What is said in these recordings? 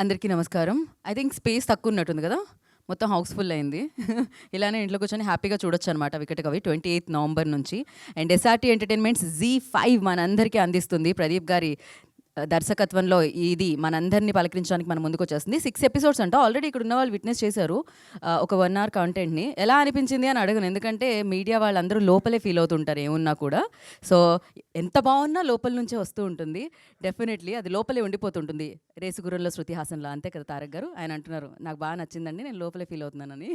అందరికీ నమస్కారం. I think space తక్కువ ఉన్నట్టుంది కదా! మొత్తం హౌస్‌ఫుల్ అయింది. ఇలానే ఇంట్లో కూర్చొని హ్యాపీగా చూడొచ్చనమాట 'వికట కవి' 28 నవంబర్ నుంచి. అండ్ ఎస్ఆర్‌టీ ఎంటర్‌టైన్‌మెంట్స్ జీ5 మనందరికీ అందిస్తుంది. ప్రదీప్ గారి దర్శకత్వంలో ఇది మనందరిని పలకరించడానికి మన ముందుకొచ్చేస్తుంది. 6 ఎపిసోడ్స్ అంట. ఆల్రెడీ ఇక్కడ ఉన్న వాళ్ళు విట్నెస్ చేశారు. ఒక 1 అవర్ కంటెంట్‌ని. ఎలా అనిపించింది అని అడగను. ఎందుకంటే మీడియా వాళ్ళందరూ లోపలే ఫీల్ అవుతుంటారు ఏమున్నా కూడా. సో ఎంత బాగున్నా లోపల నుంచే వస్తూ ఉంటుంది. డెఫినెట్‌లీ అది లోపలే ఉండిపోతుంటుంది. 'రేసుగుర్రంలో శృతి హాసన్‌లా' అంతే కదా తారక్ గారు? ఆయన అంటున్నారు నాకు బాగా నచ్చిందండి. నేను లోపలే ఫీల్ అవుతున్నానని.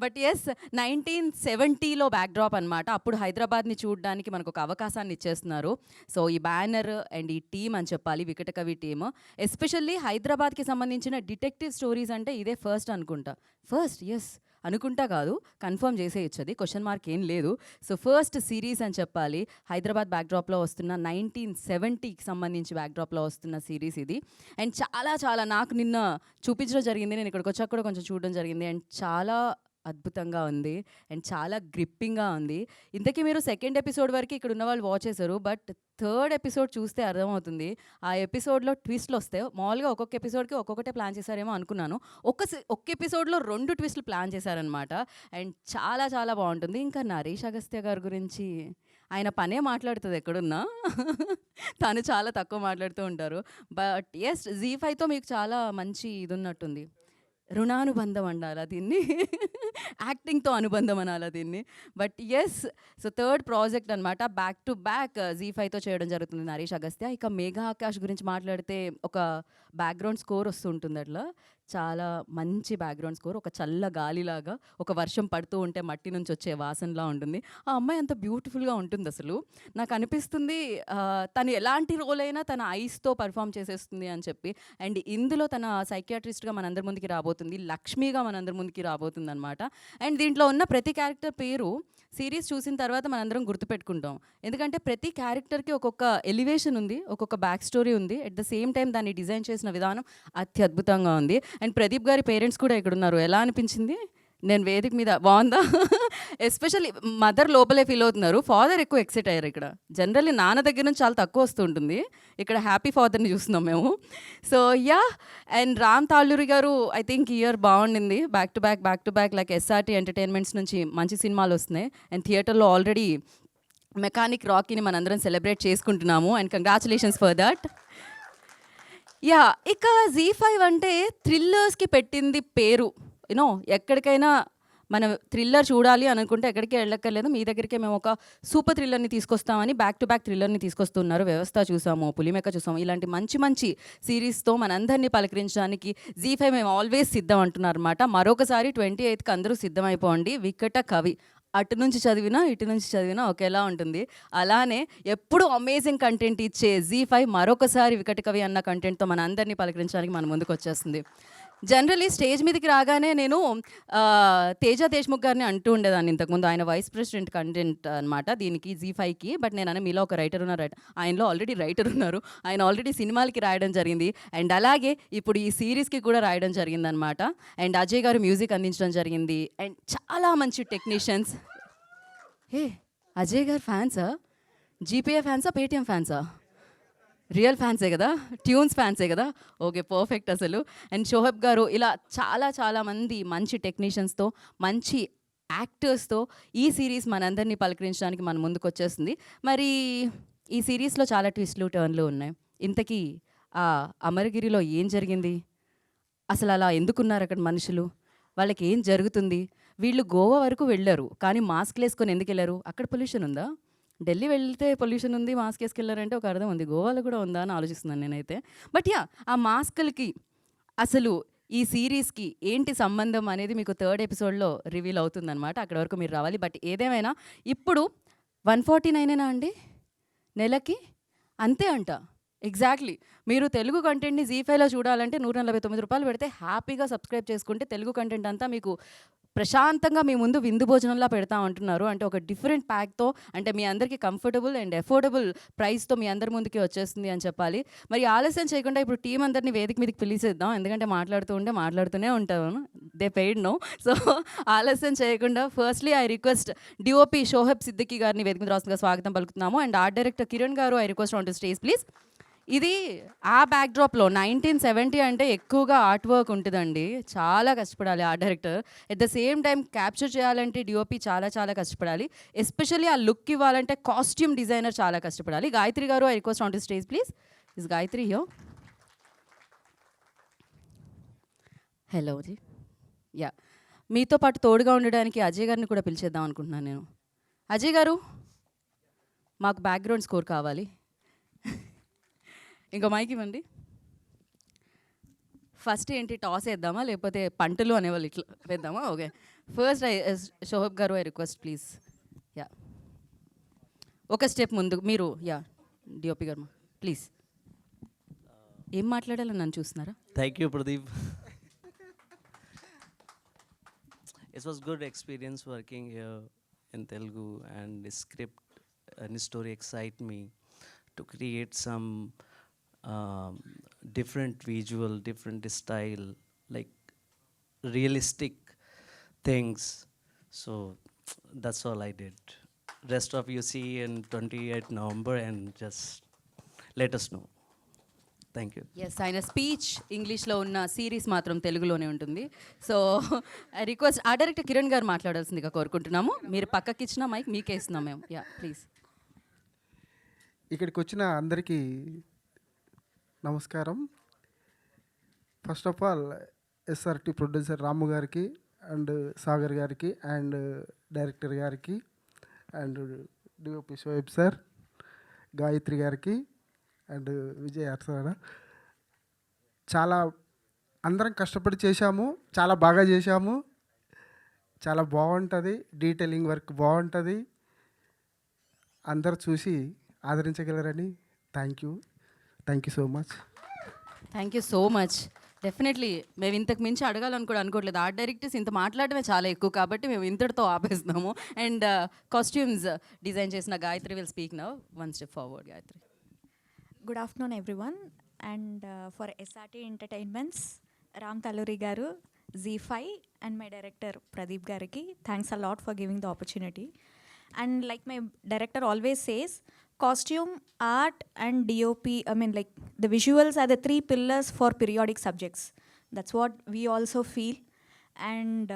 బట్ యెస్ 1970లో బ్యాక్‌డ్రాప్ అనమాట. అప్పుడు హైదరాబాద్‌ని చూడడానికి మనకు ఒక అవకాశాన్ని ఇచ్చేస్తున్నారు. సో ఈ బ్యానర్ అండ్ ఈ టీమ్ అని చెప్పాలి 'వికట కవి' టీమ్. ఎస్పెషల్లీ హైదరాబాద్‌కి సంబంధించిన డిటెక్టివ్ స్టోరీస్ అంటే ఇదే ఫస్ట్ అనుకుంటా. ఫస్ట్ యెస్ అనుకుంటా కాదు, కన్ఫర్మ్ చేసేయచ్చు, అది క్వశ్చన్ మార్క్ ఏం లేదు. సో ఫస్ట్ సిరీస్ అని చెప్పాలి. హైదరాబాద్ బ్యాక్డ్రాప్లో వస్తున్న 1970కి సంబంధించి బ్యాక్డ్రాప్లో వస్తున్న సిరీస్ ఇది. అండ్ చాలా చాలా నాకు నిన్న చూపించడం జరిగింది. నేను ఇక్కడికి వచ్చాక కూడా కొంచెం చూడడం జరిగింది. అండ్ చాలా అద్భుతంగా ఉంది అండ్ చాలా గ్రిప్పింగ్గా ఉంది. ఇంతకీ మీరు సెకండ్ ఎపిసోడ్ వరకు ఇక్కడ ఉన్న వాళ్ళు వాచ్ చేశారు. బట్ థర్డ్ ఎపిసోడ్ చూస్తే అర్థమవుతుంది. ఆ ఎపిసోడ్లో ట్విస్ట్లు వస్తే మామూలుగా ఒక్కొక్క ఎపిసోడ్కి ఒక్కొక్కటే ప్లాన్ చేశారేమో అనుకున్నాను. ఒక్క ఎపిసోడ్లో 2 ట్విస్ట్లు ప్లాన్ చేశారనమాట. అండ్ చాలా చాలా బాగుంటుంది. ఇంకా నరేష్ అగస్త్య గారి గురించి ఆయన పనే మాట్లాడుతుంది ఎక్కడున్నా. తను చాలా తక్కువ మాట్లాడుతూ ఉంటారు. బట్ ఎస్ జీ5తో మీకు చాలా మంచి ఇది ఉన్నట్టుంది. రుణానుబంధం అనాలా దీన్ని, యాక్టింగ్తో అనుబంధం అనాలా దీన్ని. But yes so third project అనమాట. బ్యాక్ టు బ్యాక్ జీ5తో చేయడం జరుగుతుంది నరేష్ అగస్త్య. ఇక మేఘా ఆకాష్ గురించి మాట్లాడితే ఒక బ్యాక్గ్రౌండ్ స్కోర్ వస్తుంటుంది అట్లా. చాలా మంచి బ్యాక్గ్రౌండ్ స్కోర్. ఒక చల్ల గాలిలాగా, ఒక వర్షం పడుతూ ఉంటే మట్టి నుంచి వచ్చే వాసనలా ఉంటుంది. ఆ అమ్మాయి అంత బ్యూటిఫుల్గా ఉంటుంది అసలు. నాకు అనిపిస్తుంది తను ఎలాంటి రోల్ అయినా తన ఐస్తో పర్ఫామ్ చేసేస్తుంది అని చెప్పి. అండ్ ఇందులో తన సైకియాట్రిస్ట్గా మనందరి ముందుకి రాబోతుంది, లక్ష్మిగా మనందరి ముందుకి రాబోతుంది అనమాట. అండ్ దీంట్లో ఉన్న ప్రతి క్యారెక్టర్ పేరు సిరీస్ చూసిన తర్వాత మనందరం గుర్తుపెట్టుకుంటాం. ఎందుకంటే ప్రతి క్యారెక్టర్కి ఒక్కొక్క ఎలివేషన్ ఉంది, ఒక్కొక్క బ్యాక్ స్టోరీ ఉంది. అట్ ద సేమ్ టైం దాన్ని డిజైన్ చేసిన విధానం అత్యద్భుతంగా ఉంది. అండ్ ప్రదీప్ గారి పేరెంట్స్ కూడా ఇక్కడ ఉన్నారు. ఎలా అనిపించింది? నేను వేదిక మీద బాగుందా? ఎస్పెషల్లీ మదర్ లోపలే ఫీల్ అవుతున్నారు. ఫాదర్ ఎక్కువ ఎక్సైట్ అయ్యారు ఇక్కడ. జనరల్లీ నాన్న దగ్గర నుంచి చాలా తక్కువ వస్తూ ఉంటుంది. ఇక్కడ హ్యాపీ ఫాదర్ని చూస్తున్నాం మేము. So yeah and Ram Talluri గారు ఐ థింక్ ఇయర్ బాగుండింది. Back to back like SRT entertainments నుంచి మంచి సినిమాలు వస్తున్నాయి. అండ్ థియేటర్లో ఆల్రెడీ మెకానిక్ రాకీని మనందరం సెలబ్రేట్ చేసుకుంటున్నాము. And congratulations for that. Yeah ఇక జీ5 అంటే థ్రిల్లర్స్కి పెట్టింది పేరు. యూనో ఎక్కడికైనా మనం థ్రిల్లర్ చూడాలి అనుకుంటే ఎక్కడికి వెళ్ళక్కర్లేదు, మీ దగ్గరికే మేము ఒక సూపర్ థ్రిల్లర్ని తీసుకొస్తామని బ్యాక్ టు బ్యాక్ థ్రిల్లర్ని తీసుకొస్తున్నారు. వ్యవస్థ చూసాము, పులిమేక చూసాము, ఇలాంటి మంచి మంచి సిరీస్తో మనందరినీ పలకరించడానికి జీ5 మేము ఆల్వేస్ సిద్ధం అంటున్నారు అనమాట. మరొకసారి 28కి అందరూ సిద్ధమైపోండి. వికట కవి అటు నుంచి చదివినా ఇటు నుంచి చదివినా ఒకేలా ఉంటుంది. అలానే ఎప్పుడు అమేజింగ్ కంటెంట్ ఇచ్చే జీ5 మరొకసారి వికట కవి అన్న కంటెంట్తో మన అందరినీ పలకరించడానికి మన ముందుకు వచ్చేస్తుంది. జనరలీ స్టేజ్ మీదకి రాగానే నేను తేజ దేశ్ముఖ్ గారిని అంటూ ఉండేదాన్ని ఇంతకుముందు. ఆయన వైస్ ప్రెసిడెంట్ కంటెంట్ అనమాట దీనికి జీ5కి. బట్ నేను మీలో ఒక రైటర్ ఉన్నారు, ఆయనలో ఆల్రెడీ రైటర్ ఉన్నారు. ఆయన ఆల్రెడీ సినిమాలకి రాయడం జరిగింది. అండ్ అలాగే ఇప్పుడు ఈ సిరీస్కి కూడా రాయడం జరిగిందనమాట. అండ్ అజయ్ గారు మ్యూజిక్ అందించడం జరిగింది. అండ్ చాలా మంచి టెక్నీషియన్స్. హే అజయ్ గారు ఫ్యాన్సా? జీపీఏ ఫ్యాన్సా, పేటిఎం ఫ్యాన్సా? రియల్ ఫ్యాన్సే కదా, ట్యూన్స్ ఫ్యాన్సే కదా, ఓకే పర్ఫెక్ట్ అసలు. అండ్ షోహబ్ గారు, ఇలా చాలా చాలా మంది మంచి టెక్నీషియన్స్తో, మంచి యాక్టర్స్తో ఈ సిరీస్ మనందరినీ పలకరించడానికి మన ముందుకు వచ్చేస్తుంది. మరి ఈ సిరీస్లో చాలా ట్విస్ట్లు టర్న్లు ఉన్నాయి. ఇంతకీ ఆ అమరగిరిలో ఏం జరిగింది? అసలు అలా ఎందుకున్నారు అక్కడ మనుషులు? వాళ్ళకి ఏం జరుగుతుంది? వీళ్ళు గోవా వరకు వెళ్ళారు, కానీ మాస్క్లు వేసుకొని ఎందుకు వెళ్ళారు? అక్కడ పొల్యూషన్ ఉందా? ఢిల్లీ వెళ్తే పొల్యూషన్ ఉంది, మాస్క్ వేసుకెళ్ళారంటే ఒక అర్థం ఉంది. గోవాలో కూడా ఉందా అని ఆలోచిస్తున్నాను నేనైతే. బట్ యా ఆ మాస్కులకి అసలు ఈ సిరీస్కి ఏంటి సంబంధం అనేది మీకు థర్డ్ ఎపిసోడ్లో రివీల్ అవుతుందన్నమాట. అక్కడ వరకు మీరు రావాలి. బట్ ఏదేమైనా ఇప్పుడు 149 అండి నెలకి, అంతే అంట. ఎగ్జాక్ట్లీ. మీరు తెలుగు కంటెంట్ని జీ5లో చూడాలంటే 149 రూపాయలు పెడితే హ్యాపీగా సబ్స్క్రైబ్ చేసుకుంటే తెలుగు కంటెంట్ అంతా మీకు ప్రశాంతంగా మీ ముందు విందు భోజనంలా పెడతా అంటున్నారు. అంటే ఒక డిఫరెంట్ ప్యాక్తో, అంటే మీ అందరికీ కంఫర్టబుల్ అండ్ అఫోర్డబుల్ ప్రైస్తో మీ అందరి ముందుకి వచ్చేస్తుంది అని చెప్పాలి. మరి ఆలస్యం చేయకుండా ఇప్పుడు టీం అందరినీ వేదిక మీదకి పిలిచేద్దాం. ఎందుకంటే మాట్లాడుతూనే ఉంటాను. They paid no. సో ఆలస్యం చేయకుండా firstly I request DOP Shoaib Siddiqui గారిని వేదిక మీద రాస్తుందిగా స్వాగతం పలుకుతున్నాము. అండ్ ఆర్ట్ డైరెక్టర్ కిరణ్ గారు, I request on to stage please. ఇది ఆ బ్యాక్‌డ్రాప్‌లో 1970 అంటే ఎక్కువగా ఆర్ట్ వర్క్ ఉంటదండి. చాలా కష్టపడాలి art director. At the same time capture చేయాలంటే డీఓపీ చాలా చాలా కష్టపడాలి. ఎస్పెషల్లీ ఆ లుక్ ఇవ్వాలంటే కాస్ట్యూమ్ డిజైనర్ చాలా కష్టపడాలి. Gayatri garu, I request on to stage please. Is Gayatri here? Hello ji. Yeah! మీతో పాటు తోడుగా ఉండడానికి అజయ్ గారిని కూడా పిలిచేద్దాం అనుకుంటున్నాను నేను. అజయ్ గారు, మాకు బ్యాక్‌గ్రౌండ్ స్కోర్ కావాలి. ఇంకో మైక్ ఇవ్వండి. ఫస్ట్ ఏంటి టాస్ వేద్దామా లేకపోతే పంటలు అనేవాళ్ళు ఇట్లా వేద్దామా? ఓకే. ఫస్ట్ షోహబ్ గారు, ఐ రిక్వెస్ట్ ప్లీజ్. యా, ఒక స్టెప్ ముందు మీరు. యా, డిఓపి గారు ప్లీజ్. ఏం మాట్లాడాలని నన్ను చూస్తున్నారా? Thank you, Pradeep. It was good experience working here in Telugu, and the script and the story excite me to create some different visual, different style, like realistic things. So that's all I did. Rest of you see in 28th November, and just let us know. Thank you. Yes, ఆయన speech ఇంగ్లీష్లో ఉన్న series మాత్రం తెలుగులోనే ఉంటుంది. So I request ఆ director Kiran garu మాట్లాడాల్సిందిగా కోరుకుంటున్నాము. మీరు పక్కకి ఇచ్చిన మైక్ మీకే ఇస్తున్నాం మేము. Yeah please. ఇక్కడికి వచ్చిన అందరికీ నమస్కారం. First of all SRT producer Ramu గారికి అండ్ సాగర్ గారికి అండ్ డైరెక్టర్ గారికి and DOP Shoaib sir, Gayatri గారికి అండ్ విజయ్ సార్. చాలా అందరం కష్టపడి చేశాము, చాలా బాగా చేశాము, చాలా బాగుంటుంది, డీటెయిలింగ్ వర్క్ బాగుంటుంది. అందరు చూసి ఆదరించగలరని thank you so much. Thank you so much. Definitely మేము ఇంతకు మించి అడగాలని కూడా అనుకోవట్లేదు. ఆర్ట్ డైరెక్టర్స్ ఇంత మాట్లాడమే చాలా ఎక్కువ కాబట్టి మేము ఇంతటితో ఆపేస్తున్నాము. అండ్ కాస్ట్యూమ్స్ డిజైన్ చేసిన Gayatri will speak now. One step forward Gayatri. Good afternoon, everyone. And for SRT Entertainments, Ram Taluri Garu, Z5, and my director Pradeep Gariki, thanks a lot for giving the opportunity. And like my director always says, costume, art, and DOP, I mean, like the visuals are the three pillars for periodic subjects. That's what we also feel. And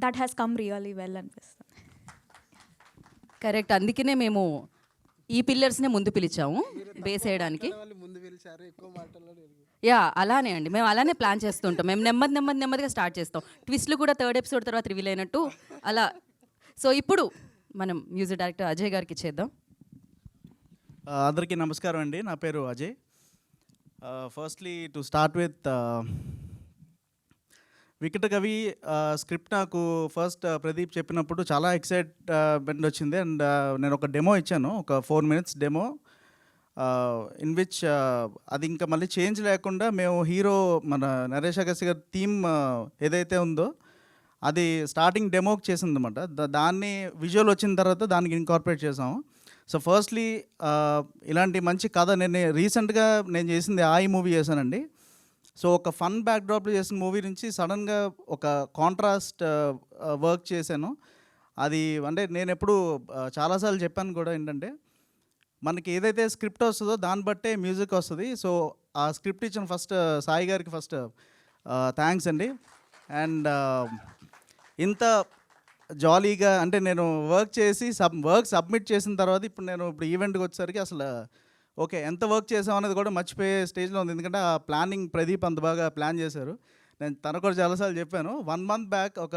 that has come really well. Correct, అందుకనే మేము ఈ పిల్లర్స్నే ముందు పిలిచాము base వేయడానికి. Yeah, అలానే అండి, మేము అలానే plan చేస్తుంటాం. మేము నెమ్మదిగా స్టార్ట్ చేస్తాం. ట్విస్ట్లు కూడా థర్డ్ ఎపిసోడ్ తర్వాత రివీల్ అయినట్టు అలా. సో ఇప్పుడు మనం మ్యూజిక్ డైరెక్టర్ అజయ్ గారికి ఇచ్చేద్దాం. అందరికీ నమస్కారం అండి, నా పేరు Ajay. Firstly to start with Vikata Kavi script నాకు ఫస్ట్ ప్రదీప్ చెప్పినప్పుడు చాలా ఎక్సైట్మెంట్ వచ్చింది. అండ్ నేను ఒక డెమో ఇచ్చాను, ఒక 4 minutes డెమో, ఇన్ విచ్ అది ఇంకా మళ్ళీ చేంజ్ లేకుండా మేము హీరో మన నరేష్ అగస్త్య గారి థీమ్ ఏదైతే ఉందో అది స్టార్టింగ్ డెమోకి చేసింది అనమాట. దాన్ని విజువల్ వచ్చిన తర్వాత దానికి ఇన్కార్పొరేట్ చేసాము. సో ఫస్ట్లీ ఇలాంటి మంచి కథ నేను రీసెంట్గా చేసింది ఆయి మూవీ చేశానండి. సో ఒక ఫన్ బ్యాక్డ్రాప్లో చేసిన మూవీ నుంచి సడన్గా ఒక కాంట్రాస్ట్ వర్క్ చేశాను. అది అంటే నేను ఎప్పుడు చాలాసార్లు చెప్పాను కూడా, ఏంటంటే మనకి ఏదైతే స్క్రిప్ట్ వస్తుందో దాన్ని బట్టే మ్యూజిక్ వస్తుంది. సో ఆ స్క్రిప్ట్ ఇచ్చిన ఫస్ట్ సాయి గారికి ఫస్ట్ థ్యాంక్స్ అండి. అండ్ ఇంత జాలీగా అంటే నేను వర్క్ చేసి సబ్మిట్ చేసిన తర్వాత ఇప్పుడు ఈవెంట్కి వచ్చేసరికి అసలు ఓకే ఎంత వర్క్ చేసాం అనేది కూడా మర్చిపోయే స్టేజ్లో ఉంది. ఎందుకంటే ఆ ప్లానింగ్ ప్రదీప్ అంత బాగా ప్లాన్ చేశారు. నేను తనకు కూడా చాలాసార్లు చెప్పాను, 1 month బ్యాక్ ఒక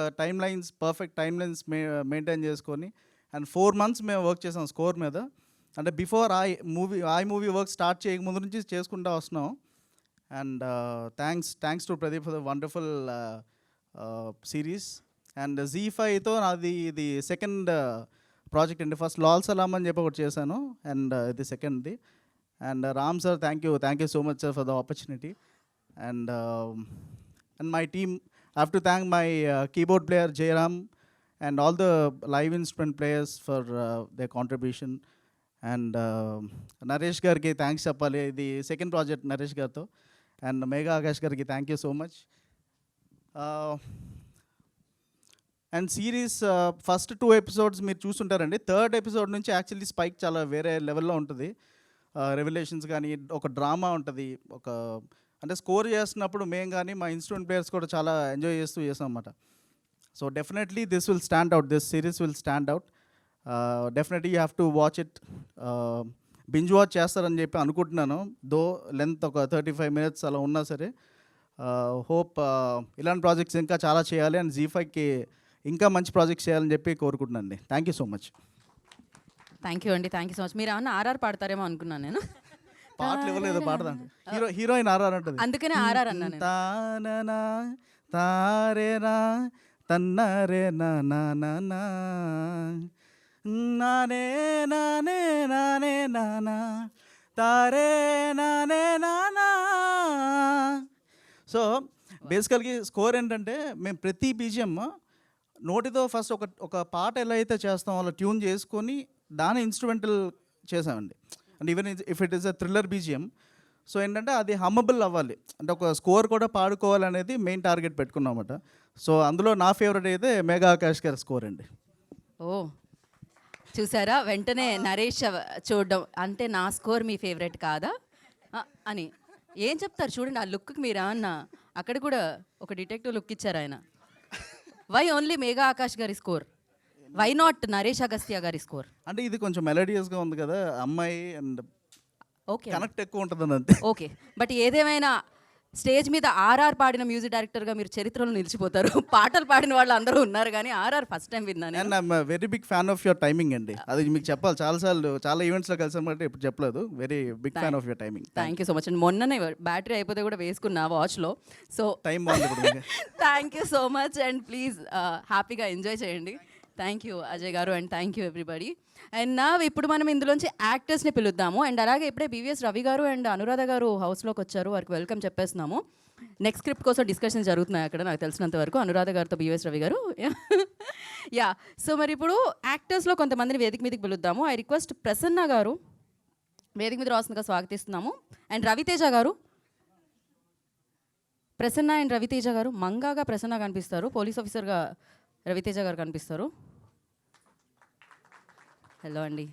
పర్ఫెక్ట్ టైమ్ లైన్స్ మెయింటైన్ చేసుకొని అండ్ 4 months మేము వర్క్ చేసాం స్కోర్ మీద. అంటే before I movie work start చేయకముందు నుంచి చేసుకుంటూ వస్తున్నాం. And thanks to Pradeep for the wonderful series. And Z5తో నాది ఇది సెకండ్ ప్రాజెక్ట్ అండి. ఫస్ట్ లాల్ సలాం అని చెప్పి ఒకటి చేశాను, అండ్ ఇది సెకండ్ది. And Ram sir, thank you so much sir for the opportunity. And my team, I have to thank my keyboard player Jayaram and all the live instrument players for their contribution. And Naresh garki thanks cheppali, idi second project Naresh gartho. And Mega Akash garki thank you so much. And series first 2 episodes మీరు చూస్తుంటారండి. Third episode నుంచి actually spike చాలా వేరే లెవెల్లో ఉంటుంది. Revolutions కానీ ఒక drama ఉంటుంది. ఒక అంటే స్కోర్ చేస్తున్నప్పుడు మేము కానీ మా ఇన్స్ట్రుమెంట్ ప్లేయర్స్ కూడా చాలా ఎంజాయ్ చేస్తూ చేసాం అన్నమాట. So definitely this will stand out, this series will stand out. Definitely you have to watch it. Binge watch చేస్తారని చెప్పి అనుకుంటున్నాను, దో లెంత్ ఒక 35 minutes అలా ఉన్నా సరే. హోప్ ఇలాంటి ప్రాజెక్ట్స్ ఇంకా చాలా చేయాలి అండ్ Z5కి ఇంకా మంచి ప్రాజెక్ట్స్ చేయాలని చెప్పి కోరుకుంటున్నాను అండి. Thank you so much. Thank you అండి, థ్యాంక్ యూ సో మచ్. మీరు ఏమన్నా ఆర్ఆర్ పాడతారేమో అనుకున్నాను నేను. పాటలు ఇవ్వలేదు, పాడదాండి. హీరోయిన్ ఆర్ఆర్ అంటుంది. అందుకనే ఆర్ఆర్ అన్నా నేను. తాననా తారేనా తన్నారే నానే నానే నానే నానా తారే నానే నానా. సో బేసికల్గా స్కోర్ ఏంటంటే మేము ప్రతి బీజిఎం నోటితో ఫస్ట్ ఒక పాట ఎలా అయితే చేస్తామో అలా ట్యూన్ చేసుకొని దాని ఇన్స్ట్రుమెంటల్ చేసామండి. And even if it is a thriller BGM, so ఏంటంటే అది హమ్మబుల్ అవ్వాలి, అంటే ఒక స్కోర్ కూడా పాడుకోవాలనేది మెయిన్ టార్గెట్ పెట్టుకున్నాం అన్నమాట. సో అందులో నా ఫేవరెట్ అయితే మేఘా ఆకాష్ గారి స్కోర్ అండి. ఓ చూసారా, వెంటనే నరేష్ చూడడం అంటే నా స్కోర్ మీ ఫేవరెట్ కాదా అని ఏం చెప్తారు చూడండి. ఆ లుక్కి మీరా అన్న అక్కడ కూడా ఒక డిటెక్టివ్ లుక్ ఇచ్చారు ఆయన. వై ఓన్లీ మేఘా ఆకాష్ గారి score, why not Naresh Agastya గారి స్కోర్? అంటే ఇది కొంచెం మెలోడియస్గా ఉంది కదా, అమ్మాయి అండ్ ఓకే కనెక్ట్ ఎక్కువ ఉంటుంది అంతే. ఓకే, బట్ ఏదేమైనా స్టేజ్ మీద ఆర్ఆర్ పాడిన మ్యూజిక్ డైరెక్టర్గా మీరు చరిత్రలో నిలిచిపోతారు. పాటలు పాడిన వాళ్ళు అందరూ ఉన్నారు కానీ ఆర్ఆర్ ఫస్ట్ టైం విన్నాను. And I'm very big fan of your timing అండి. అది మీకు చెప్పాలి, చాలాసార్లు చాలా ఈవెంట్స్లో కలిసాం బట్టి ఇప్పుడు చెప్పలేదు. Very big fan of your timing. Thank you so much అండి. మొన్ననే బ్యాటరీ అయిపోతే కూడా వేసుకున్నా వాచ్లో. సో టైం బాగుంది ఇప్పుడు. Thank you so much and please హ్యాపీగా ఎంజాయ్ చేయండి. థ్యాంక్ యూ అజయ్ గారు and thank you everybody. And నా ఇప్పుడు మనం ఇందులోంచి యాక్టర్స్ని పిలుద్దాము. అండ్ అలాగే ఇప్పుడే BVS రవి గారు అండ్ అనురాధ గారు హౌస్లోకి వచ్చారు, వారికి వెల్కమ్ చెప్పేస్తున్నాము. నెక్స్ట్ స్క్రిప్ట్ కోసం డిస్కషన్స్ జరుగుతున్నాయి అక్కడ నాకు తెలిసినంత వరకు అనురాధ గారితో BVS రవి గారు. యా, సో మరి ఇప్పుడు యాక్టర్స్లో కొంతమందిని వేదిక మీదకి పిలుద్దాము. ఐ రిక్వెస్ట్ ప్రసన్న గారు వేదిక మీద రాస్తుందిగా స్వాగతిస్తున్నాము. అండ్ రవితేజ గారు, ప్రసన్న అండ్ రవితేజ గారు, మంగాగా ప్రసన్న కనిపిస్తారు, పోలీస్ ఆఫీసర్గా రవితేజ గారు కనిపిస్తారు. హలో అండి.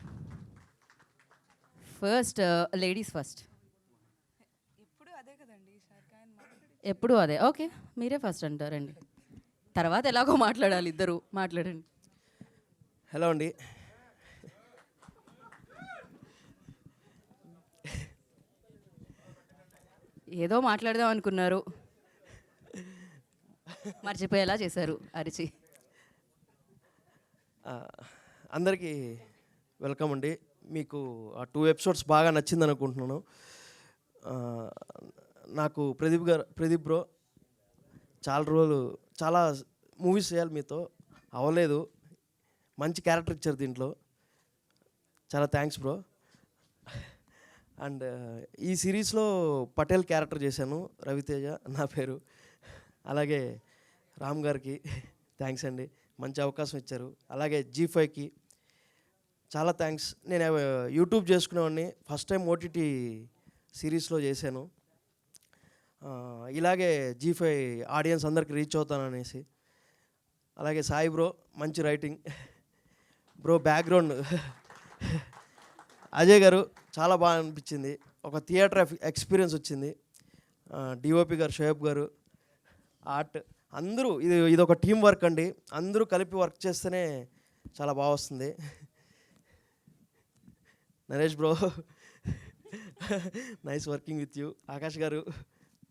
First ladies first. ఎప్పుడు అదే, ఓకే మీరే ఫస్ట్ అంటారండి, తర్వాత ఎలాగో మాట్లాడాలి, ఇద్దరు మాట్లాడండి. హలో అండి. ఏదో మాట్లాడదాం అనుకున్నారు, మర్చిపోయేలా చేశారు అరిచి. అందరికీ వెల్కమ్ అండి. మీకు ఆ 2 episodes బాగా నచ్చింది అనుకుంటున్నాను. నాకు ప్రదీప్ బ్రో చాలా మూవీస్ చేయాలి మీతో, అవ్వలేదు. మంచి క్యారెక్టర్ ఇచ్చారు దీంట్లో, చాలా థ్యాంక్స్ బ్రో. అండ్ ఈ సిరీస్లో పటేల్ క్యారెక్టర్ చేశాను, రవితేజ నా పేరు. అలాగే రామ్ గారికి థ్యాంక్స్ అండి, మంచి అవకాశం ఇచ్చారు. అలాగే Z5కి చాలా థ్యాంక్స్. నేను యూట్యూబ్ చేసుకునేవాడిని, ఫస్ట్ టైం OTT సిరీస్లో చేశాను. ఇలాగే Z5 ఆడియన్స్ అందరికి రీచ్ అవుతాననేసి. అలాగే సాయి బ్రో మంచి రైటింగ్ బ్రో, బ్యాక్గ్రౌండ్ అజయ్ గారు చాలా బాగా అనిపించింది, ఒక థియేటర్ ఎక్స్పీరియన్స్ వచ్చింది. DOP గారు, షోయబ్ గారు, ఆర్ట్ అందరూ ఇది ఒక టీం వర్క్ అండి, అందరూ కలిపి వర్క్ చేస్తేనే చాలా బాగా వస్తుంది. Naresh bro nice working with you. Akash గారు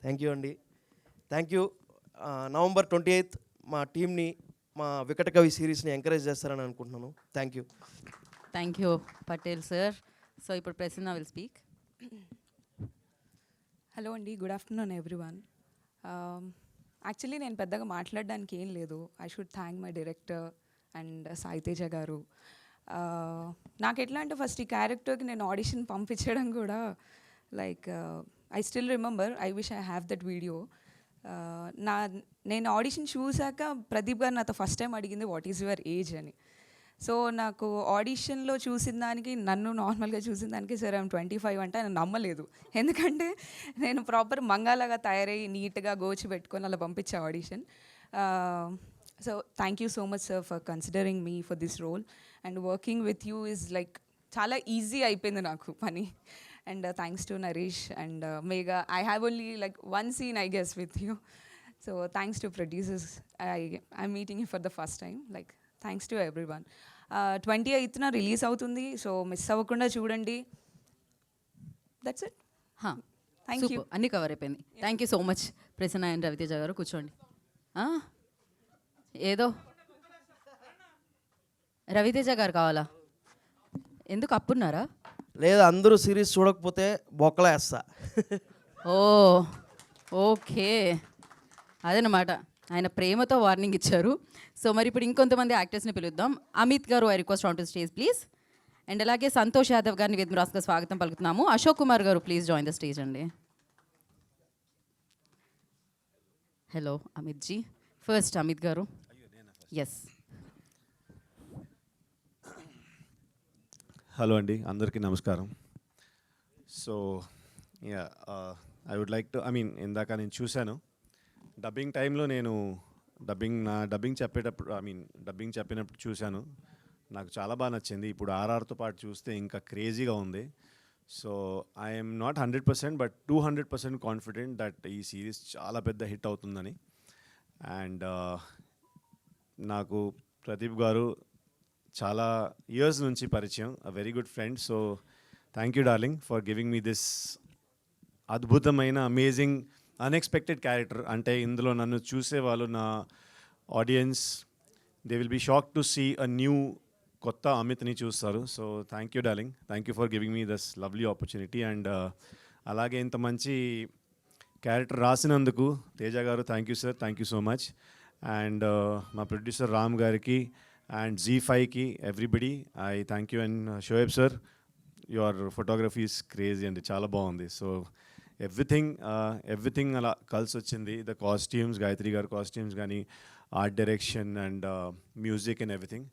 థ్యాంక్ యూ అండి, థ్యాంక్ యూ. November 28th మా టీంని, మా వికట కవి సిరీస్ని ఎంకరేజ్ చేస్తారని అనుకుంటున్నాను. Thank you. Thank you Patel sir. So ఇప్పుడు ప్రసన్న విల్ స్పీక్. హలో అండి, గుడ్ ఆఫ్టర్నూన్ ఎవ్రీవన్. యాక్చువల్లీ నేను పెద్దగా మాట్లాడడానికి ఏం లేదు. I should thank my director and Sai Teja గారు. నాకు ఎట్లా అంటే ఫస్ట్ ఈ క్యారెక్టర్కి నేను ఆడిషన్ పంపించడం కూడా like I still remember, I wish I have that video. నేను ఆడిషన్ చూశాక ప్రదీప్ గారు నాతో ఫస్ట్ టైం అడిగింది వాట్ ఈజ్ యువర్ ఏజ్ అని. సో నాకు ఆడిషన్లో చూసిన దానికి, నన్ను నార్మల్గా చూసిన దానికి సార్ ఐఎమ్ 25 అంటే ఆయన నమ్మలేదు. ఎందుకంటే నేను ప్రాపర్ మంగాలాగా తయారయ్యి నీట్గా గోచి పెట్టుకొని అలా పంపించే audition. So thank you so much sir for considering me for this role. And working with you is like చాలా ఈజీ అయిపోయింది నాకు పని. And thanks to Naresh and Megha. I have only like one scene, I guess, with you. So thanks to producers. I'm meeting you for the first time. Like, thanks to everyone. 28th release అవుతుంది, so miss అవ్వకుండా చూడండి. That's it. Thank you. Super, అన్నీ cover అయిపోయింది. Thank you so much Prasanna and Raviteja garu. కూర్చోండి. ఏదో రవితేజ గారు కావాలా? ఎందుకు అప్పున్నారా? లేదు, అందరూ సిరీస్ చూడకపోతే బొక్కలేస్తా. ఓ ఓకే, అదనమాట. ఆయన ప్రేమతో వార్నింగ్ ఇచ్చారు. సో మరి ఇప్పుడు ఇంకొంతమంది యాక్టర్స్ని పిలుద్దాం. అమిత్ గారు, I request on to stage please. And అలాగే సంతోష్ యాదవ్ గారిని వేదిక రాసుగా స్వాగతం పలుకుతున్నాము. Ashok Kumar garu please join the stage అండి. Hello Amit ji. First Amit garu. Yes. Hello అండి, అందరికీ నమస్కారం. So yeah, I would like to, ఇందాక నేను చూశాను డబ్బింగ్ టైంలో, నేను డబ్బింగ్ చెప్పినప్పుడు చూశాను. నాకు చాలా బాగా నచ్చింది. ఇప్పుడు ఆర్ఆర్తో పాటు చూస్తే ఇంకా క్రేజీగా ఉంది. So I'm not 100% but 200% confident that ఈ సిరీస్ చాలా పెద్ద హిట్ అవుతుందని. అండ్ నాకు ప్రదీప్ గారు చాలా ఇయర్స్ నుంచి పరిచయం, a very good friend. So thank you darling for giving me this అద్భుతమైన అమేజింగ్ అన్ఎక్స్పెక్టెడ్ క్యారెక్టర్. అంటే ఇందులో నన్ను చూసేవాళ్ళు, నా audience, they will be shock to see a new కొత్త అమిత్ని చూస్తారు. సో థ్యాంక్ యూ డార్లింగ్, థ్యాంక్ you for giving me this lovely ఆపర్చునిటీ. అండ్ అలాగే ఇంత మంచి క్యారెక్టర్ రాసినందుకు Teja garu, thank you sir, thank you so much. And మా ప్రొడ్యూసర్ రామ్ గారికి and Z5కి, everybody I thank you. And Shoaib sir, your photography is crazy అండి, చాలా బాగుంది. సో ఎవ్రీథింగ్ అలా కలిసి వచ్చింది. ద కాస్ట్యూమ్స్, గాయత్రి గారి కాస్ట్యూమ్స్ కానీ, art direction and music and everything.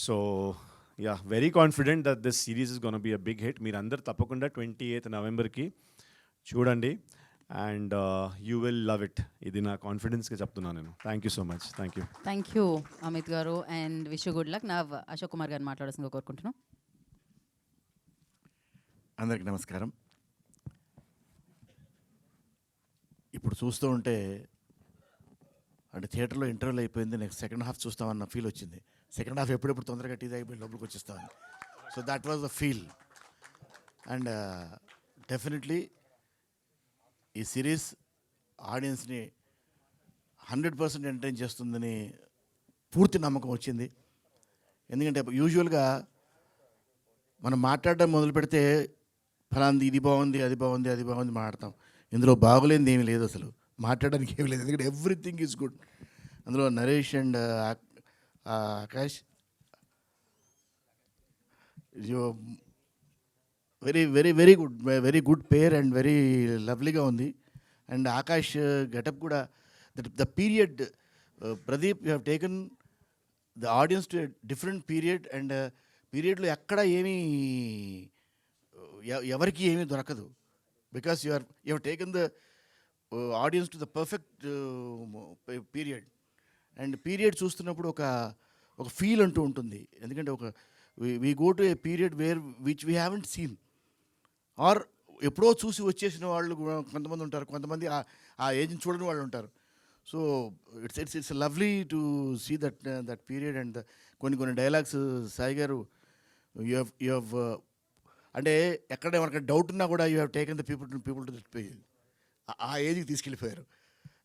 So yeah, very confident that this series is gonna be a big hit. మీరు అందరు తప్పకుండా 28th నవంబర్కి చూడండి and you will love it. ఇది నా కాన్ఫిడెన్స్గా చెప్తున్నాను నేను. Thank you so much. Thank you. Thank you Amit గారు and wish you good luck. నా అశోక్ కుమార్ గారిని మాట్లాడాల్సిందిగా కోరుకుంటున్నాను. అందరికీ నమస్కారం. ఇప్పుడు చూస్తూ ఉంటే అంటే థియేటర్లో ఇంటర్వెల్ అయిపోయింది, నెక్స్ట్ సెకండ్ హాఫ్ చూస్తామన్న ఫీల్ వచ్చింది. సెకండ్ హాఫ్ ఎప్పుడెప్పుడు తొందరగా టీ తాగిపోయి లోపలికి వచ్చేస్తామని. So that was the feel. And definitely ఈ సిరీస్ ఆడియన్స్ని 100% ఎంటర్టైన్ చేస్తుందని పూర్తి నమ్మకం వచ్చింది. ఎందుకంటే యూజువల్గా మనం మాట్లాడడం మొదలు పెడితే ఫలాంది ఇది బాగుంది, అది బాగుంది, అది బాగుంది మాట్లాడతాం. ఇందులో బాగోలేనిది ఏమీ లేదు, అసలు మాట్లాడడానికి ఏమీ లేదు. ఎందుకంటే ఎవ్రీథింగ్ ఈజ్ గుడ్. అందులో Naresh and Akash very good pair and very లవ్లీగా ఉంది. అండ్ ఆకాష్ గెటప్ కూడా, the period Pradeep, you have taken the audience to different period. And పీరియడ్లో ఎక్కడ ఏమీ ఎవరికి ఏమీ దొరకదు. Because you have taken the audience to the perfect period. And period చూస్తున్నప్పుడు ఒక ఫీల్ అంటూ ఉంటుంది. ఎందుకంటే we go to a period which we haven't seen, or ఎప్పుడో చూసి వచ్చేసిన వాళ్ళు కొంతమంది ఉంటారు, కొంతమంది ఆ ఏజ్ని చూడని వాళ్ళు ఉంటారు. So it's lovely to see that period. And కొన్ని డైలాగ్స్ సాయి గారు, యూ హ్యావ్ అంటే ఎక్కడ ఎవరికైనా డౌట్ ఉన్నా కూడా you have taken the people to that ఆ ఏజ్కి తీసుకెళ్ళిపోయారు.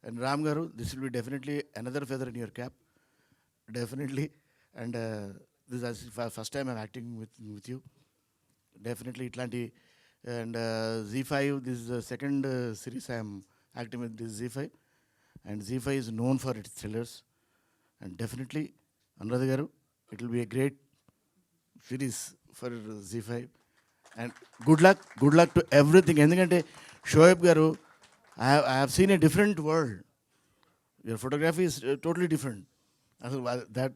అండ్ రామ్ గారు, this will be definitely another feather in your cap, definitely. And this first time I'm acting with you, definitely ఇట్లాంటి. And Z5, this is the second series I am acting with this Z5, and Z5 is known for its thrillers, and definitely Anuradha garu, it will be a great series for Z5, and good luck to everything. Endukante Shoaib garu, I have seen a different world. Your photography is totally different. That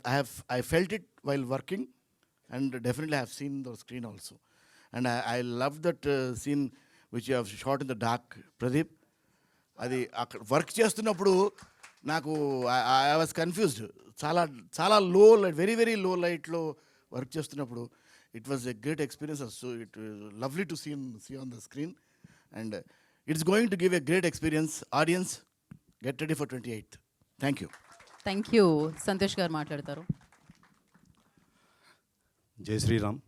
I felt it while working, and definitely I have seen the screen also. And I love that scene which you have shot in the dark, Pradeep. అది అక్కడ work చేస్తున్నప్పుడు నాకు I was confused. చాలా లో light, very low లైట్లో work చేస్తున్నప్పుడు It was a great experience. So it was lovely to see on the screen, and it's going to give a great experience. Audience, get ready for 28th. Thank you. Thank you. Santosh గారు మాట్లాడతారు. జై శ్రీరామ్.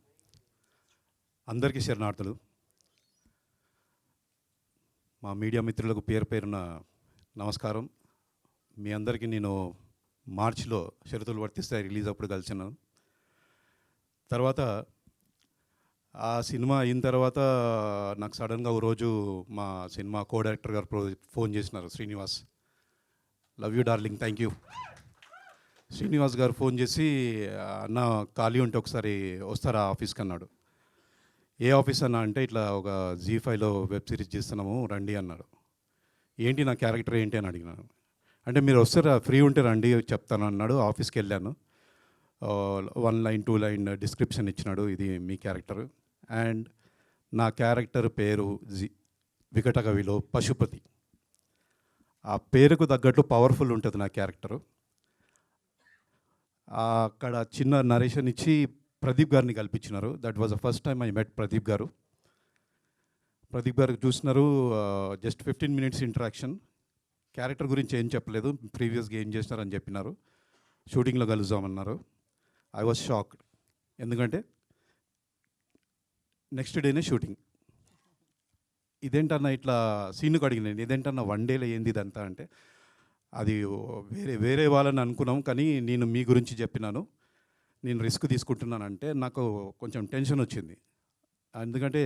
అందరికీ శరణార్థులు. మా media మిత్రులకు పేరు పేరున నమస్కారం. మీ అందరికీ నేను మార్చిలో షరతులు వర్తిస్తాయి రిలీజ్ అప్పుడు కలిసినాను. తర్వాత ఆ సినిమా అయిన తర్వాత నాకు సడన్గా ఒక రోజు మా సినిమా కో డైరెక్టర్ గారు ఫోన్ చేసినారు, శ్రీనివాస్. లవ్ యూ డార్లింగ్, థ్యాంక్ యూ. శ్రీనివాస్ గారు ఫోన్ చేసి, అన్న ఖాళీ ఉంటే ఒకసారి వస్తారా ఆఫీస్కి అన్నాడు. ఏ ఆఫీస్ అన్న అంటే, ఇట్లా ఒక జీ5లో వెబ్ సిరీస్ చేస్తున్నాము రండి అన్నాడు. ఏంటి నా క్యారెక్టర్ ఏంటి అని అడిగినాను. అంటే మీరు వస్తారా, ఫ్రీ ఉంటే రండి చెప్తాను అన్నాడు. ఆఫీస్కి వెళ్ళాను. 1 లైన్ 2 లైన్ డిస్క్రిప్షన్ ఇచ్చినాడు, ఇది మీ క్యారెక్టర్. అండ్ నా క్యారెక్టర్ పేరు వికటకవిలో పశుపతి. ఆ పేరుకు తగ్గట్టు పవర్ఫుల్ ఉంటుంది నా క్యారెక్టరు. అక్కడ చిన్న నరేషన్ ఇచ్చి ప్రదీప్ గారిని కల్పించినారు. That was the first time I met Pradeep గారు. ప్రదీప్ గారు చూసినారు, జస్ట్ 15 మినిట్స్ ఇంటరాక్షన్. క్యారెక్టర్ గురించి ఏం చెప్పలేదు, ప్రీవియస్గా ఏం చేసినారని చెప్పినారు. షూటింగ్లో కలుద్దామన్నారు. I was shocked. ఎందుకంటే నెక్స్ట్ డేనే షూటింగ్. ఇదేంటన్నా ఇట్లా సీన్కి అడిగినాను, ఇదేంటన్నా 1 డేలో ఏంది ఇదంతా అంటే, అది వేరే వాళ్ళని అనుకున్నాం, కానీ నేను మీ గురించి చెప్పినాను, నేను రిస్క్ తీసుకుంటున్నానంటే నాకు కొంచెం టెన్షన్ వచ్చింది. ఎందుకంటే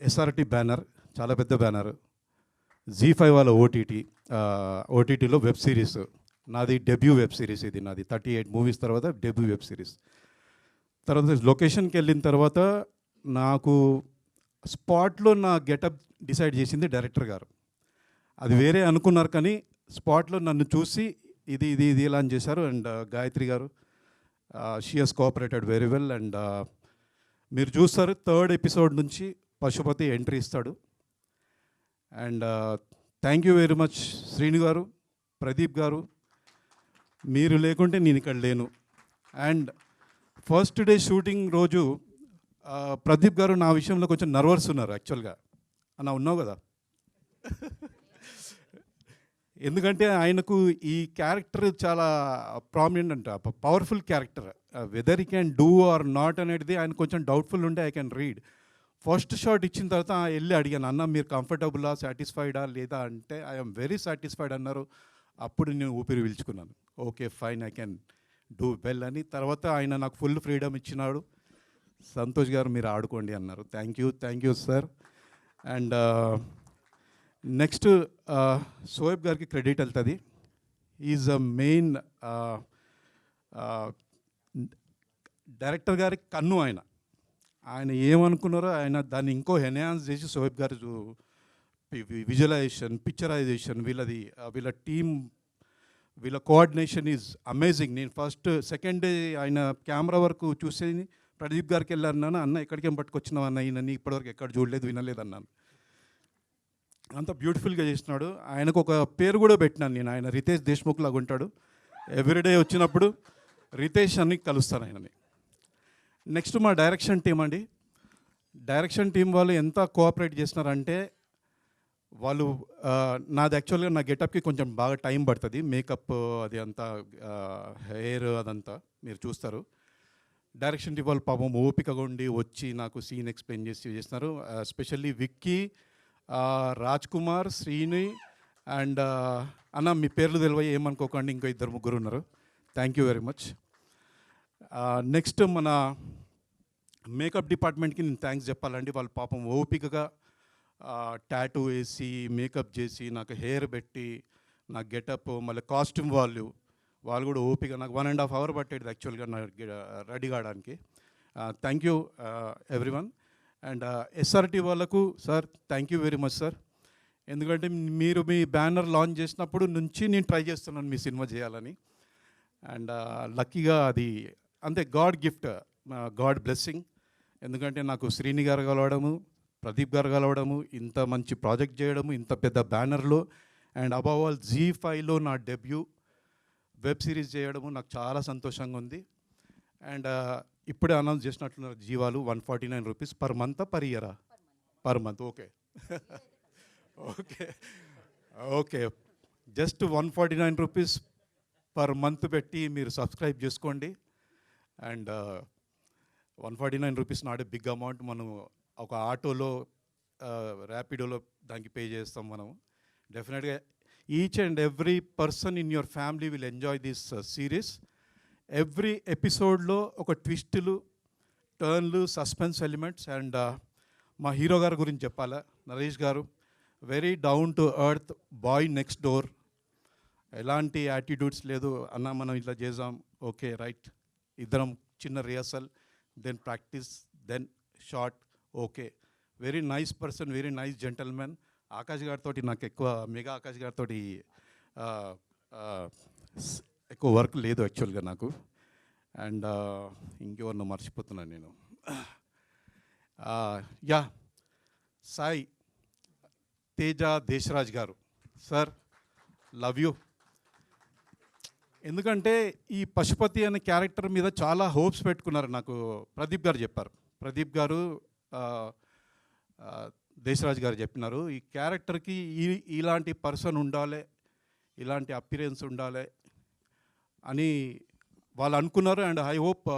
ఎస్ఆర్టీ బ్యానర్ చాలా పెద్ద బ్యానర్, జీ5 వాళ్ళ ఓటీటీలో వెబ్ సిరీస్. నాది డెబ్యూ వెబ్ సిరీస్, ఇది నాది 38 మూవీస్ తర్వాత డెబ్యూ వెబ్ సిరీస్. తర్వాత లొకేషన్కి వెళ్ళిన తర్వాత నాకు స్పాట్లో నా గెటప్ డిసైడ్ చేసింది డైరెక్టర్ గారు. అది వేరే అనుకున్నారు, కానీ స్పాట్లో నన్ను చూసి ఇది ఇది ఇది ఇలా అని చేశారు. అండ్ గాయత్రి గారు, she has cooperated very well. And మీరు చూస్తారు 3rd ఎపిసోడ్ నుంచి పశుపతి ఎంట్రీ ఇస్తాడు. And thank you very much Srinu గారు, ప్రదీప్ గారు. మీరు లేకుంటే నేను ఇక్కడ లేను. అండ్ ఫస్ట్ డే షూటింగ్ రోజు ప్రదీప్ గారు నా విషయంలో కొంచెం నర్వస్ ఉన్నారు యాక్చువల్గా. అన్న ఉన్నావు కదా, ఎందుకంటే ఆయనకు ఈ క్యారెక్టర్ చాలా ప్రామినెంట్ అంట, పవర్ఫుల్ క్యారెక్టర్. వెదర్ ఈ క్యాన్ డూ ఆర్ నాట్ అనేది ఆయన కొంచెం డౌట్ఫుల్ ఉంటే I can read. First shot ఇచ్చిన తర్వాత వెళ్ళి అడిగాను, అన్న మీరు కంఫర్టబులా, సాటిస్ఫైడా లేదా అంటే ఐఎమ్ వెరీ సాటిస్ఫైడ్ అన్నారు. అప్పుడు నేను ఊపిరి పీల్చుకున్నాను. Okay fine, I can do well అని. తర్వాత ఆయన నాకు ఫుల్ ఫ్రీడమ్ ఇచ్చినాడు. సంతోష్ గారు మీరు ఆడుకోండి అన్నారు. Thank you sir. And next Soyab గారికి క్రెడిట్ వెళ్తుంది. ఈజ్ అ మెయిన్ డైరెక్టర్ గారి కన్ను ఆయన ఏమనుకున్నారో ఆయన దాన్ని ఇంకో ఎన్హాన్స్ చేసి సోయబ్ గారు విజువలైజేషన్, పిక్చరైజేషన్, వీళ్ళ టీమ్, వీళ్ళ కోఆర్డినేషన్ ఈజ్ అమేజింగ్. నేను సెకండ్ డే ఆయన కెమెరా వరకు చూసి ప్రదీప్ గారికి వెళ్ళాను, అన్న ఎక్కడికేం పట్టుకొచ్చినావు అన్న ఈయనని, ఇప్పటివరకు ఎక్కడ చూడలేదు వినలేదు అన్నాను. అంత బ్యూటిఫుల్గా చేసినాడు. ఆయనకు ఒక పేరు కూడా పెట్టినాను నేను, ఆయన రితేష్ దేశ్ముఖ్ లాగా ఉంటాడు. ఎవ్రీడే వచ్చినప్పుడు రితేష్ అని కలుస్తాను ఆయనని. నెక్స్ట్ మా డైరెక్షన్ టీం అండి. డైరెక్షన్ టీం వాళ్ళు ఎంత కోఆపరేట్ చేస్తున్నారంటే, వాళ్ళు నాది యాక్చువల్గా నా గెటప్కి కొంచెం బాగా టైం పడుతుంది, మేకప్ అది అంతా, హెయిర్ అదంతా మీరు చూస్తారు. డైరెక్షన్ టీం వాళ్ళు పాపం ఓపికగా ఉండి వచ్చి నాకు సీన్ ఎక్స్ప్లెయిన్ చేస్తున్నారు. ఎస్పెషల్లీ విక్కీ, రాజ్ కుమార్, శ్రీని అండ్ అన్న మీ పేర్లు తెలియ ఏమనుకోకండి, ఇంకో 2-3 ఉన్నారు. Thank you very much. Next మన మేకప్ డిపార్ట్మెంట్కి నేను థ్యాంక్స్ చెప్పాలండి. వాళ్ళు పాపం ఓపికగా టాటూ వేసి మేకప్ చేసి నాకు హెయిర్ పెట్టి నా గెటప్, మళ్ళీ కాస్ట్యూమ్ వాళ్ళు కూడా ఓపిక, నాకు 1.5 hour పట్టేది యాక్చువల్గా నా రెడీ కావడానికి. Thank you everyone. And SRT వాళ్ళకు sir thank you very much sir. ఎందుకంటే మీరు మీ బ్యానర్ లాంచ్ చేసినప్పుడు నుంచి నేను ట్రై చేస్తున్నాను మీ సినిమా చేయాలని. అండ్ లక్కీగా అది అంతే, గాడ్ గిఫ్ట్, గాడ్ బ్లెస్సింగ్. ఎందుకంటే నాకు శ్రీని గారు కలవడము, ప్రదీప్ గారు కలవడము, ఇంత మంచి ప్రాజెక్ట్ చేయడము, ఇంత పెద్ద బ్యానర్లో, అండ్ అబవ్ ఆల్ జీ5లో నా డెబ్యూ వెబ్ సిరీస్ చేయడము నాకు చాలా సంతోషంగా ఉంది. అండ్ ఇప్పుడే అనౌన్స్ చేసినట్లున్నారు జీవాలు 149 రూపీస్ పర్ మంత్ పర్ ఇయరా? Per month. Okay okay okay, just 149 rupees per month పెట్టి మీరు సబ్స్క్రైబ్ చేసుకోండి. And 149 rupees not a big amount. మనం ఒక ఆటోలో ర్యాపిడోలో దానికి పే చేస్తాం మనం. డెఫినెట్గా each and every person in your family will enjoy this series. Every ఎపిసోడ్లో ఒక ట్విస్టులు, టర్న్లు, సస్పెన్స్ ఎలిమెంట్స్. అండ్ మా హీరో గారి గురించి చెప్పాలా, Naresh garu very down to earth bye next door. ఎలాంటి యాటిట్యూడ్స్ లేదు, అన్న మనం ఇట్లా చేద్దాం, ఓకే రైట్, ఇద్దరం చిన్న rehearsal, then practice, then short, okay. Very nice person, very nice gentlemen. Akash గారితో నాకు ఎక్కువ, మెగా ఆకాష్ గారితో ఎక్కువ వర్క్ లేదు యాక్చువల్గా నాకు. అండ్ ఇంకెవరినో మర్చిపోతున్నాను నేను. యా, సాయి తేజ దేశరాజ్ గారు సార్, లవ్ యూ. ఎందుకంటే ఈ పశుపతి అనే క్యారెక్టర్ మీద చాలా హోప్స్ పెట్టుకున్నారు, నాకు ప్రదీప్ గారు చెప్పారు. ప్రదీప్ గారు దేశరాజ్ గారు చెప్పినారు, ఈ క్యారెక్టర్కి ఇలాంటి పర్సన్ ఉండాలి, ఇలాంటి అపిరెన్స్ ఉండాలి అని వాళ్ళు అనుకున్నారు. అండ్ ఐ హోప్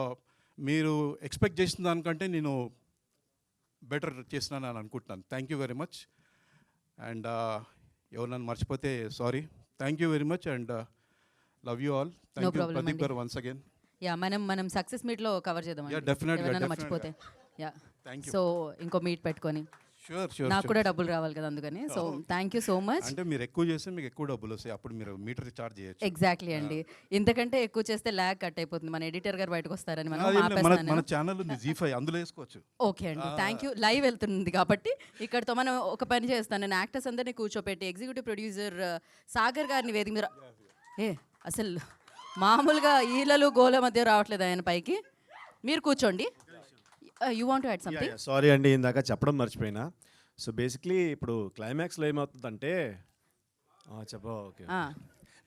మీరు ఎక్స్పెక్ట్ చేసిన దానికంటే నేను బెటర్ చేసినాను అని అనుకుంటున్నాను. Thank you very much. And ఎవరు మర్చిపోతే sorry. Thank you very much and love you all. Thank you Pradeep గారు వన్స్ అగైన్. యా, మనం సక్సెస్ మీట్లో కవర్ చేద్దాం. Yeah, definitely, ఎవరైనా definitely. మర్చిపోతే. Yeah, thank you. సో ఇంకో మీట్ పెట్టుకొని, షూర్ షూర్. నాకు కూడా డబ్బులు రావాలి కదా అందుకని. So thank you so much. అంటే మీరు ఎక్కువ చేస్తే మీకు ఎక్కువ డబ్బులు వస్తాయి, అప్పుడు మీరు మీటర్ ఛార్జ్ చేయొచ్చు. ఎగ్జాక్ట్లీ అండి, ఇంతకంటే ఎక్కువ చేస్తే ల్యాగ్ కట్ అయిపోతుంది. మన ఎడిటర్ గారు బయటకు వస్తారని మనం మన ఆపేస్తాను. ఛానల్ ఉంది Zee5, అందులో వేసుకోవచ్చు. ఓకే అండి, థ్యాంక్ యూ. లైవ్ వెళ్తుంది కాబట్టి ఇక్కడతో మనం ఒక పని చేస్తాను. నేను యాక్టర్స్ అందరినీ కూర్చోపెట్టి ఎగ్జిక్యూటివ్ ప్రొడ్యూసర్ సాగర్ గారిని వేదిక మీద అసలు మామూలుగా ఈలలు గోల మధ్య రావట్లేదు ఆయన పైకి. మీరు కూర్చోండి. You want to add something? Sorry అండి, ఇందాక చెప్పడం మర్చిపోయినా. సో బేసిక్లీ ఇప్పుడు క్లైమాక్స్లో ఏమవుతుందంటే చెప్పా. Okay,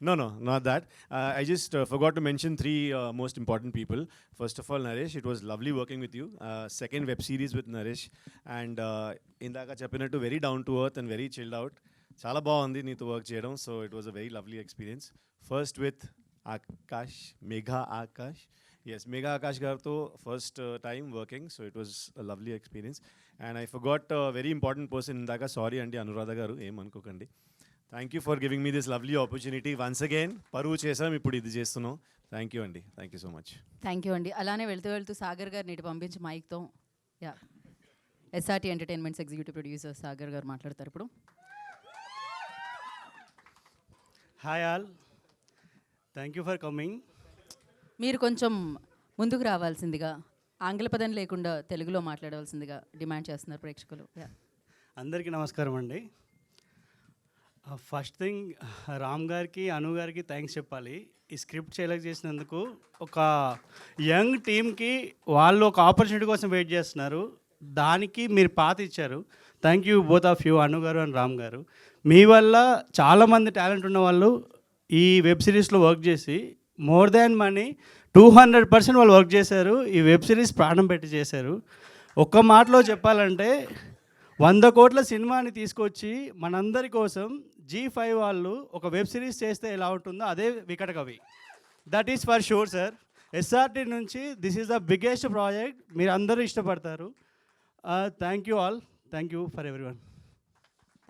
no, not that. I just forgot to mention three most important people. First of all, Naresh, it was lovely working with you. Second web series with Naresh. And indaka cheppinattu very down to earth and very chilled out. Chala baagundi neeto work cheyadam. So it was a very lovely experience. First with Akash, Megha Akash. Yes, Megha Akash garto first time working. So it was a lovely experience. And I forgot a very important person indaka. Sorry andi, Anuradha garu, em anukokandi. Thank you for giving me this lovely opportunity once again. Paruvu చేసాం, ఇప్పుడు ఇది చేస్తున్నాం. Thank you అండి, thank you so much. Thank you అండి. అలానే వెళ్తూ సాగర్ గారిని ఇటు పంపించి మైక్తో. Yeah, SRT entertainments executive producer Sagar గారు మాట్లాడతారు ఇప్పుడు. Hi all, thank you for coming. మీరు కొంచెం ముందుకు రావాల్సిందిగా, ఆంగ్ల పదం లేకుండా తెలుగులో మాట్లాడవలసిందిగా డిమాండ్ చేస్తున్నారు ప్రేక్షకులు. అందరికీ నమస్కారం అండి. ఫస్ట్ థింగ్, రామ్ గారికి, అను గారికి థ్యాంక్స్ చెప్పాలి. ఈ స్క్రిప్ట్ సెలెక్ట్ చేసినందుకు. ఒక యంగ్ టీమ్కి వాళ్ళు ఒక ఆపర్చునిటీ కోసం వెయిట్ చేస్తున్నారు, దానికి మీరు పాత ఇచ్చారు. Thank you both of you, Anu గారు అండ్ రామ్ గారు. మీ వల్ల చాలామంది టాలెంట్ ఉన్న వాళ్ళు ఈ వెబ్ సిరీస్లో వర్క్ చేసి మోర్ దాన్ మనీ 200% వాళ్ళు వర్క్ చేశారు. ఈ వెబ్ సిరీస్ ప్రాణం పెట్టి చేశారు. ఒక్క మాటలో చెప్పాలంటే 100 కోట్ల సినిమాని తీసుకొచ్చి మనందరి కోసం Zee5 వాళ్ళు ఒక వెబ్ సిరీస్ చేస్తే ఎలా ఉంటుందో అదే Vikata Kavi. That is for sure sir. SRT నుంచి this is the biggest project. మీరు అందరూ ఇష్టపడతారు. Thank you all, thank you for every one.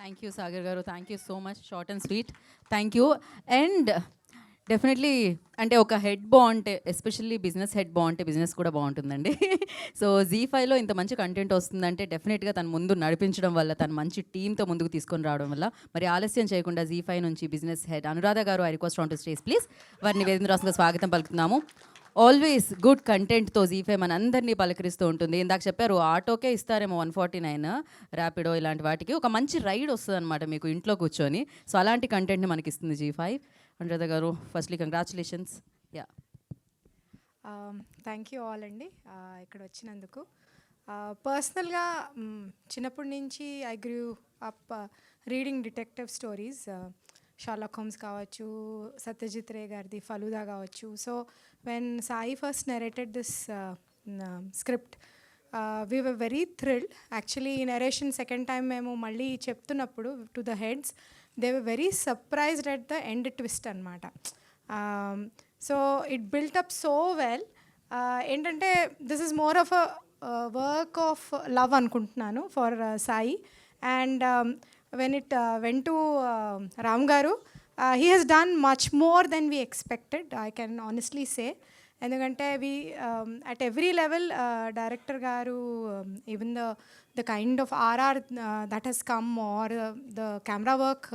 Thank you Sagar గారు, thank you so much. Short and sweet, thank you. And definitely అంటే ఒక head బాగుంటే, especially business head బాగుంటే business కూడా బాగుంటుందండి. సో Zee5లో ఇంత మంచి కంటెంట్ వస్తుందంటే డెఫినెట్గా తను ముందు నడిపించడం వల్ల, తను మంచి టీంతో ముందుకు తీసుకొని రావడం వల్ల. మరి ఆలస్యం చేయకుండా Zee5 నుంచి బిజినెస్ హెడ్ అనురాధ గారు, I request on to stage please. వారిని వేదిక రాష్ట్రంగా స్వాగతం పలుకుతున్నాము. ఆల్వేస్ గుడ్ కంటెంట్తో Zee5 మనందరినీ పలకరిస్తూ ఉంటుంది. ఇందాక చెప్పారు ఆటోకే ఇస్తారేమో 149, ర్యాపిడో ఇలాంటి వాటికి ఒక మంచి రైడ్ వస్తుంది అనమాట మీకు ఇంట్లో కూర్చొని. సో అలాంటి కంటెంట్ని మనకి ఇస్తుంది Zee5. అనురాధ గారు, firstly congratulations. Yeah, thank you all అండి ఇక్కడ వచ్చినందుకు. పర్సనల్గా చిన్నప్పటి నుంచి I grew up reading detective stories. Sherlock Holmes కావచ్చు, సత్యజిత్ రే గారిది ఫలూదా కావచ్చు. So when Sai first narrated this script we were very thrilled. Actually ఈ నెరేషన్ సెకండ్ టైం మేము మళ్ళీ చెప్తున్నప్పుడు to the heads they were very surprised at the end twist అనమాట. So it built up so well. ఏంటంటే this is more of a work of love అనుకుంటున్నాను for Sai. And when it went to Ram గారు, he has done much more than we expected, I can honestly say. ఎందుకంటే we at every level director గారు, even the kind of RR that has come, or the camera work,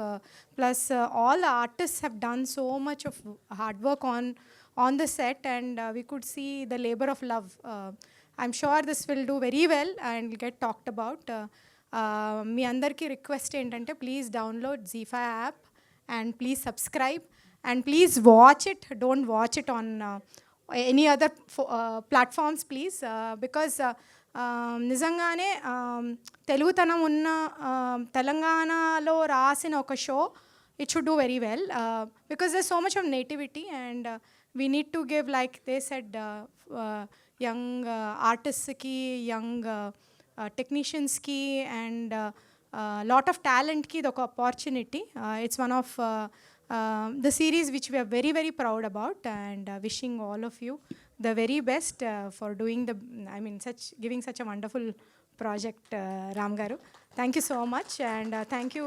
plus all the artists have done so much of hard work on the set, and we could see the labor of love. I'm sure this will do very well and get talked about. మీ అందరికీ request ఏంటంటే please download ZEE5 app and please subscribe and please watch it. Don't watch it on any other platforms, please, because నిజంగానే తెలుగుతనం ఉన్న తెలంగాణలో రాసిన ఒక show, it should do very well, because there's so much of nativity, and we need to give, like they said, young artists ki, young technicians ki, and lot of talent ki the opportunity. It's one of the series which we are very, very proud about, and wishing all of you the very best for doing giving such a wonderful project, Ram Garu. Thank you so much, and thank you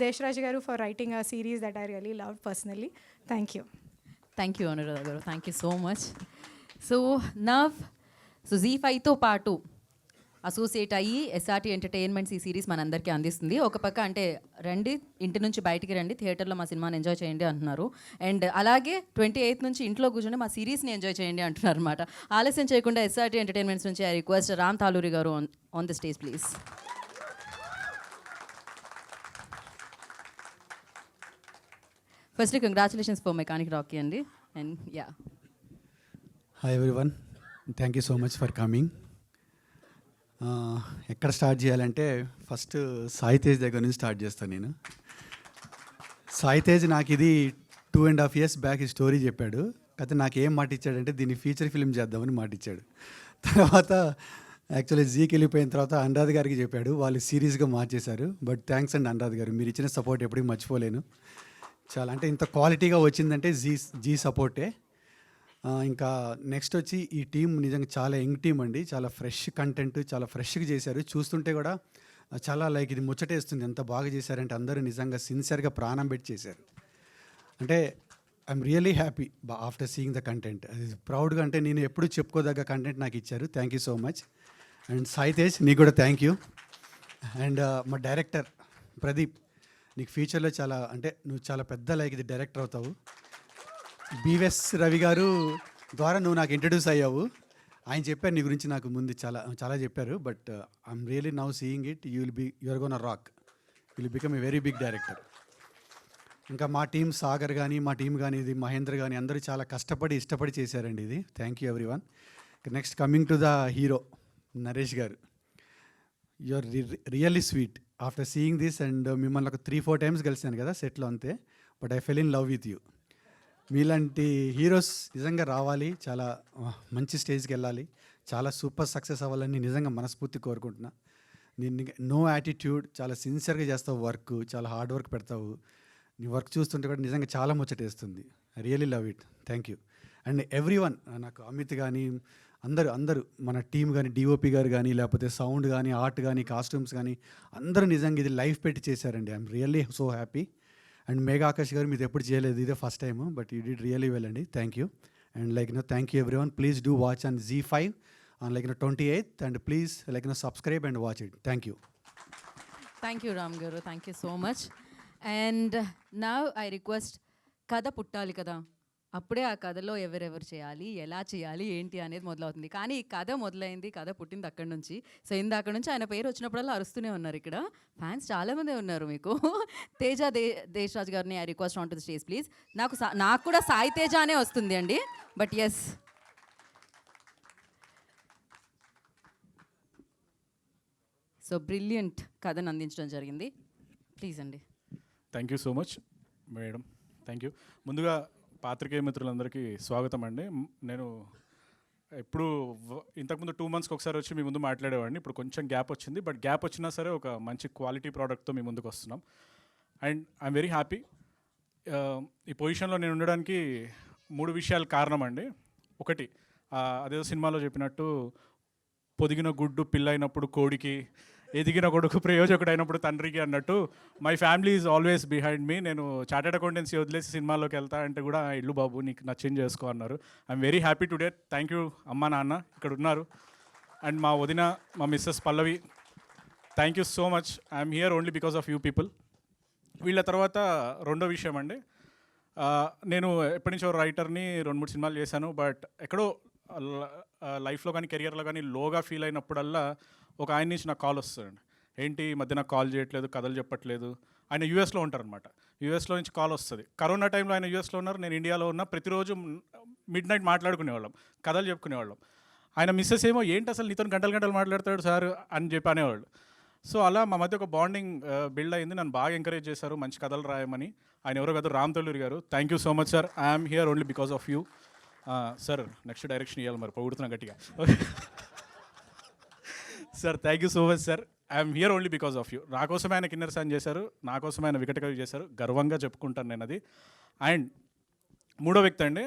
Deshraj Garu for writing a series that I really loved personally. Thank you. Thank you Anuradha గారు, thank you so much. So ZEE5తో పాటు associate అయ్యి SRT entertainments ఈ series మనందరికీ అందిస్తుంది. ఒక పక్క అంటే రండి, ఇంటి నుంచి బయటికి రండి, థియేటర్లో మా సినిమాని ఎంజాయ్ చేయండి అంటున్నారు. అండ్ అలాగే 28th నుంచి ఇంట్లో కూర్చొని మా సిరీస్ని ఎంజాయ్ చేయండి అంటున్నారు అనమాట. ఆలస్యం చేయకుండా SRT ఎంటర్టైన్మెంట్స్ నుంచి ఐ రిక్వెస్ట్ రామ్ తాలూరి గారు on the stage please. Firstly congratulations for mechanic Rocky అండి. And yeah, hi everyone, thank you so much for coming. ఎక్కడ స్టార్ట్ చేయాలంటే ఫస్ట్ సాయి తేజ్ దగ్గర నుంచి స్టార్ట్ చేస్తాను నేను. సాయి తేజ్ నాకు ఇది 2.5 years బ్యాక్ ఈ స్టోరీ చెప్పాడు. కాకపోతే నాకు ఏం మాట ఇచ్చాడంటే దీన్ని ఫీచర్ ఫిల్మ్ చేద్దామని మాట ఇచ్చాడు. తర్వాత యాక్చువల్లీ జీకి వెళ్ళిపోయిన తర్వాత అనురాధ్ గారికి చెప్పాడు, వాళ్ళు సీరియస్గా మార్చేశారు. బట్ థ్యాంక్స్ అండి అనురాధ్ గారు, మీరు ఇచ్చిన సపోర్ట్ ఎప్పటికీ మర్చిపోలేను. చాలా అంటే ఇంత క్వాలిటీగా వచ్చిందంటే జీ సపోర్టే. ఇంకా నెక్స్ట్ వచ్చి ఈ టీం నిజంగా చాలా యంగ్ టీం అండి, చాలా ఫ్రెష్ కంటెంట్, చాలా ఫ్రెష్గా చేశారు. చూస్తుంటే కూడా చాలా లైక్ ఇది ముచ్చటేస్తుంది, ఎంత బాగా చేశారంటే అందరూ నిజంగా సిన్సియర్గా ప్రాణం పెట్టి చేశారు. అంటే I'm really happy after seeing the content. అది ప్రౌడ్గా, అంటే నేను ఎప్పుడు చెప్పుకోదగ్గ కంటెంట్ నాకు ఇచ్చారు. Thank you so much. And Sai Tej నీకు కూడా థ్యాంక్ యూ. అండ్ మా డైరెక్టర్ ప్రదీప్, నీకు ఫ్యూచర్లో చాలా అంటే నువ్వు చాలా పెద్ద లైక్ ఇది డైరెక్టర్ అవుతావు. BVS రవి గారు ద్వారా నువ్వు నాకు ఇంట్రడ్యూస్ అయ్యావు. ఆయన చెప్పారు నీ గురించి నాకు ముందు చాలా చాలా చెప్పారు. But I'm really now seeing it, you are gonna rock, will become a very big director. ఇంకా మా టీం సాగర్ కానీ, మా టీం కానీ, ఇది మహేంద్ర కానీ అందరూ చాలా కష్టపడి ఇష్టపడి చేశారండి ఇది. Thank you every one. Next coming to the hero Naresh గారు, you are really sweet. After seeing this and మిమ్మల్ని ఒక 3-4 times కలిసాను కదా సెట్లో అంతే, but I fell in love with you. మీలాంటి హీరోస్ నిజంగా రావాలి, చాలా మంచి స్టేజ్కి వెళ్ళాలి, చాలా సూపర్ సక్సెస్ అవ్వాలని నిజంగా మనస్ఫూర్తి కోరుకుంటున్నా. నేను నో యాటిట్యూడ్, చాలా సిన్సియర్గా చేస్తావు వర్క్, చాలా హార్డ్ వర్క్ పెడతావు. నీ వర్క్ చూస్తుంటే కూడా నిజంగా చాలా ముచ్చటేస్తుంది. I really love it. Thank you. And every one, నాకు అమిత్ కానీ అందరూ మన టీం కానీ, DOP గారు కానీ, లేకపోతే సౌండ్ కానీ, ఆర్ట్ కానీ, కాస్ట్యూమ్స్ కానీ అందరూ నిజంగా ఇది లైఫ్ పెట్టి చేశారండి. I'm really so happy. And Megha Akash గారు మీరు ఎప్పుడు చేయలేదు, ఇదే first time, but you did really well అండి. Thank you. And thank you every one. Please do watch on ZEE5 on 28th, and please subscribe and watch it. Thank you. Thank you Ram గారు, thank you so much. And now I request, కథ పుట్టాలి కదా, అప్పుడే ఆ కథలో ఎవరెవరు చేయాలి, ఎలా చేయాలి, ఏంటి అనేది మొదలవుతుంది. కానీ ఈ కథ మొదలైంది, కథ పుట్టింది అక్కడి నుంచి. సో ఇందాక నుంచి ఆయన పేరు వచ్చినప్పుడల్లా అరుస్తూనే ఉన్నారు. ఇక్కడ ఫ్యాన్స్ చాలామంది ఉన్నారు మీకు. తేజ దేశ్రాజ్ గారిని I request on to the stage please. నాకు కూడా సాయి తేజ అనే వస్తుంది అండి, బట్ ఎస్. సో బ్రిలియంట్ కథను అందించడం జరిగింది. ప్లీజ్ అండి. Thank you so much. Madam. Thank you. ముందుగా పాత్రికేయ మిత్రులందరికీ స్వాగతం అండి. నేను ఇప్పుడు ఇంతకుముందు 2 monthsకి ఒకసారి వచ్చి మీ ముందు మాట్లాడేవాడిని. ఇప్పుడు కొంచెం గ్యాప్ వచ్చింది. బట్ గ్యాప్ వచ్చినా సరే ఒక మంచి క్వాలిటీ ప్రోడక్ట్తో మీ ముందుకు వస్తున్నాం. And I'm very happy. ఈ పొజిషన్లో నేను ఉండడానికి 3 విషయాలు కారణం అండి. ఒకటి, అదేదో సినిమాలో చెప్పినట్టు పొదిగిన గుడ్డు పిల్లైనప్పుడు కోడికి, ఎదిగిన కొడుకు ప్రయోజకుడు అయినప్పుడు తండ్రికి అన్నట్టు my family is always behind me. నేను చార్టెడ్ అకౌంటెన్సీ వదిలేసి సినిమాలోకి వెళ్తా అంటే కూడా ఇల్లు బాబు నీకు నచ్చింది చేసుకో అన్నారు. I'm very happy today. Thank you అమ్మ నాన్న ఇక్కడ ఉన్నారు. అండ్ మా వదిన, మా Mrs Pallavi, thank you so much. I'm here only because of you people. వీళ్ళ తర్వాత రెండో విషయం అండి, నేను ఎప్పటి నుంచో రైటర్ని 2-3 సినిమాలు చేశాను. బట్ ఎక్కడో లైఫ్లో కానీ కెరియర్లో కానీ లోగా ఫీల్ అయినప్పుడల్లా ఒక ఆయన నుంచి నాకు కాల్ వస్తుందండి. ఏంటి ఈ మధ్య నాకు కాల్ చేయట్లేదు, కథలు చెప్పట్లేదు. ఆయన యూఎస్లో ఉంటారనమాట. యూఎస్లో నుంచి కాల్ వస్తుంది. కరోనా టైంలో ఆయన యూఎస్లో ఉన్నారు, నేను ఇండియాలో ఉన్నా. ప్రతిరోజు మిడ్ నైట్ మాట్లాడుకునేవాళ్ళం, కథలు చెప్పుకునేవాళ్ళం. ఆయన మిస్సెస్ ఏమో ఏంటి అసలు నీతో గంటలు మాట్లాడతాడు సార్ అని చెప్పి అనేవాళ్ళు. సో అలా మా మధ్య ఒక బాండింగ్ బిల్డ్ అయింది. నన్ను బాగా ఎంకరేజ్ చేశారు మంచి కథలు రాయమని. ఆయన ఎవరో కాదు, రామ్ తల్లూరి గారు. Thank you so much sir. I'm here only because of you. Sir next direction ఇవ్వాలి మరి, పొగుడుతున్నా గట్టిగా. Sir thank you so much sir. I'm here only because of you. నా కోసం ఆయన కిన్నెర సాన్ చేశారు, నా కోసం ఆయన వికట కవి చేశారు. గర్వంగా చెప్పుకుంటాను నేను అది. అండ్ మూడో వ్యక్తి అండి,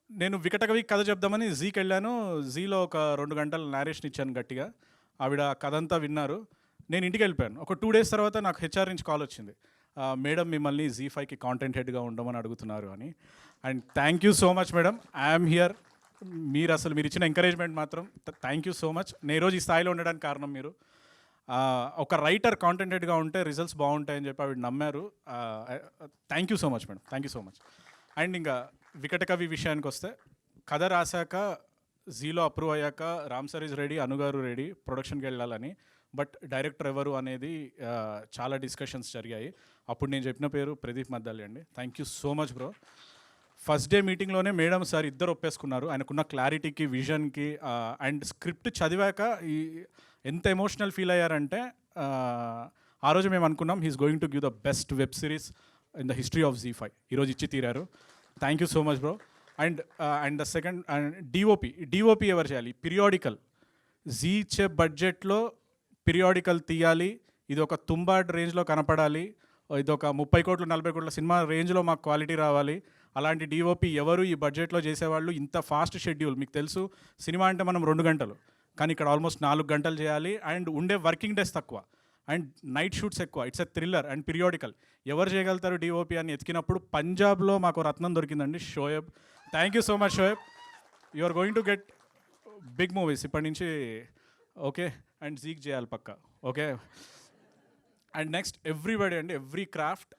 నేను వికట కవి కథ చెప్దామని జీకి వెళ్ళాను. జీలో ఒక 2 గంటలు నేరేషన్ ఇచ్చాను గట్టిగా. ఆవిడ కథ అంతా విన్నారు. నేను ఇంటికి వెళ్ళిపోయాను. ఒక 2 days తర్వాత నాకు హెచ్ఆర్ నుంచి కాల్ వచ్చింది, మేడం మిమ్మల్ని ZEE5కి కాంటెంట్ హెడ్గా ఉండమని అడుగుతున్నారు అని. And thank you so much madam. I'm here. మీరు ఇచ్చిన ఎంకరేజ్మెంట్ మాత్రం థ్యాంక్ యూ సో మచ్. నేను ఈరోజు ఈ స్థాయిలో ఉండడానికి కారణం మీరు. ఒక రైటర్ కాంటెంట్ హెడ్గా ఉంటే రిజల్ట్స్ బాగుంటాయని చెప్పి ఆవిడ నమ్మారు. Thank you so much madam. Thank you so much. And ఇంకా వికట కవి విషయానికి వస్తే, కథ రాశాక జీలో అప్రూవ్ అయ్యాక రామ్ సార్ ఈజ్ రెడీ, అనుగారు రెడీ, ప్రొడక్షన్కి వెళ్ళాలని. బట్ డైరెక్టర్ ఎవరు అనేది చాలా డిస్కషన్స్ జరిగాయి. అప్పుడు నేను చెప్పిన పేరు ప్రదీప్ మద్దాలి అండి. Thank you so much bro. First day మీటింగ్లోనే మేడం సార్ ఇద్దరు ఒప్పేసుకున్నారు. ఆయనకున్న క్లారిటీకి, విజన్కి. అండ్ స్క్రిప్ట్ చదివాక ఎంత ఎమోషనల్ ఫీల్ అయ్యారంటే, ఆ రోజు మేము అనుకున్నాం he's going to give the best web series in the history of ZEE5. ఈరోజు ఇచ్చి తీరారు. Thank you so much bro. And the second, DOP ఎవరు చేయాలి? పిరియాడికల్. జీ ఇచ్చే బడ్జెట్లో పిరియాడికల్ తీయాలి. ఇది ఒక తుంబాడ్ రేంజ్లో కనపడాలి. ఇది ఒక 30 కోట్లు 40 కోట్ల సినిమా రేంజ్లో మాకు క్వాలిటీ రావాలి. అలాంటి డిఓపి ఎవరు ఈ బడ్జెట్లో చేసేవాళ్ళు? ఇంత ఫాస్ట్ షెడ్యూల్. మీకు తెలుసు సినిమా అంటే మనం 2 గంటలు, కానీ ఇక్కడ ఆల్మోస్ట్ 4 గంటలు చేయాలి. అండ్ ఉండే వర్కింగ్ డేస్ తక్కువ, అండ్ నైట్ షూట్స్ ఎక్కువ. It's a thriller and periodical. ఎవరు చేయగలుగుతారు డిఓపి అని ఎతికినప్పుడు పంజాబ్లో మాకు రత్నం దొరికిందండి, Shoaib. Thank you so much Shoaib. You are going to get big movies ఇప్పటి నుంచి. ఓకే. అండ్ జీక్ చేయాలి పక్క. ఓకే. అండ్ నెక్స్ట్ ఎవ్రీబడి అండి, every craft,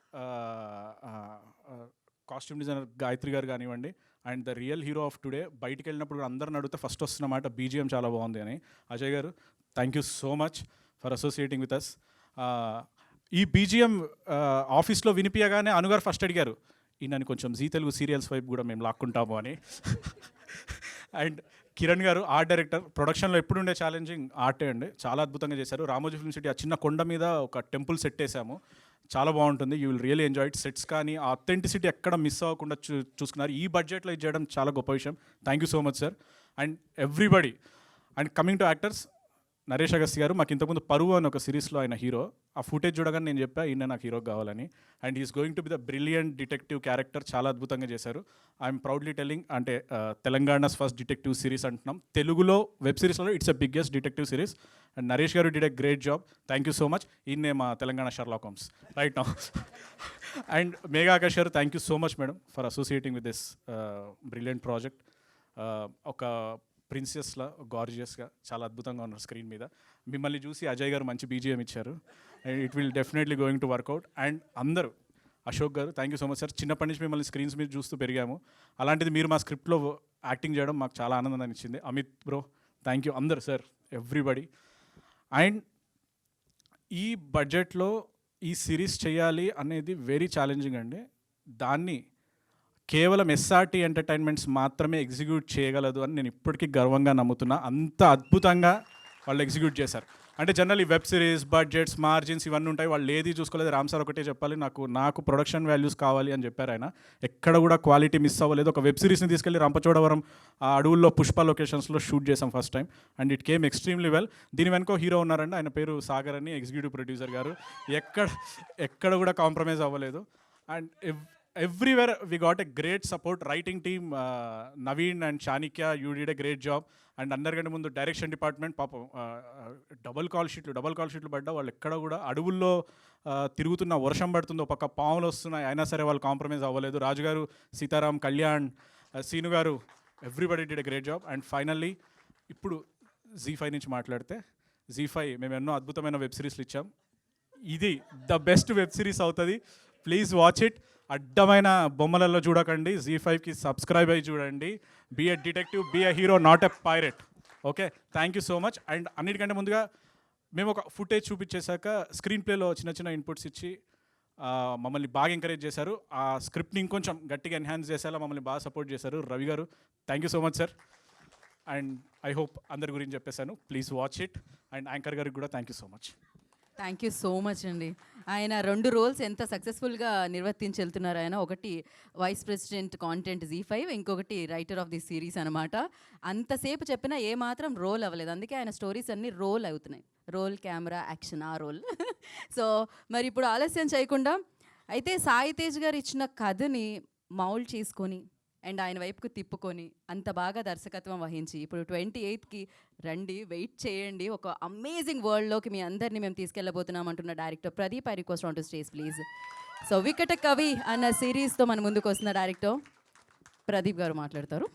costume designer Gayatri గారు కానివ్వండి. And the real hero of today. బయటికి వెళ్ళినప్పుడు అందరిని అడిగితే ఫస్ట్ వస్తున్నమాట బీజిఎం చాలా బాగుంది అని. అజయ్ గారు thank you so much for associating with us. ఈ బీజిఎం ఆఫీస్లో వినిపించగానే అనుగారు ఫస్ట్ అడిగారు, ఈయనని కొంచెం జీ తెలుగు సీరియల్స్ వైపు కూడా మేము లాక్కుంటాము అని. అండ్ కిరణ్ గారు ఆర్ట్ డైరెక్టర్. ప్రొడక్షన్లో ఎప్పుడు ఉండే ఛాలెంజింగ్ ఆర్టే అండి, చాలా అద్భుతంగా చేశారు. రామోజీ ఫిల్మ్ సిటీ ఆ చిన్న కొండ మీద ఒక టెంపుల్ సెట్ వేసాము, చాలా బాగుంటుంది. You will really enjoy it. Sets కానీ ఆ అథెంటిసిటీ ఎక్కడ మిస్ అవ్వకుండా చూసుకున్నారు. ఈ బడ్జెట్లో ఇది చేయడం చాలా గొప్ప విషయం. Thank you so much sir. And everybody. And coming to actors, Naresh Agasti గారు మాకు ఇంతకుముందు పరువు అని ఒక సిరీస్లో ఆయన హీరో. ఆ ఫుటేజ్ చూడగానే నేను చెప్పా ఈయన నాకు హీరో కావాలని. And is going to be the brilliant detective character. చాలా అద్భుతంగా చేశారు. ఐఎమ్ ప్రౌడ్లీ టెల్లింగ్, అంటే తెలంగాణస్ ఫస్ట్ డిటెక్టివ్ సిరీస్ అంటున్నాం. తెలుగులో వెబ్ సిరీస్లో it's a biggest detective series. And Naresh గారు did a great job. Thank you so much. ఈయనే మా Telangana Sherlock Holmes right now. And Megha Akash గారు thank you so much madam for associating with this brilliant project. ఒక ప్రిన్సెస్లా, గార్జియస్గా చాలా అద్భుతంగా ఉన్నారు స్క్రీన్ మీద. మిమ్మల్ని చూసి అజయ్ గారు మంచి బీజిఎం ఇచ్చారు. And it will definitely going to work out. And అందరూ, అశోక్ గారు thank you so much sir. చిన్నప్పటి నుంచి మిమ్మల్ని స్క్రీన్స్ మీద చూస్తూ పెరిగాము. అలాంటిది మీరు మా స్క్రిప్ట్లో యాక్టింగ్ చేయడం మాకు చాలా ఆనందాన్ని ఇచ్చింది. Amit bro thank you. అందరు సార్, ఎవ్రీబడి. అండ్ ఈ బడ్జెట్లో ఈ సిరీస్ చేయాలి అనేది వెరీ ఛాలెంజింగ్ అండి. దాన్ని కేవలం ఎస్ఆర్టీ ఎంటర్టైన్మెంట్స్ మాత్రమే ఎగ్జిక్యూట్ చేయగలదు అని నేను ఇప్పటికీ గర్వంగా నమ్ముతున్నా. అంత అద్భుతంగా వాళ్ళు ఎగ్జిక్యూట్ చేశారు. అంటే జనరల్ ఈ వెబ్ సిరీస్ బడ్జెట్స్ మార్జిన్స్ ఇవన్నీ ఉంటాయి, వాళ్ళు ఏది చూసుకోలేదు. రామ్ సార్ ఒకటే చెప్పాలి, నాకు ప్రొడక్షన్ వాల్యూస్ కావాలి అని చెప్పారు ఆయన. ఎక్కడ కూడా క్వాలిటీ మిస్ అవ్వలేదు. ఒక వెబ్ సిరీస్ని తీసుకెళ్ళి రంపచోడవరం ఆ అడవుల్లో పుష్ప లొకేషన్స్లో షూట్ చేసాం first time, and it came extremely well. దీని వెనుక హీరో ఉన్నారండి, ఆయన పేరు సాగర్ అని, ఎగ్జిక్యూటివ్ ప్రొడ్యూసర్ గారు. ఎక్కడ కూడా కాంప్రమైజ్ అవ్వలేదు. And everywhere we got a great support. Writing team Naveen and Chanakya, you did a great job. And అందరికంటే ముందు డైరెక్షన్ డిపార్ట్మెంట్ పాపం డబల్ కాల్ షీట్లు పడ్డా వాళ్ళు ఎక్కడ కూడా అడవుల్లో తిరుగుతున్న, వర్షం పడుతుందో, పక్క పాములు వస్తున్నాయి, అయినా సరే వాళ్ళు కాంప్రమైజ్ అవ్వలేదు. రాజుగారు, సీతారాం, కళ్యాణ్, సీను గారు, everybody did a great job. And finally ఇప్పుడు Z5 నుంచి మాట్లాడితే, Z5 మేము ఎన్నో అద్భుతమైన వెబ్ సిరీస్లు ఇచ్చాం, ఇది ద బెస్ట్ వెబ్ సిరీస్ అవుతుంది. Please watch it. అడ్డమైన బొమ్మలలో చూడకండి, Z5కి సబ్స్క్రైబ్ అయ్యి చూడండి. Be a detective, be a hero, not a pirate. Okay, thank you so much. And అన్నిటికంటే ముందుగా మేము ఒక ఫుటేజ్ చూపించేశాక స్క్రీన్ ప్లేలో చిన్న ఇన్పుట్స్ ఇచ్చి మమ్మల్ని బాగా ఎంకరేజ్ చేశారు. ఆ స్క్రిప్ట్ని ఇంకొంచెం గట్టిగా ఎన్హాన్స్ చేసేలా మమ్మల్ని బాగా సపోర్ట్ చేశారు. రవి గారు, thank you so much sir. And I hope అందరి గురించి చెప్పేశాను. Please watch it. And anchor గారికి కూడా thank you so much. Thank you so much అండి. ఆయన 2 రోల్స్ ఎంత సక్సెస్ఫుల్గా నిర్వర్తించి వెళ్తున్నారు ఆయన. ఒకటి వైస్ ప్రెసిడెంట్ కాంటెంట్ Z5, ఇంకొకటి రైటర్ ఆఫ్ ది సిరీస్ అనమాట. అంతసేపు చెప్పినా ఏమాత్రం రోల్ అవ్వలేదు, అందుకే ఆయన స్టోరీస్ అన్నీ రోల్ అవుతున్నాయి. రోల్, కెమెరా, యాక్షన్, ఆ రోల్. సో మరి ఇప్పుడు ఆలస్యం చేయకుండా అయితే సాయి తేజ్ గారు ఇచ్చిన కథని మౌల్డ్ చేసుకొని అండ్ ఆయన వైపుకు తిప్పుకొని అంత బాగా దర్శకత్వం వహించి ఇప్పుడు 28కి రండి, వెయిట్ చేయండి, ఒక అమేజింగ్ వరల్డ్లోకి మీ అందరినీ మేము తీసుకెళ్ళబోతున్నాం అంటున్న director Pradeep. I request on to stage please. So Vikata Kavi అన్న సిరీస్తో మన ముందుకు వస్తున్న డైరెక్టర్ ప్రదీప్ గారు మాట్లాడతారు.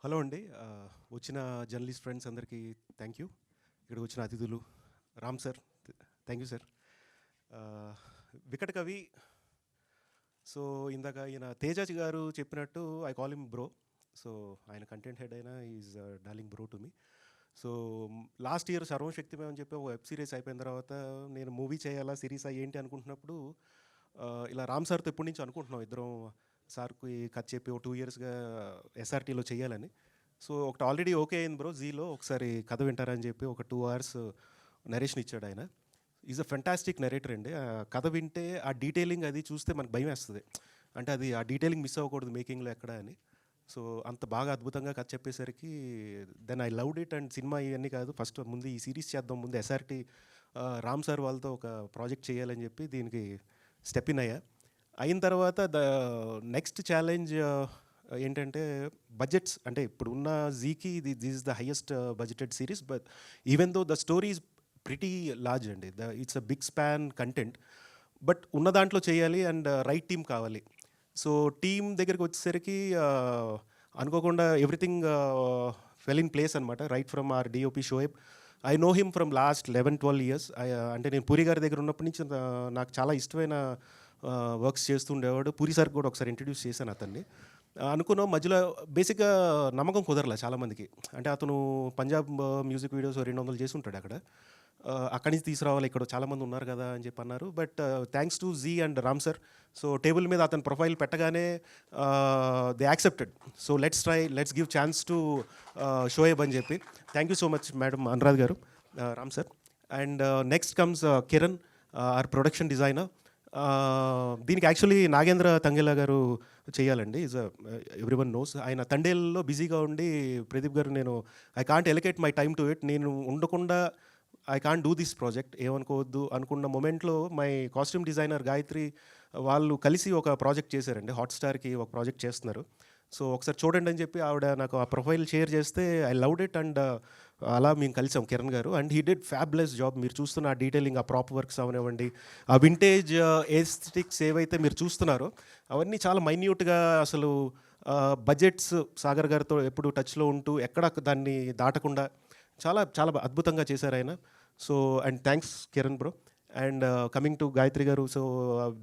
హలో అండి, వచ్చిన జర్నలిస్ట్ ఫ్రెండ్స్ అందరికీ థ్యాంక్ యూ. ఇక్కడికి వచ్చిన అతిథులు, Ram sir thank you sir. Vikata Kavi, so ఇందాక ఈయన తేజాజ్ గారు చెప్పినట్టు I call him bro. So ఆయన కంటెంట్ హెడ్ అయినా is darling bro to me. So last year సర్వశక్తిమే అని చెప్పి ఒక వెబ్ సిరీస్ అయిపోయిన తర్వాత నేను మూవీ చేయాలా సిరీస్ ఏంటి అనుకుంటున్నప్పుడు ఇలా రామ్ సార్తో ఎప్పటి నుంచి అనుకుంటున్నాం ఇద్దరం సార్కి కథ చెప్పి ఒక 2 yearsగా SRTలో చేయాలని. సో ఒకటి ఆల్రెడీ ఓకే అయింది బ్రో, జీలో ఒకసారి కథ వింటారని చెప్పి ఒక 2 hours నరేషన్ ఇచ్చాడు ఆయన. ఈజ్ అ ఫెంటాస్టిక్ నెరేటర్ అండి. కథ వింటే ఆ డీటెయిలింగ్ అది చూస్తే మనకు భయం వేస్తుంది, అంటే అది ఆ డీటెయిలింగ్ మిస్ అవ్వకూడదు మేకింగ్లో ఎక్కడ అని. సో అంత బాగా అద్భుతంగా కథ చెప్పేసరికి then I loved it. And cinema ఇవన్నీ కాదు, ఫస్ట్ ముందు ఈ సిరీస్ చేద్దాం, ముందు SRT రామ్ సార్ వాళ్ళతో ఒక ప్రాజెక్ట్ చేయాలని చెప్పి దీనికి స్టెప్ ఇన్ అయ్యా. అయిన తర్వాత ద నెక్స్ట్ ఛాలెంజ్ ఏంటంటే బడ్జెట్స్. అంటే ఇప్పుడు ఉన్న జీకి this is the highest budgeted series, but even though the story is pretty large అండి. It's a big span content, but ఉన్న దాంట్లో చేయాలి అండ్ రైట్ టీమ్ కావాలి. సో టీమ్ దగ్గరికి వచ్చేసరికి అనుకోకుండా ఎవ్రీథింగ్ ఫెల్ ఇన్ ప్లేస్ అనమాట. Right from our DOP Shoaib, I know him from last 11-12 years. అంటే నేను పూరి గారి దగ్గర ఉన్నప్పటి నుంచి నాకు చాలా ఇష్టమైన వర్క్స్ చేస్తుండేవాడు. పూరి సార్ కూడా ఒకసారి ఇంట్రడ్యూస్ చేశాను అతన్ని. అనుకున్నాం, మధ్యలో బేసిక్గా నమ్మకం కుదరలే చాలామందికి. అంటే అతను పంజాబ్ మ్యూజిక్ వీడియోస్ 200 చేసి ఉంటాడు అక్కడ, అక్కడి నుంచి తీసుకురావాలి, ఇక్కడ చాలామంది ఉన్నారు కదా అని చెప్పి అన్నారు. But thanks to Zee and Ram sir, so table మీద అతని ప్రొఫైల్ పెట్టగానే they accepted. So let's give chance to Shoaib అని చెప్పి. Thank you so much madam Anuradh గారు, Ram sir. And next comes Kiran, our production designer. దీనికి యాక్చువల్లీ నాగేంద్ర తంగేలా గారు చేయాలండి, ఈజ్ ఎవ్రీవన్ నోస్. ఆయన తండేల్లో బిజీగా ఉండి ప్రదీప్ గారు నేను I can't allocate my time to it, నేను ఉండకుండా I can't do this project, ఏమనుకోవద్దు అనుకున్న మొమెంట్లో మై కాస్ట్యూమ్ డిజైనర్ గాయత్రి వాళ్ళు కలిసి ఒక ప్రాజెక్ట్ చేశారండి, హాట్స్టార్కి ఒక ప్రాజెక్ట్ చేస్తున్నారు. సో ఒకసారి చూడండి అని చెప్పి ఆవిడ నాకు ఆ ప్రొఫైల్ షేర్ చేస్తే ఐ లవ్డ్ ఇట్. అండ్ అలా మేము కలిసాం కిరణ్ గారు, and he did fables job. మీరు చూస్తున్న ఆ డీటెయిలింగ్, ఆ ప్రాప్ వర్క్స్ అవనివ్వండి, ఆ వింటేజ్ ఎస్థెటిక్స్ ఏవైతే మీరు చూస్తున్నారో అవన్నీ చాలా మైన్యూట్గా, అసలు బడ్జెట్స్ సాగర్ గారితో ఎప్పుడు టచ్లో ఉంటూ ఎక్కడ దాన్ని దాటకుండా చాలా చాలా అద్భుతంగా చేశారు ఆయన. So and thanks Kiran bro. And coming to Gayatri గారు, so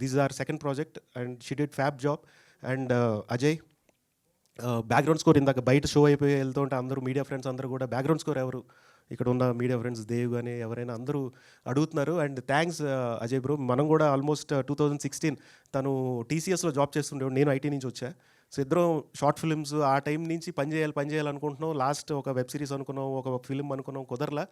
this our second project and she did fab job. And Ajay background score, ఇందాక బయట షో అయిపోయి వెళ్తుంటే అందరూ మీడియా ఫ్రెండ్స్ అందరూ కూడా బ్యాక్గ్రౌండ్ స్కోర్ ఎవరు, ఇక్కడ ఉన్న మీడియా ఫ్రెండ్స్ దేవ్ కానీ ఎవరైనా అందరూ అడుగుతున్నారు. And thanks Ajay bro. మనం కూడా ఆల్మోస్ట్ 2016 తను TCSలో జాబ్ చేస్తుండేవాడు, నేను IT నుంచి వచ్చా. సో ఇద్దరం షార్ట్ ఫిల్మ్స్ ఆ టైం నుంచి పని చేయాలనుకుంటున్నాం. లాస్ట్ ఒక వెబ్ సిరీస్ అనుకున్నాం, ఒక ఫిల్మ్ అనుకున్నాం, కుదరలా.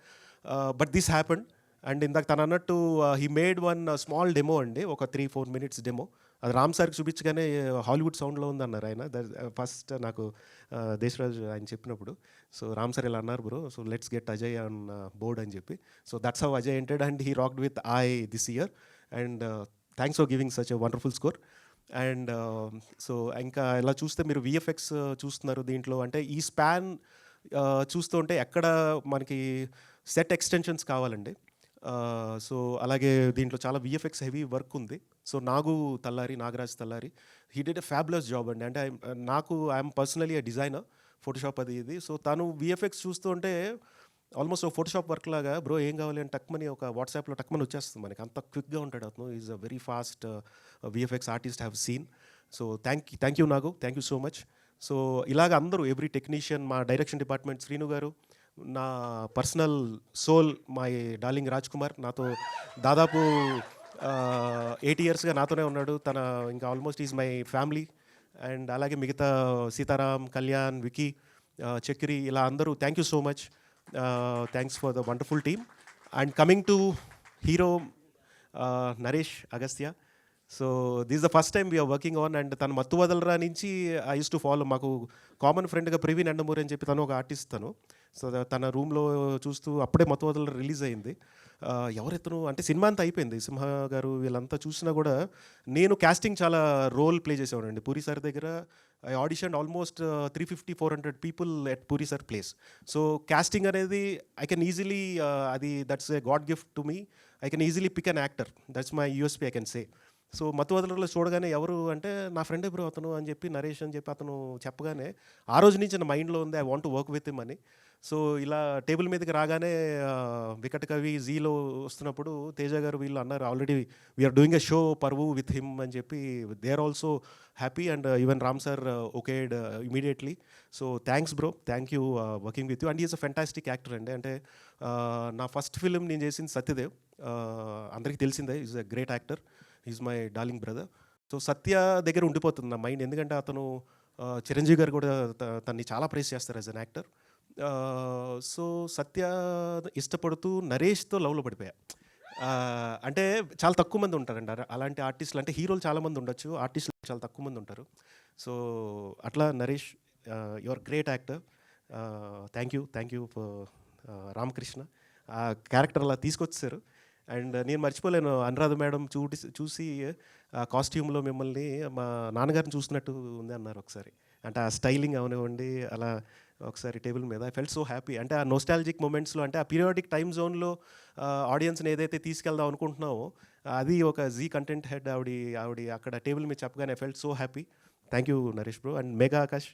But this happened. అండ్ ఇందాక తను అన్నట్టు he made one small demo అండి, ఒక 3-4 మినిట్స్ డెమో. అది రామ్ సార్కి చూపించగానే హాలీవుడ్ సౌండ్లో ఉందన్నారు ఆయన. ఫస్ట్ నాకు దేశరాజ్ ఆయన చెప్పినప్పుడు, సో రామ్ సార్ ఇలా అన్నారు bro, so let's get Ajay on board అని చెప్పి. So that's how Ajay ఎంటెడ్ and he rocked with I this year. And thanks for giving such a wonderful score. And so ఇంకా ఇలా చూస్తే మీరు విఎఫ్ఎక్స్ చూస్తున్నారు దీంట్లో. అంటే ఈ స్పాన్ చూస్తూ ఉంటే ఎక్కడ మనకి సెట్ ఎక్స్టెన్షన్స్ కావాలండి. సో అలాగే దీంట్లో చాలా విఎఫ్ఎక్స్ హెవీ వర్క్ ఉంది. So Nagaraj Tallari he did a fabulous job అండి. అంటే I'm personally a designer, Photoshop అది ఇది. సో తను విఎఫ్ఎక్స్ చూస్తూ ఉంటే ఆల్మోస్ట్ ఒక ఫోటోషాప్ వర్క్ లాగా, బ్రో ఏం కావాలి అని టక్మని ఒక వాట్సాప్లో టక్మని వచ్చేస్తుంది మనకి, అంత క్విక్గా ఉంటాడు అతను. Is a very fast VFX artist have seen. So thank you Nagu, thank you so much. So ఇలాగ అందరూ ఎవ్రీ టెక్నీషియన్, మా డైరెక్షన్ డిపార్ట్మెంట్ శ్రీను గారు, నా personal soul my darling Raj Kumar, నాతో దాదాపు 8 ఇయర్స్గా నాతోనే ఉన్నాడు. తన ఇంకా almost is my family. And అలాగే మిగతా సీతారాం, కళ్యాణ్, వికీ, చక్రి, ఇలా అందరూ thank you so much. Thanks for the wonderful team. And coming to hero Naresh Agastya. So this the first time we are working on. And తను మత్తు వదలరా నుంచి ఐ యూస్ టు ఫాలో, మాకు common ఫ్రెండ్గా ప్రవీణ్ ఎండమూరి అని చెప్పి తను ఒక ఆర్టిస్ట్ తను. సో తన రూమ్లో చూస్తూ అప్పుడే మత్తు వదలరా రిలీజ్ అయింది. ఎవరెత్తను అంటే సినిమా అంతా అయిపోయింది, సింహ గారు వీళ్ళంతా చూసినా కూడా నేను కాస్టింగ్ చాలా రోల్ ప్లే చేసేవాడండి. పూరి సార్ దగ్గర I audition almost 350-400 people at Puri sir place. So casting అనేది ఐ కెన్ ఈజీలీ, అది that's a god gift to me. I can easily pick an actor, that's my USP I can say. So Mathu వదలలో చూడగానే ఎవరు అంటే నా friend bro అతను అని చెప్పి, నరేష్ అని చెప్పి అతను చెప్పగానే ఆ రోజు నుంచి నా మైండ్లో ఉంది I want to work with him అని. సో ఇలా టేబుల్ మీదకి రాగానే వికట్ కవి జీలో వస్తున్నప్పుడు తేజ గారు వీళ్ళు అన్నారు, already we're doing a show Paruvu with him అని చెప్పి. They are also happy. And even Ram sir okayed immediately. So thanks bro, thank you working with you. And is a fantastic actor అండి. అంటే నా ఫస్ట్ ఫిలిం నేను చేసింది సత్యదేవ్, అందరికీ తెలిసిందే. Is a great actor, is my darling brother. So Satya దగ్గర ఉండిపోతుంది నా మైండ్, ఎందుకంటే అతను చిరంజీవి గారు కూడా తన్ని చాలా ప్రైజ్ చేస్తారు యాజ్ అన్ యాక్టర్. సో సత్య ఇష్టపడుతూ నరేష్తో లవ్లో పడిపోయా. అంటే చాలా తక్కువ మంది ఉంటారండి అలాంటి ఆర్టిస్టులు. అంటే హీరోలు చాలామంది ఉండొచ్చు, ఆర్టిస్టులు చాలా తక్కువ మంది ఉంటారు. సో అట్లా Naresh, your great actor. Thank you for Ramakrishna. ఆ క్యారెక్టర్ అలా తీసుకొచ్చారు. అండ్ నేను మర్చిపోలేను, అనురాధ మేడం చూసి ఆ కాస్ట్యూమ్లో మిమ్మల్ని మా నాన్నగారిని చూసినట్టు ఉంది అన్నారు ఒకసారి. అంటే ఆ స్టైలింగ్ అవనివ్వండి, అలా ఒకసారి టేబుల్ మీద ఐ ఫెల్ట్ సో హ్యాపీ. అంటే ఆ నోస్టాలజిక్ మూమెంట్స్లో, అంటే ఆ పీరియాడిక్ టైమ్ జోన్లో ఆడియన్స్ని ఏదైతే తీసుకెళ్దాం అనుకుంటున్నామో అది ఒక జీ కంటెంట్ హెడ్ ఆవిడ అక్కడ టేబుల్ మీద చెప్పగానే I felt so happy. Thank you Naresh bro. And Megha Akash,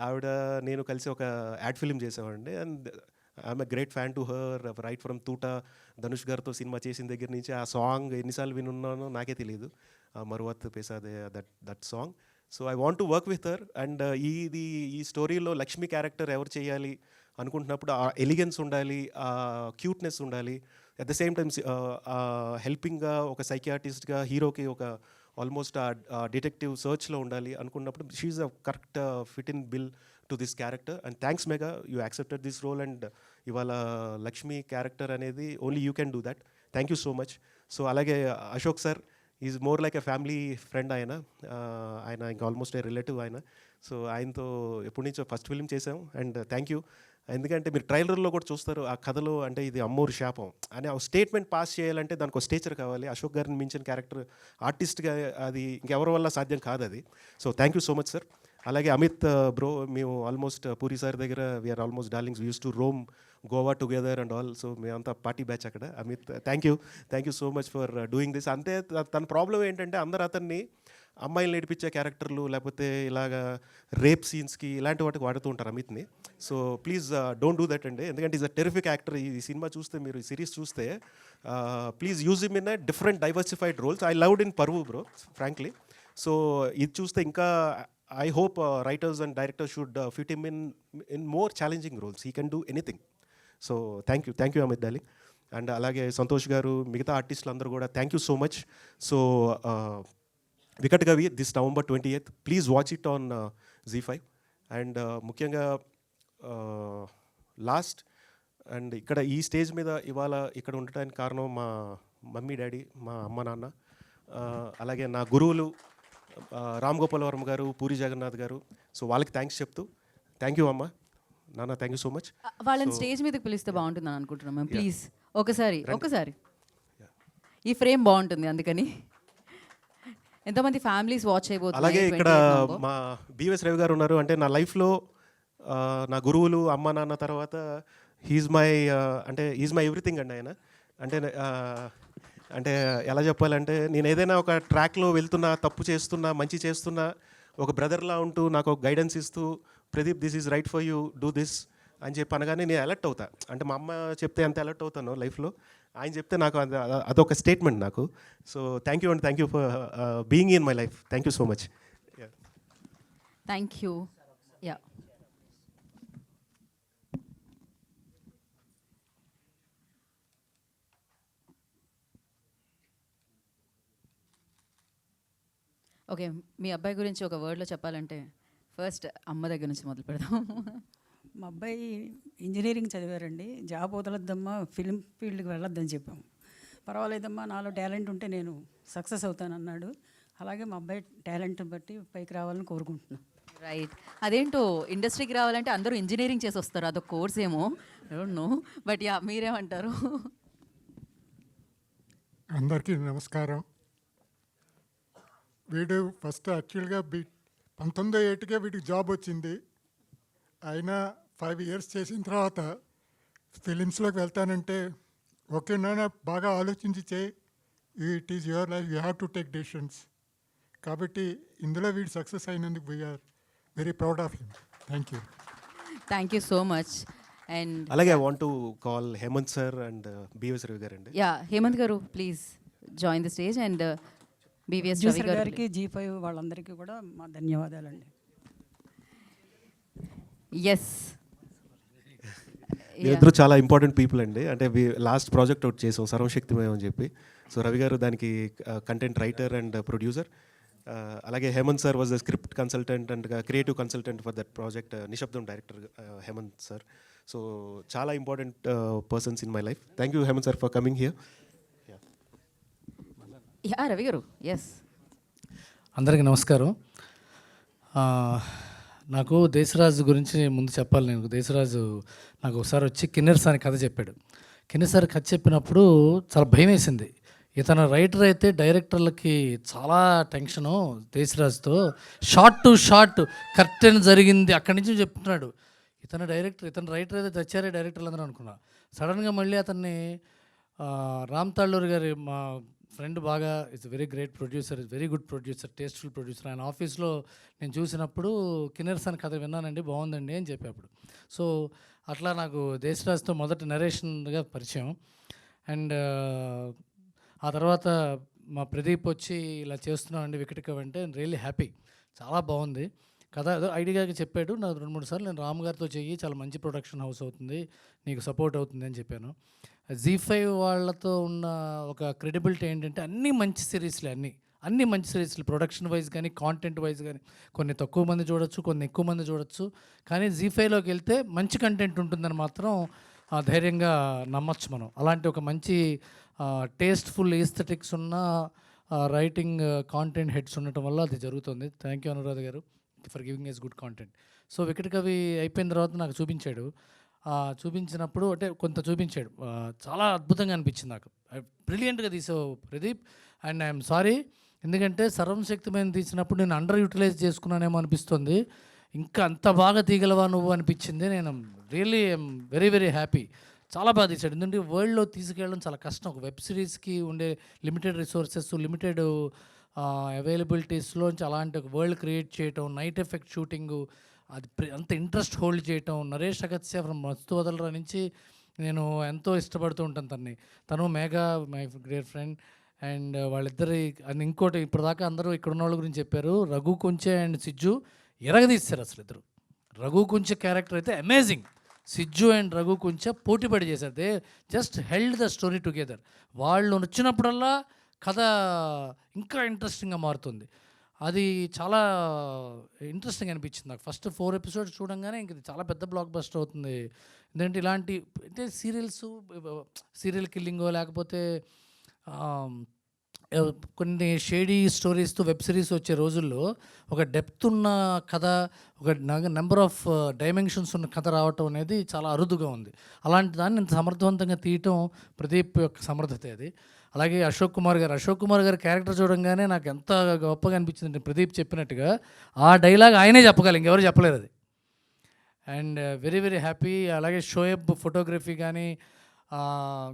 ఆవిడ నేను కలిసి ఒక యాడ్ ఫిలిం చేసామండి. And I'm a great fan to her. Right from Thoota, Dhanush గారితో సినిమా చేసిన దగ్గర నుంచి ఆ సాంగ్ ఎన్నిసార్లు వినున్నానో నాకే తెలియదు, Maruvaarthai Pesathey that song. So I want to work with her. And ఈ స్టోరీలో లక్ష్మి క్యారెక్టర్ ఎవరు చేయాలి అనుకుంటున్నప్పుడు ఆ ఎలిగెన్స్ ఉండాలి, ఆ క్యూట్నెస్ ఉండాలి, అట్ ద సేమ్ టైమ్ హెల్పింగ్గా ఒక సైకియాట్రిస్ట్గా హీరోకి ఒక ఆల్మోస్ట్ ఆ డిటెక్టివ్ సర్చ్లో ఉండాలి అనుకున్నప్పుడు she's a correct fit in bill to this character. And thanks Megha, you accepted this role. And ఇవాళ లక్ష్మి క్యారెక్టర్ అనేది only you can do that. Thank you so much. So అలాగే Ashok sir is more like a family friend. ఆయన ఇంకా almost a relative ఆయన. So ఆయనతో ఎప్పటి నుంచో first film చేసాం. And thank you. ఎందుకంటే మీరు ట్రైలర్లో కూడా చూస్తారు ఆ కథలో, అంటే ఇది అమ్మోరు శాపం అని ఆ స్టేట్మెంట్ పాస్ చేయాలంటే దానికి ఒక స్టేచర్ కావాలి. అశోక్ గారిని మించిన క్యారెక్టర్ ఆర్టిస్ట్గా అది ఇంకెవరి వల్ల సాధ్యం కాదు అది. So thank you so much sir. అలాగే అమిత్ బ్రో, మేము ఆల్మోస్ట్ పూరి సార్ దగ్గర we are almost darlings. We use to Rome Goa together and all. So మేమంతా పార్టీ బ్యాచ్ అక్కడ. Amit, thank you so much for doing this. అంతే తన ప్రాబ్లం ఏంటంటే అందరు అతన్ని అమ్మాయిలు నేర్పించే క్యారెక్టర్లు లేకపోతే ఇలాగా రేప్ సీన్స్కి ఇలాంటి వాటికి వాడుతూ ఉంటారు అమిత్ని. So please don't do that అండి, ఎందుకంటే ఈజ్ అ టెరిఫిక్ యాక్టర్. ఈ సినిమా చూస్తే, మీరు ఈ సిరీస్ చూస్తే please use him in a different diversified roles. I loved in Paruvu bro, frankly. So ఇది చూస్తే ఇంకా I hope writers and directors should fit him in more challenging roles. He can do anything. So thank you Amit darling. And alage Santosh garu, migitha artists landaru kuda thank you so much. So Vikatakavi this November 28th. Please watch it on Z5. And ముఖ్యంగా last and ఇక్కడ ఈ stage మీద ఇవాళ ఇక్కడ ఉండటానికి కారణం మా mummy daddy, మా అమ్మ నాన్న, అలాగే నా గురువులు రామ్ గోపాల్ వర్మ గారు, పూరి జగన్నాథ్ గారు. సో వాళ్ళకి థ్యాంక్స్ చెప్తూ, థ్యాంక్ యూ అమ్మ, నాన్న, థ్యాంక్ యూ సో మచ్. వాళ్ళని స్టేజ్ మీదకి పిలిస్తే బాగుంటుందని అనుకుంటున్నాం మేము. ప్లీజ్ ఒకసారి ఈ ఫ్రేమ్ బాగుంటుంది అందుకని. ఎంతమంది ఫ్యామిలీస్ వాచ్ అయిపోతున్నారు. అలాగే ఇక్కడ మా బిఎస్ రవి గారు ఉన్నారు. అంటే నా లైఫ్లో నా గురువులు, అమ్మ నాన్న తర్వాత హీజ్ మై ఎవ్రీథింగ్ అండి ఆయన. అంటే ఎలా చెప్పాలంటే, నేను ఏదైనా ఒక ట్రాక్లో వెళ్తున్నా, తప్పు చేస్తున్నా, మంచి చేస్తున్నా, ఒక బ్రదర్లా ఉంటూ నాకు ఒక గైడెన్స్ ఇస్తూ, Pradeep this is right for you, do this అని చెప్పి అనగానే నేను అలర్ట్ అవుతా. అంటే మా అమ్మ చెప్తే ఎంత అలర్ట్ అవుతానో లైఫ్లో, ఆయన చెప్తే నాకు అదొక స్టేట్మెంట్ నాకు. So thank you and thank you for being in my life. Thank you so much. Thank you. Yeah, okay. మీ అబ్బాయి గురించి ఒక వర్డ్లో చెప్పాలంటే ఫస్ట్ అమ్మ దగ్గర నుంచి మొదలు పెడదాం. మా అబ్బాయి ఇంజనీరింగ్ చదివారండి. జాబ్ వదలొద్దమ్మా, ఫిల్మ్ ఫీల్డ్కి వెళ్ళొద్దని చెప్పాము. పర్వాలేదమ్మా, నాలో టాలెంట్ ఉంటే నేను సక్సెస్ అవుతానన్నాడు. అలాగే మా అబ్బాయి టాలెంట్ని బట్టి పైకి రావాలని కోరుకుంటున్నాను. రైట్. అదేంటో ఇండస్ట్రీకి రావాలంటే అందరూ ఇంజనీరింగ్ చేసి వస్తారు, అదొక కోర్స్ ఏమో, I don't know. But yeah, మీరేమంటారు? అందరికీ నమస్కారం. వీడు ఫస్ట్ యాక్చువల్గా 19 ఏటికే వీడికి జాబ్ వచ్చింది. అయినా 5 years చేసిన తర్వాత ఫిలిమ్స్లోకి వెళ్తానంటే, ఓకే నాన్న బాగా ఆలోచించి చేయి, it is your life, you have to take decisions. కాబట్టి ఇందులో వీడు సక్సెస్ అయినందుకు we're very proud of him. Thank you so much. And అలాగే I want to call Hemanth sir and BS Ravi గారు అండి. యా, హేమంత్ గారు please join the stage. And BVS Ravi producer గారికి, G5 వాళ్ళందరికీ కూడా మా ధన్యవాదాలండి. ఎస్, మీరిద్దరూ చాలా ఇంపార్టెంట్ పీపుల్ అండి. అంటే లాస్ట్ ప్రాజెక్ట్ ఒకటి చేసాం, సర్వశక్తిమయం అని చెప్పి. సో రవి గారు దానికి కంటెంట్ రైటర్ అండ్ ప్రొడ్యూసర్. అలాగే Hemanth sir was the script consultant and creative consultant for that project. Nishabdham director Hemanth sir. So చాలా important persons in my life. Thank you Hemanth sir for coming here. Yeah, Ravi గారు. Yes, అందరికీ నమస్కారం. నాకు దేశరాజు గురించి ముందు చెప్పాలి. నేను దేశరాజు నాకు ఒకసారి వచ్చి కిన్నెర్స్ అని కథ చెప్పాడు. కిన్నెర్స్ అని కథ చెప్పినప్పుడు చాలా భయం వేసింది. ఇతను రైటర్ అయితే డైరెక్టర్లకి చాలా టెన్షను. దేశరాజుతో షార్ట్ టు షార్ట్ కర్టెన్ జరిగింది అక్కడి నుంచి చెప్తున్నాడు. ఇతను రైటర్ అయితే తెచ్చారే డైరెక్టర్లు అందరూ అనుకున్నా. సడన్గా మళ్ళీ అతన్ని రామ్ తాళ్ళూరి గారి మా ఫ్రెండ్ బాగా it's very great producer, is very good producer, tasteful producer. ఆయన ఆఫీస్లో నేను చూసినప్పుడు కిన్నెర్స్ అని కథ విన్నానండి, బాగుందండి అని చెప్పేప్పుడు. సో అట్లా నాకు దేశరాజ్తో మొదటి నరేషన్గా పరిచయం. అండ్ ఆ తర్వాత మా ప్రదీప్ వచ్చి ఇలా చేస్తున్నామండి వికటకవి అంటే రియల్లీ హ్యాపీ, చాలా బాగుంది కథ. ఐడియాగా చెప్పాడు నాకు 2-3 సార్లు. నేను రామ్ గారితో చెయ్యి, చాలా మంచి ప్రొడక్షన్ హౌస్ అవుతుంది, నీకు సపోర్ట్ అవుతుంది అని చెప్పాను. Z5 వాళ్ళతో ఉన్న ఒక క్రెడిబిలిటీ ఏంటంటే అన్నీ మంచి సిరీస్లే, అన్నీ మంచి సిరీస్లు, ప్రొడక్షన్ వైజ్ కానీ కాంటెంట్ వైజ్ కానీ. కొన్ని తక్కువ మంది చూడొచ్చు, కొన్ని ఎక్కువ మంది చూడొచ్చు, కానీ Z5లోకి వెళ్తే మంచి కంటెంట్ ఉంటుందని మాత్రం ధైర్యంగా నమ్మచ్చు మనం. అలాంటి ఒక మంచి టేస్ట్ఫుల్ ఈస్థెటిక్స్ ఉన్న రైటింగ్ కాంటెంట్ హెడ్స్ ఉండటం వల్ల అది జరుగుతుంది. థ్యాంక్ యూ అనురాధ గారు for giving as good content. So Vikatakavi అయిపోయిన తర్వాత నాకు చూపించాడు. చూపించినప్పుడు అంటే కొంత చూపించాడు, చాలా అద్భుతంగా అనిపించింది నాకు. బ్రిలియంట్గా తీసావు ప్రదీప్. అండ్ ఐఎమ్ సారీ, ఎందుకంటే సర్వశక్తిమైన తీసినప్పుడు నేను అండర్ యూటిలైజ్ చేసుకున్నానేమో అనిపిస్తుంది. ఇంకా అంత బాగా తీగలవా నువ్వు అనిపించింది. నేను really I'm very very happy. చాలా బాగా తీసాడు. ఎందుకంటే వరల్డ్లో తీసుకెళ్ళడం చాలా కష్టం. ఒక వెబ్ సిరీస్కి ఉండే లిమిటెడ్ రిసోర్సెస్, లిమిటెడ్ అవైలబిలిటీస్లోంచి అలాంటి ఒక వరల్డ్ క్రియేట్ చేయటం, నైట్ ఎఫెక్ట్ షూటింగు, అది అంత ఇంట్రెస్ట్ హోల్డ్ చేయటం. నరేష్ అగత్య ఫ్రమ్ మస్తు వదలరా నుంచి నేను ఎంతో ఇష్టపడుతూ ఉంటాను తన్ని. తను Megha my great friend. And వాళ్ళిద్దరి అని ఇంకోటి ఇప్పటిదాకా అందరూ ఇక్కడ ఉన్న వాళ్ళ గురించి చెప్పారు. రఘు కొంచె అండ్ సిజ్జు ఎరగదీస్తారు అసలు ఇద్దరు. రఘు కొంచె క్యారెక్టర్ అయితే అమేజింగ్. సిజ్జు అండ్ రఘు కొంచె పోటీపడి చేశారు. They just held the story together. వాళ్ళు వచ్చినప్పుడల్లా కథ ఇంకా ఇంట్రెస్టింగ్గా మారుతుంది. అది చాలా ఇంట్రెస్టింగ్ అనిపించింది నాకు. ఫస్ట్ 4 ఎపిసోడ్స్ చూడంగానే ఇంక ఇది చాలా పెద్ద బ్లాక్ బస్టర్ అవుతుంది. ఎందుకంటే ఇలాంటి అంటే సీరియల్ కిల్లింగో లేకపోతే కొన్ని షేడీ స్టోరీస్తో వెబ్ సిరీస్ వచ్చే రోజుల్లో ఒక డెప్త్ ఉన్న కథ, ఒక నెంబర్ ఆఫ్ డైమెన్షన్స్ ఉన్న కథ రావటం అనేది చాలా అరుదుగా ఉంది. అలాంటి దాన్ని ఇంత సమర్థవంతంగా తీయటం ప్రదీప్ యొక్క సమర్థత అది. అలాగే అశోక్ కుమార్ గారి క్యారెక్టర్ చూడంగానే నాకు ఎంత గొప్పగా అనిపించింది. ప్రదీప్ చెప్పినట్టుగా ఆ డైలాగ్ ఆయనే చెప్పగలరు, ఇంకెవరు చెప్పలేరు అది. And very very happy. అలాగే షోయబ్ ఫోటోగ్రఫీ కానీ,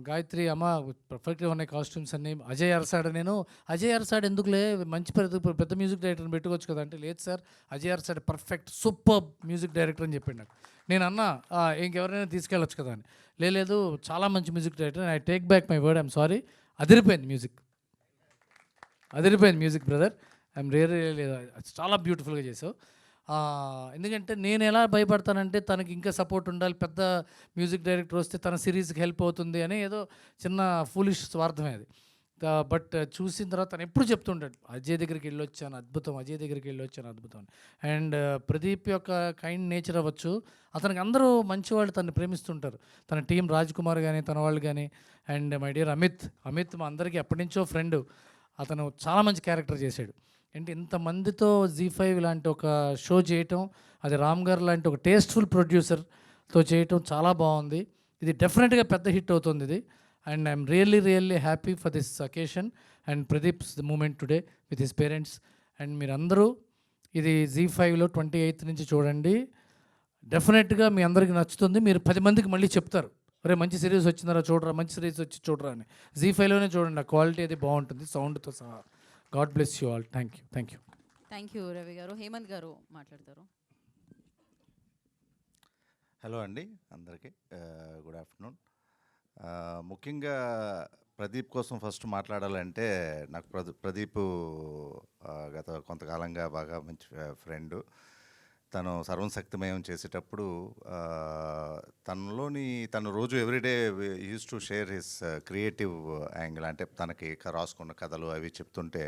గాయత్రి అమ్మ పర్ఫెక్ట్గా ఉన్నాయి కాస్ట్యూమ్స్ అన్నీ. అజయ్ అర్సాడ్ ఎందుకులే, మంచి పెద్ద మ్యూజిక్ డైరెక్టర్ని పెట్టుకోవచ్చు కదా అంటే, లేదు sir Ajay Arasada perfect super music director అని చెప్పాడు నాకు. నేను అన్నా ఇంకెవరైనా తీసుకెళ్ళొచ్చు కదా అని. లేదు చాలా మంచి music director, I take back my word, I'm sorry. అదిరిపోయింది మ్యూజిక్ బ్రదర్, ఐఎమ్ రియల్లీ చాలా బ్యూటిఫుల్గా చేసావు. ఎందుకంటే నేను ఎలా భయపడతానంటే తనకి ఇంకా సపోర్ట్ ఉండాలి, పెద్ద మ్యూజిక్ డైరెక్టర్ వస్తే తన సిరీస్కి హెల్ప్ అవుతుంది అని ఏదో చిన్న ఫూలిష్ స్వార్థమే అది. బట్ చూసిన తర్వాత తను ఎప్పుడు చెప్తుంటాడు అజయ్ దగ్గరికి వెళ్ళొచ్చాను అద్భుతం. అండ్ ప్రదీప్ యొక్క కైండ్ నేచర్ అవ్వచ్చు, అతనికి అందరూ మంచి వాళ్ళు తనని ప్రేమిస్తుంటారు. తన టీం రాజ్ కుమార్ కానీ తన వాళ్ళు కానీ. అండ్ మై డియర్ అమిత్ మా అందరికీ ఎప్పటి నుంచో ఫ్రెండ్. అతను చాలా మంచి క్యారెక్టర్ చేశాడు. అంటే ఇంతమందితో Z5 లాంటి ఒక షో చేయటం, అది రామ్ గారు లాంటి ఒక టేస్ట్ఫుల్ ప్రొడ్యూసర్తో చేయటం చాలా బాగుంది. ఇది డెఫినెట్గా పెద్ద హిట్ అవుతుంది ఇది. And I'm really happy for this occasion and Pradeep's the moment today with his parents. And మీరందరూ ఇది Z5లో 28th నుంచి చూడండి. డెఫినెట్గా మీ అందరికీ నచ్చుతుంది. మీరు 10 మందికి మళ్ళీ చెప్తారు, అరే మంచి సిరీస్ వచ్చిందరా చూడరా, మంచి సిరీస్ వచ్చి చూడరా అని. Z5లోనే చూడండి, ఆ క్వాలిటీ అది బాగుంటుంది సౌండ్తో సహా. God bless you all. Thank you Ravi గారు. హేమంత్ గారు మాట్లాడతారు. హలో అండి అందరికీ, గుడ్ ఆఫ్టర్నూన్. ముఖ్యంగా ప్రదీప్ కోసం ఫస్ట్ మాట్లాడాలంటే, నాకు ప్రదీప్ గత కొంతకాలంగా బాగా మంచి ఫ్రెండు. తను సర్వం శక్తిమయం చేసేటప్పుడు తను రోజు everyday use to share his creative angle, అంటే తనకి రాసుకున్న కథలు అవి చెప్తుంటే,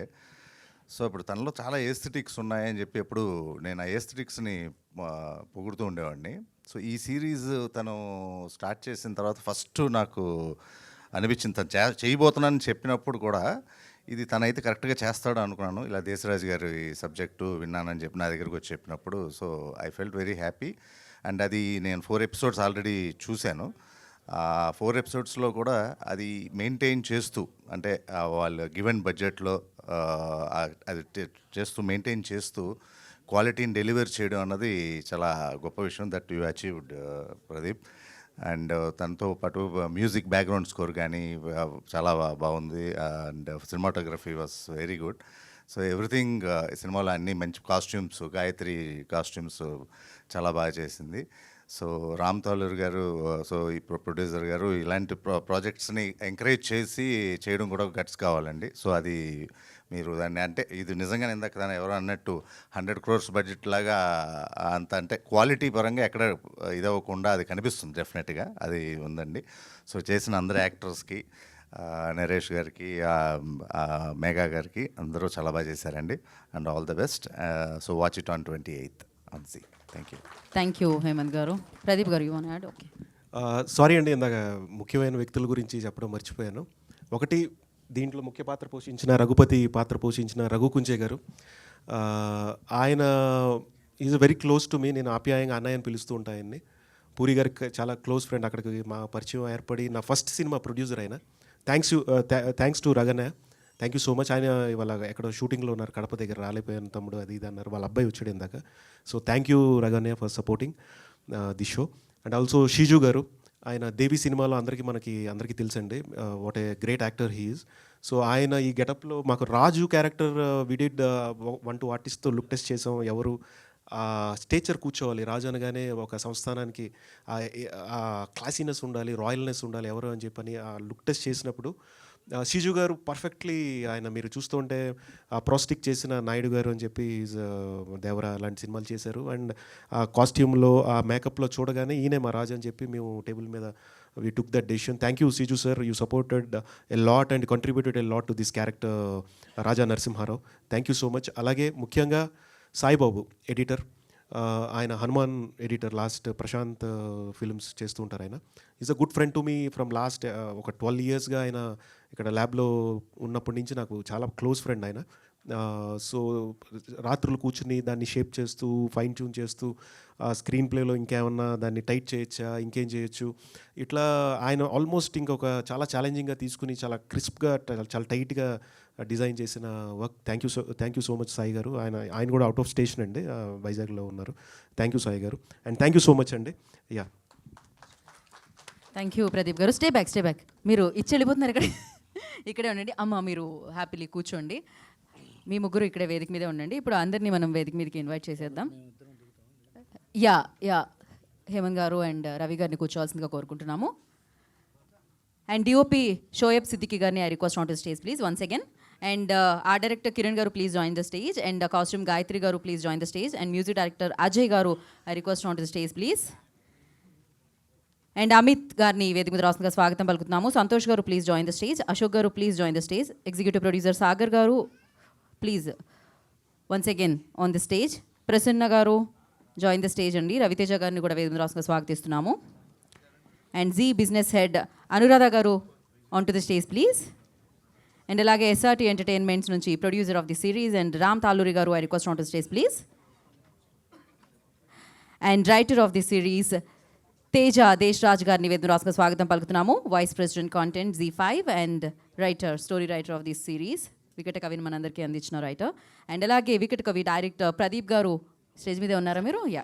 సో ఇప్పుడు తనలో చాలా ఏస్థెటిక్స్ ఉన్నాయని చెప్పి ఎప్పుడు నేను ఆ ఏస్థెటిక్స్ని పొగుడుతూ ఉండేవాడిని. సో ఈ సిరీస్ తను స్టార్ట్ చేసిన తర్వాత ఫస్ట్ నాకు అనిపించింది, తను చేయబోతున్నానని చెప్పినప్పుడు కూడా ఇది తనైతే కరెక్ట్గా చేస్తాడు అనుకున్నాను. ఇలా దేశరాజు గారి సబ్జెక్టు విన్నానని చెప్పి నా దగ్గరకు వచ్చి చెప్పినప్పుడు, so I felt very happy. And అది నేను 4 ఎపిసోడ్స్ ఆల్రెడీ చూశాను. 4 ఎపిసోడ్స్లో కూడా అది మెయింటైన్ చేస్తూ, అంటే వాళ్ళు గివెన్ బడ్జెట్లో అది మెయింటైన్ చేస్తూ క్వాలిటీని డెలివర్ చేయడం అన్నది చాలా గొప్ప విషయం. That you achieved Pradeep. And తనతో పాటు మ్యూజిక్ బ్యాక్గ్రౌండ్ స్కోర్ కానీ చాలా బాగుంది. And cinematography was very good. So everything సినిమాలో అన్ని మంచి కాస్ట్యూమ్స్, గాయత్రి కాస్ట్యూమ్స్ చాలా బాగా చేసింది. సో రామ్ తాలూర్ గారు, సో ఈ ప్రొడ్యూసర్ గారు ఇలాంటి ప్రాజెక్ట్స్ని ఎంకరేజ్ చేసి చేయడం కూడా గట్స్ కావాలండి. సో అది మీరు దాన్ని, అంటే ఇది నిజంగా ఇందాక దాన్ని ఎవరో అన్నట్టు 100 crores బడ్జెట్ లాగా అంత, అంటే క్వాలిటీ పరంగా ఎక్కడ ఇదవ్వకుండా అది కనిపిస్తుంది, డెఫినెట్గా అది ఉందండి. సో చేసిన అందరు యాక్టర్స్కి, నరేష్ గారికి, మేఘా గారికి అందరూ చాలా బాగా చేశారండి. And all the best. So watch it on 28th on Zee. Thank you Hemanth గారు. ప్రదీప్ గారు, you want add? Okay, sorry అండి, ఇందాక ముఖ్యమైన వ్యక్తుల గురించి చెప్పడం మర్చిపోయాను. ఒకటి, దీంట్లో ముఖ్య పాత్ర పోషించిన రఘుపతి పాత్ర పోషించిన రఘు కుంచే గారు. ఆయన is very close to me. నేను ఆప్యాయంగా అన్నయ్య అని పిలుస్తూ ఉంటాను ఆయన్ని. పూరి గారికి చాలా క్లోజ్ ఫ్రెండ్. అక్కడికి మా పరిచయం ఏర్పడి నా ఫస్ట్ సినిమా ప్రొడ్యూసర్ ఆయన. Thanks to Ragannayya, thank you so much. ఆయన ఇవాళ ఎక్కడో షూటింగ్లో ఉన్నారు, కడప దగ్గర, రాలేపోయాను తమ్ముడు అది ఇది అన్నారు. వాళ్ళ అబ్బాయి వచ్చాడు ఇందాక. So thank you Ragannayya for supporting the show. And also Shiju గారు, ఆయన దేవి సినిమాలో అందరికీ తెలుసండి, what a great actor he is. So ఆయన ఈ గెటప్లో మాకు రాజు క్యారెక్టర్ విడిడ్ 1-2 ఆర్టిస్ట్తో లుక్ టెస్ట్ చేసాం. ఎవరు స్టేచర్ కూర్చోవాలి, రాజు అనగానే ఒక సంస్థానానికి ఆ క్లాసీనెస్ ఉండాలి, రాయల్నెస్ ఉండాలి ఎవరు అని చెప్పని ఆ లుక్ టెస్ట్ చేసినప్పుడు షీజు గారు పర్ఫెక్ట్లీ, ఆయన మీరు చూస్తుంటే ఆ ప్రోస్టిక్ చేసిన నాయుడు గారు అని చెప్పి దేవరా లాంటి సినిమాలు చేశారు. అండ్ ఆ కాస్ట్యూమ్లో, ఆ మేకప్లో చూడగానే ఈయనే మా రాజు అని చెప్పి మేము టేబుల్ మీద we took that decision. Thank you, Siju sir. You supported a lot and contributed a lot to this character, Raja Narasimha Rao. Thank you so much. Alage mukyanga Sai Babu, editor. ఆయన Hanuman editor last Prashanth films చేస్తూ ఉంటారు. ఆయన is a good friend to me from last ఒక 12 yearsగా ఆయన ఇక్కడ ల్యాబ్లో ఉన్నప్పటి నుంచి నాకు చాలా క్లోజ్ ఫ్రెండ్ ఆయన. సో రాత్రులు కూర్చుని దాన్ని షేప్ చేస్తూ ఫైన్ ట్యూన్ చేస్తూ స్క్రీన్ ప్లేలో ఇంకేమన్నా దాన్ని టైట్ చేయొచ్చా, ఇంకేం చేయొచ్చు, ఇట్లా ఆయన ఆల్మోస్ట్ ఇంకొక చాలా ఛాలెంజింగ్గా తీసుకుని చాలా క్రిస్ప్గా చాలా టైట్గా డిజైన్ చేసిన work. Thank you so much Sai గారు. ఆయన కూడా అవుట్ ఆఫ్ స్టేషన్ అండి, వైజాగ్లో ఉన్నారు. థ్యాంక్ యూ సాయి గారు and thank you so much అండి. యా, థ్యాంక్ యూ ప్రదీప్ గారు. Stay back. మీరు ఇచ్చి వెళ్ళిపోతున్నారు ఇక్కడే ఉండండి. అమ్మ మీరు హ్యాపీలీ కూర్చోండి. మీ ముగ్గురు ఇక్కడే వేదిక మీదే ఉండండి. ఇప్పుడు అందరినీ మనం వేదిక మీదకి ఇన్వైట్ చేసేద్దాం. యా హేమంత్ గారు అండ్ రవి గారిని కూర్చోవాల్సిందిగా కోరుకుంటున్నాము. అండ్ డిఓపి షోయబ్ సిద్దికి గారిని I request on to stage please once again. And art director Kiran గారు please join the stage. And costume Gayatri గారు please join the stage. And music director Ajay గారు I request on to stage please. And Amit గారిని వేదిక మీద రాష్ట్రంగా స్వాగతం పలుకుతున్నాము. సంతోష్ గారు please join the stage. Ashok గారు please join the stage. Executive producer Sagar గారు please once again on the stage. Prasanna గారు జాయిన్ ద స్టేజ్ అండి. రవితేజ గారిని కూడా వేదిక మీద రాష్ట్రంగా స్వాగతిస్తున్నాము. And Zee business head Anuradha గారు on to the stage please. And అలాగే ఎస్ఆర్టీ ఎంటర్టైన్మెంట్స్ నుంచి producer of the series and Ram Taluri గారు I request on to stage please. And writer of the series Teja Desh Raj గారిని వేదిక రాష్ట్రంగా స్వాగతం పలుకుతున్నాము. Vice president content Z5 and story writer of this series Vikata కవిని మనందరికీ అందించిన రైటర్. అండ్ అలాగే వికట కవి డైరెక్టర్ ప్రదీప్ గారు స్టేజ్ మీదే ఉన్నారా మీరు? యా.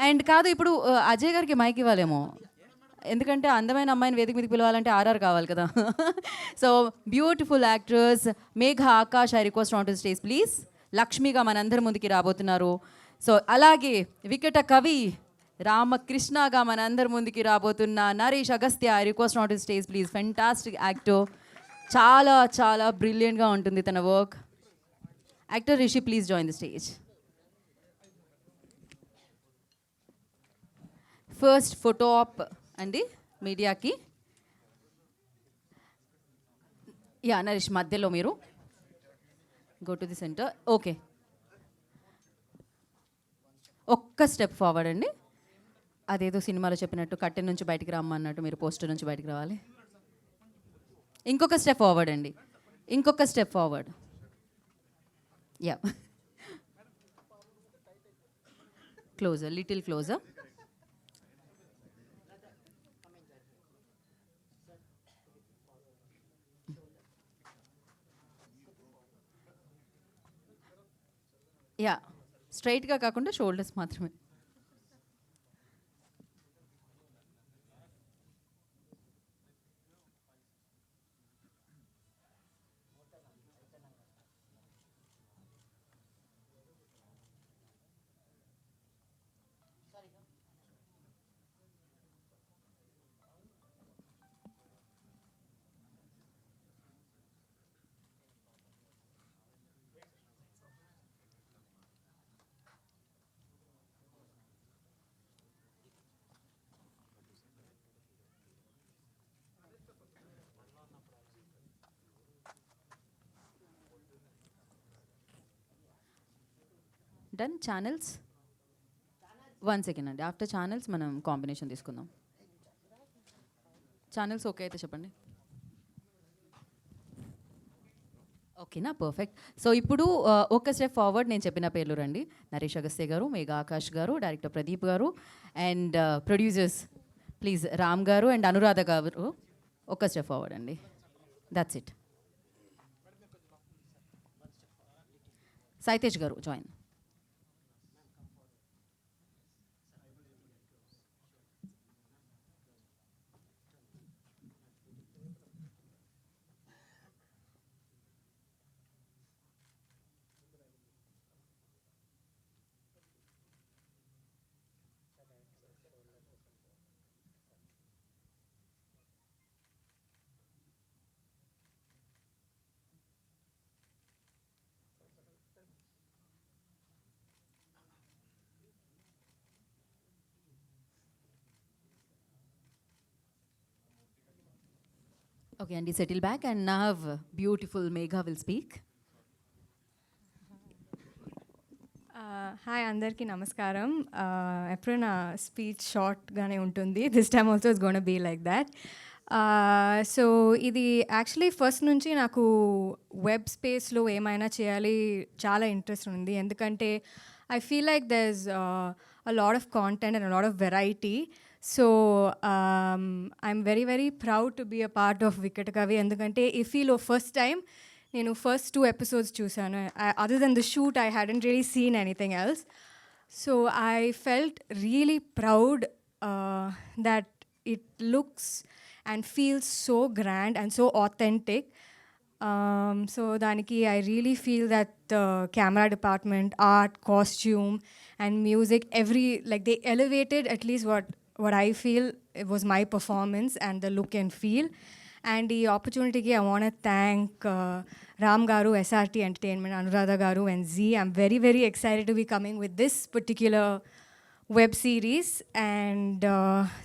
అండ్ కాదు ఇప్పుడు అజయ్ గారికి మైక్ ఇవ్వాలేమో, ఎందుకంటే అందమైన అమ్మాయిని వేదిక మీదకి పిలవాలంటే ఆర్ఆర్ కావాలి కదా. So beautiful actress Megha Akash I request on to stage please. లక్ష్మిగా మనందరి ముందుకి రాబోతున్నారు. సో అలాగే వికట కవి రామకృష్ణగా మనందరి ముందుకి రాబోతున్న Naresh Agastya I request on to stage please. Fantastic actor, చాలా చాలా బ్రిలియంట్గా ఉంటుంది తన work. Actor Rishi please join the stage. First photo op అండి మీడియాకి. యా నరేష్ మధ్యలో మీరు go to the centre. Okay, ఒక్క స్టెప్ ఫార్వర్డ్ అండి. అదేదో సినిమాలో చెప్పినట్టు కట్టెన్ నుంచి బయటికి రమ్మన్నట్టు మీరు పోస్టర్ నుంచి బయటికి రావాలి. ఇంకొక స్టెప్ ఫార్వర్డ్ అండి, ఇంకొక step forward. Yeah, closer, little closer. Yeah, స్ట్రైట్గా కాకుండా షోల్డర్స్ మాత్రమే. డన్. ఛానల్స్ 1 సెకండ్ అండి. ఆఫ్టర్ ఛానల్స్ మనం కాంబినేషన్ తీసుకుందాం. ఛానల్స్ ఓకే అయితే చెప్పండి. ఓకేనా, పర్ఫెక్ట్. సో ఇప్పుడు ఒక స్టెప్ ఫార్వర్డ్ నేను చెప్పిన పేర్లు రండి. నరేష్ అగస్త్య గారు, మేఘా ఆకాష్ గారు, డైరెక్టర్ ప్రదీప్ గారు అండ్ ప్రొడ్యూసర్స్ ప్లీజ్ రామ్ గారు అండ్ అనురాధ గారు. ఒక స్టెప్ ఫార్వర్డ్ అండి. That's it. సాయితేజ్ గారు join. Okay, and settle back, and now beautiful Megha will speak. Hi అందరికీ నమస్కారం. ఎప్పుడు నా స్పీచ్ షార్ట్గానే ఉంటుంది. This time also it's gonna be like that. So ఇది యాక్చువల్లీ ఫస్ట్ నుంచి నాకు వెబ్ స్పేస్లో ఏమైనా చేయాలి చాలా ఇంట్రెస్ట్ ఉంది. ఎందుకంటే I feel like there is a lot of content and a lot of variety. So I'm very very proud to be a part of Vikata Kavi. ఎందుకంటే ఇఫీలో ఫస్ట్ టైం నేను ఫస్ట్ 2 episodes చూసాను. Other than the shoot I hadn't really seen anything else. So I felt really proud that it looks and feels so grand and so authentic. So daniki I really feel that the camera department, art, costume and music, every like they elevated at least what I feel it was my performance and the look and feel. And the opportunity I want to thank Ram Garu, SRT Entertainment, Anuradha Garu and Z. I'm very very excited to be coming with this particular web series, and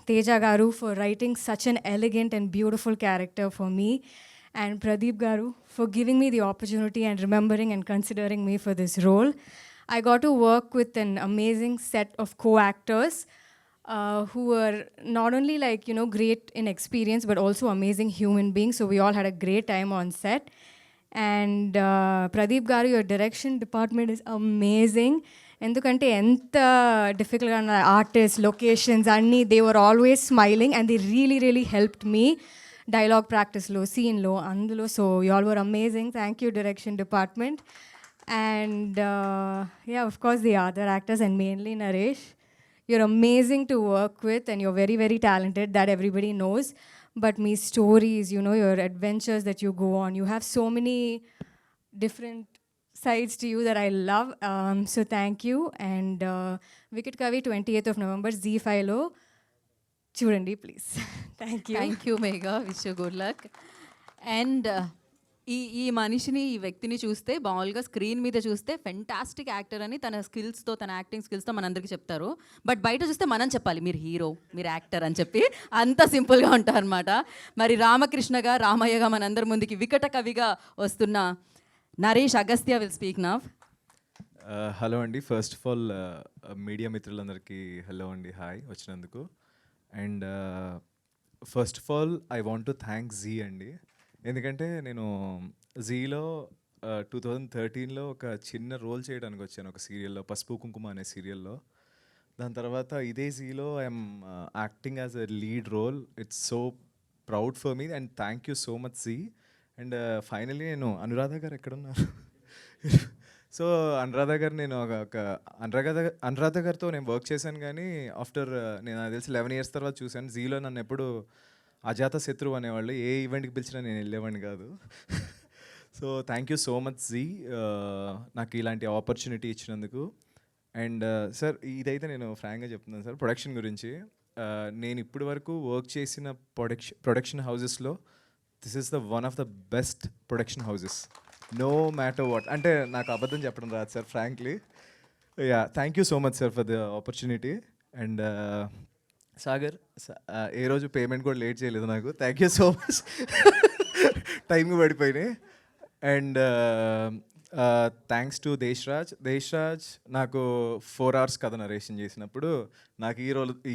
Teja Garu for writing such an elegant and beautiful character for me, and Pradeep Garu for giving me the opportunity and remembering and considering me for this role. I got to work with an amazing set of co-actors who were not only like, you know, great in experience but also amazing human beings. So we all had a great time on set. And Pradeep Garu, your direction department is amazing. ఎందుకంటే ఎంత డిఫికల్ట్గా ఉన్న artist locations అన్నీ they were always smiling and they really helped me dialogue ప్రాక్టీస్లో సీన్లో అందులో. So you all were amazing. Thank you direction department. And yeah of course the other actors and mainly Naresh. You're amazing to work with and you're very, very talented, that everybody knows. But me stories, you know, your adventures that you go on, you have so many different sides to you that I love. So thank you. And Wicket Kavi, 28th of November, Z5 lo chudandi please. Thank you. Thank you Megha, wish you good luck. And ఈ మనిషిని ఈ వ్యక్తిని చూస్తే మామూలుగా screen మీద చూస్తే fantastic actor అని తన స్కిల్స్తో తన యాక్టింగ్ స్కిల్స్తో మనందరికీ చెప్తారు. బట్ బయట చూస్తే మనం చెప్పాలి మీరు హీరో మీరు యాక్టర్ అని చెప్పి అంత సింపుల్గా ఉంటారు అనమాట. మరి రామకృష్ణగా రామయ్యగా మనందరి ముందుకి వికట కవిగా వస్తున్న Naresh Agastya will speak now. Hello అండి, ఫస్ట్ ఆఫ్ ఆల్ మీడియా మిత్రులందరికీ హలో అండి, హాయ్ వచ్చినందుకు. And first of all I want to thank Zee అండి. ఎందుకంటే నేను జీలో 2013లో ఒక చిన్న రోల్ చేయడానికి వచ్చాను ఒక సీరియల్లో, పసుపు కుంకుమ అనే సీరియల్లో. దాని తర్వాత ఇదే జీలో I'm acting as a lead role. It's so proud for me and thank you so much Zee. And finally నేను అనురాధ గారు ఎక్కడున్నారు? సో అనురాధ గారు నేను ఒక అనురాధ గారితో నేను వర్క్ చేశాను, కానీ ఆఫ్టర్ నేను నాకు తెలిసి 11 years తర్వాత చూశాను. జీలో నన్ను ఎప్పుడు అజాత శత్రువు అనేవాళ్ళు, ఏ ఈవెంట్కి పిలిచినా నేను వెళ్ళేవాడిని కాదు. So thank you so much Zee నాకు ఇలాంటి ఆపర్చునిటీ ఇచ్చినందుకు. అండ్ సార్ ఇదైతే నేను ఫ్రాంక్గా చెప్తున్నాను సార్, ప్రొడక్షన్ గురించి నేను ఇప్పటి వరకు వర్క్ చేసిన ప్రొడక్షన్ హౌజెస్లో this is the one of the best production houses, no matter what. అంటే నాకు అబద్ధం చెప్పడం రాదు sir, frankly. Yeah thank you so much sir for the opportunity. And Sagar ఏ రోజు పేమెంట్ కూడా లేట్ చేయలేదు నాకు, థ్యాంక్ యూ సో మచ్. టైంకి పడిపోయినాయి. అండ్ థ్యాంక్స్ టు దేశ్రాజ్ నాకు 4 hours కథ నరేషన్ చేసినప్పుడు నాకు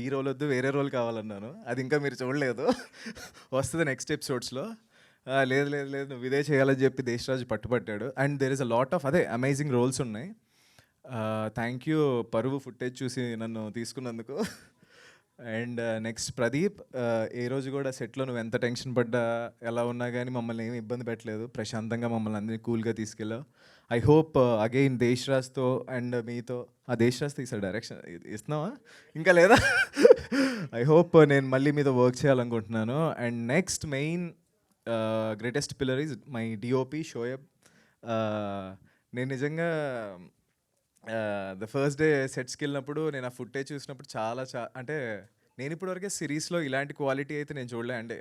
ఈ రోల్ వద్దు వేరే రోల్ కావాలన్నాను. అది ఇంకా మీరు చూడలేదు, వస్తుంది నెక్స్ట్ ఎపిసోడ్స్లో. లేదు లేదు లేదు నువ్వు ఇదే చేయాలని చెప్పి దేశ్రాజ్ పట్టుపట్టాడు. And there is a lot of amazing roles ఉన్నాయి. థ్యాంక్ యూ పరువు ఫుటేజ్ చూసి నన్ను తీసుకున్నందుకు. అండ్ నెక్స్ట్ ప్రదీప్, ఏ రోజు కూడా సెట్లో నువ్వు ఎంత టెన్షన్ పడ్డా ఎలా ఉన్నా కానీ మమ్మల్ని ఏమి ఇబ్బంది పెట్టలేదు, ప్రశాంతంగా మమ్మల్ని అందరినీ కూల్గా తీసుకెళ్ళావు. ఐ హోప్ అగైన్ దేశ్రాజ్తో అండ్ మీతో, దేశ్రాజ్తో ఈసారి డైరెక్షన్ ఇస్తున్నావా ఇంకా లేదా? ఐ హోప్ నేను మళ్ళీ మీతో వర్క్ చేయాలనుకుంటున్నాను. And next main greatest pillar is my DOP Shoaib. నేను నిజంగా ద ఫస్ట్ డే సెట్స్కి వెళ్ళినప్పుడు నేను ఆ ఫుటేజ్ చూసినప్పుడు అంటే నేను ఇప్పటివరకే సిరీస్లో ఇలాంటి క్వాలిటీ అయితే నేను చూడలేదు. అంటే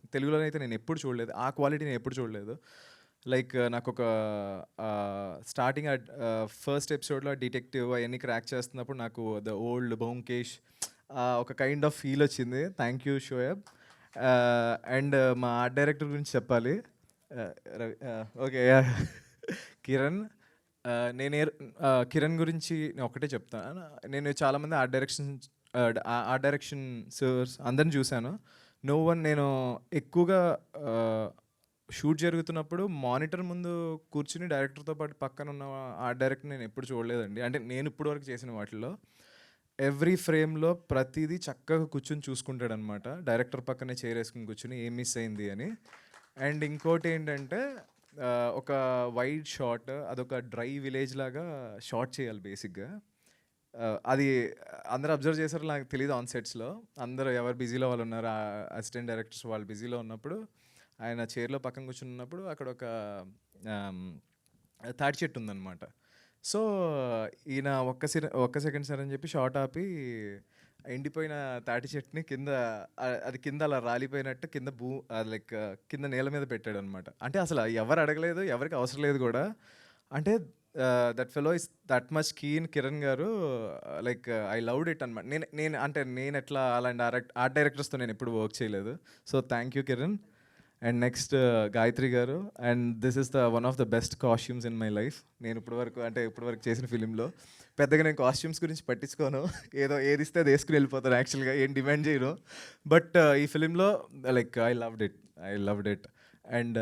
తెలుగులో అయితే నేను ఎప్పుడు చూడలేదు, ఆ క్వాలిటీ నేను ఎప్పుడు చూడలేదు. లైక్ నాకు ఒక స్టార్టింగ్ ఫస్ట్ ఎపిసోడ్లో డిటెక్టివ్ అవన్నీ క్రాక్ చేస్తున్నప్పుడు నాకు ద ఓల్డ్ బౌంకేష్ ఒక కైండ్ ఆఫ్ ఫీల్ వచ్చింది. Thank you Shoaib. అండ్ మా ఆర్ట్ డైరెక్టర్ గురించి చెప్పాలి. ఓకే, కిరణ్. కిరణ్ గురించి నేను ఒకటే చెప్తాను. నేను చాలామంది ఆర్ట్ డైరెక్షన్ సర్స్ అందరిని చూశాను. నేను ఎక్కువగా షూట్ జరుగుతున్నప్పుడు మానిటర్ ముందు కూర్చుని డైరెక్టర్తో పాటు పక్కన ఉన్న ఆర్ట్ డైరెక్టర్ నేను ఎప్పుడు చూడలేదండి. అంటే నేను ఇప్పుడు వరకు చేసిన వాటిల్లో ఎవ్రీ ఫ్రేమ్లో ప్రతిదీ చక్కగా కూర్చుని చూసుకుంటాడు అనమాట. డైరెక్టర్ పక్కనే చైర్ వేసుకుని కూర్చుని ఏం మిస్ అయింది అని. అండ్ ఇంకోటి ఏంటంటే ఒక వైడ్ షాట్, అదొక డ్రై విలేజ్ లాగా షాట్ చేయాలి బేసిక్గా. అది అందరూ అబ్జర్వ్ చేశారు నాకు తెలియదు. ఆన్ సెట్స్లో అందరూ ఎవరు బిజీలో వాళ్ళు ఉన్నారు, అసిస్టెంట్ డైరెక్టర్స్ వాళ్ళు బిజీలో ఉన్నప్పుడు ఆయన చైర్లో పక్కన కూర్చున్నప్పుడు అక్కడ ఒక తాటి చెట్టు ఉందన్నమాట. సో ఈయన ఒక్క సెకండ్ సార్ అని చెప్పి షార్ట్ ఆపి ఎండిపోయిన తాటి చెట్టుని అది కింద అలా రాలిపోయినట్టు లైక్ కింద నేల మీద పెట్టాడు అనమాట. అంటే అసలు ఎవరు అడగలేదు, ఎవరికి అవసరం లేదు కూడా. అంటే that fellow is that much keen Kiran గారు. లైక్ ఐ లవ్డ్ ఇట్ అనమాట. నేను ఎట్లా అలాంటి ఆర్ట్ డైరెక్టర్స్తో నేను ఎప్పుడు వర్క్ చేయలేదు. So thank you Kiran. And next Gayatri గారు. And this is one of the best costumes in my life. నేను ఇప్పటివరకు చేసిన ఫిలింలో పెద్దగా నేను కాస్ట్యూమ్స్ గురించి పట్టించుకోను. ఏది ఇస్తే అది వేసుకుని వెళ్ళిపోతాను యాక్చువల్గా, ఏం డిమాండ్ చేయను. బట్ ఈ ఫిలింలో like I loved it. And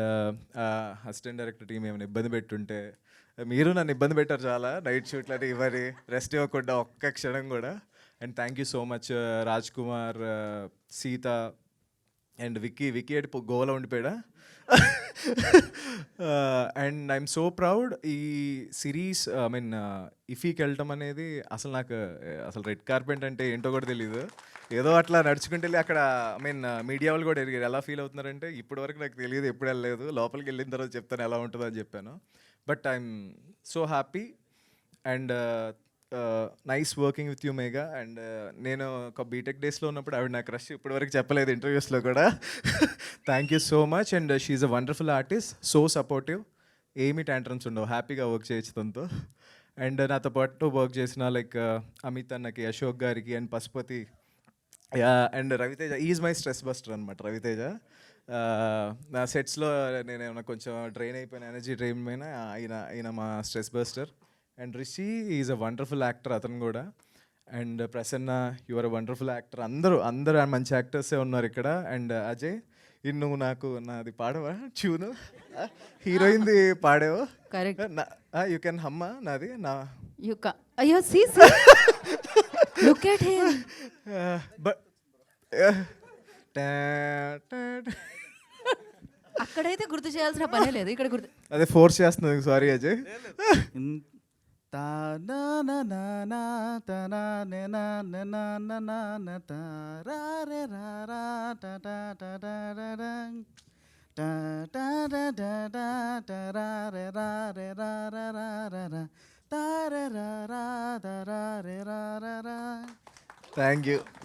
assistant director team ఏమైనా ఇబ్బంది పెట్టుంటే, మీరు నన్ను ఇబ్బంది పెట్టారు చాలా. నైట్ షూట్లని ఇవ్వని రెస్ట్ ఇవ్వకుండా ఒక్క క్షణం కూడా. And thank you so much Raj Kumar, Sita and Vicky అటు గోవాలో ఉండిపోయాడా. And I'm so proud. ఈ సిరీస్ ఇఫీకి వెళ్ళటం అనేది అసలు రెడ్ కార్పెట్ అంటే ఏంటో కూడా తెలియదు. ఏదో అట్లా నడుచుకుంటే వెళ్ళి అక్కడ మీడియా వాళ్ళు కూడా ఎదిగారు. ఎలా ఫీల్ అవుతున్నారంటే ఇప్పటివరకు నాకు తెలియదు, ఎప్పుడు వెళ్ళలేదు, లోపలికి వెళ్ళిన తర్వాత చెప్తాను ఎలా ఉంటుందో అని చెప్పాను. But I'm so happy and nice working with you Megha. And నేను ఒక బీటెక్ డేస్లో ఉన్నప్పుడు ఆవిడ నా క్రష్, ఇప్పటివరకు చెప్పలేదు ఇంటర్వ్యూస్లో కూడా. Thank you so much. And she's a wonderful artist, so supportive, ఏమీ ట్యాంట్రమ్స్ ఉండవు, హ్యాపీగా వర్క్ చేయొచ్చు తనతో. అండ్ నాతో పాటు వర్క్ చేసిన లైక్ అమిత్ అన్నకి, అశోక్ గారికి and Pashupathi and Raviteja. Is my stress buster అనమాట రవితేజ. నా సెట్స్లో నేను ఏమైనా కొంచెం డ్రైన్ అయిపోయిన, ఎనర్జీ డ్రైన్ అయినా ఈయన మా stress buster. And Rishi is a wonderful actor, అతను కూడా. And Prasanna, you are a wonderful actor. అందరూ మంచి యాక్టర్సే ఉన్నారు ఇక్కడ. అండ్ అజయ్, నువ్వు నాది పాడవా ట్యూను? హీరోయిన్ది పాడావు కరెక్ట్. యూ కెన్ హమ్మ నాది నా అయ్యో see look at him. But అక్కడైతే గుర్తు చేయాల్సిన పనే లేదు, ఇక్కడ గుర్తు. అదే ఫోర్స్ చేస్తుంది, sorry Ajay.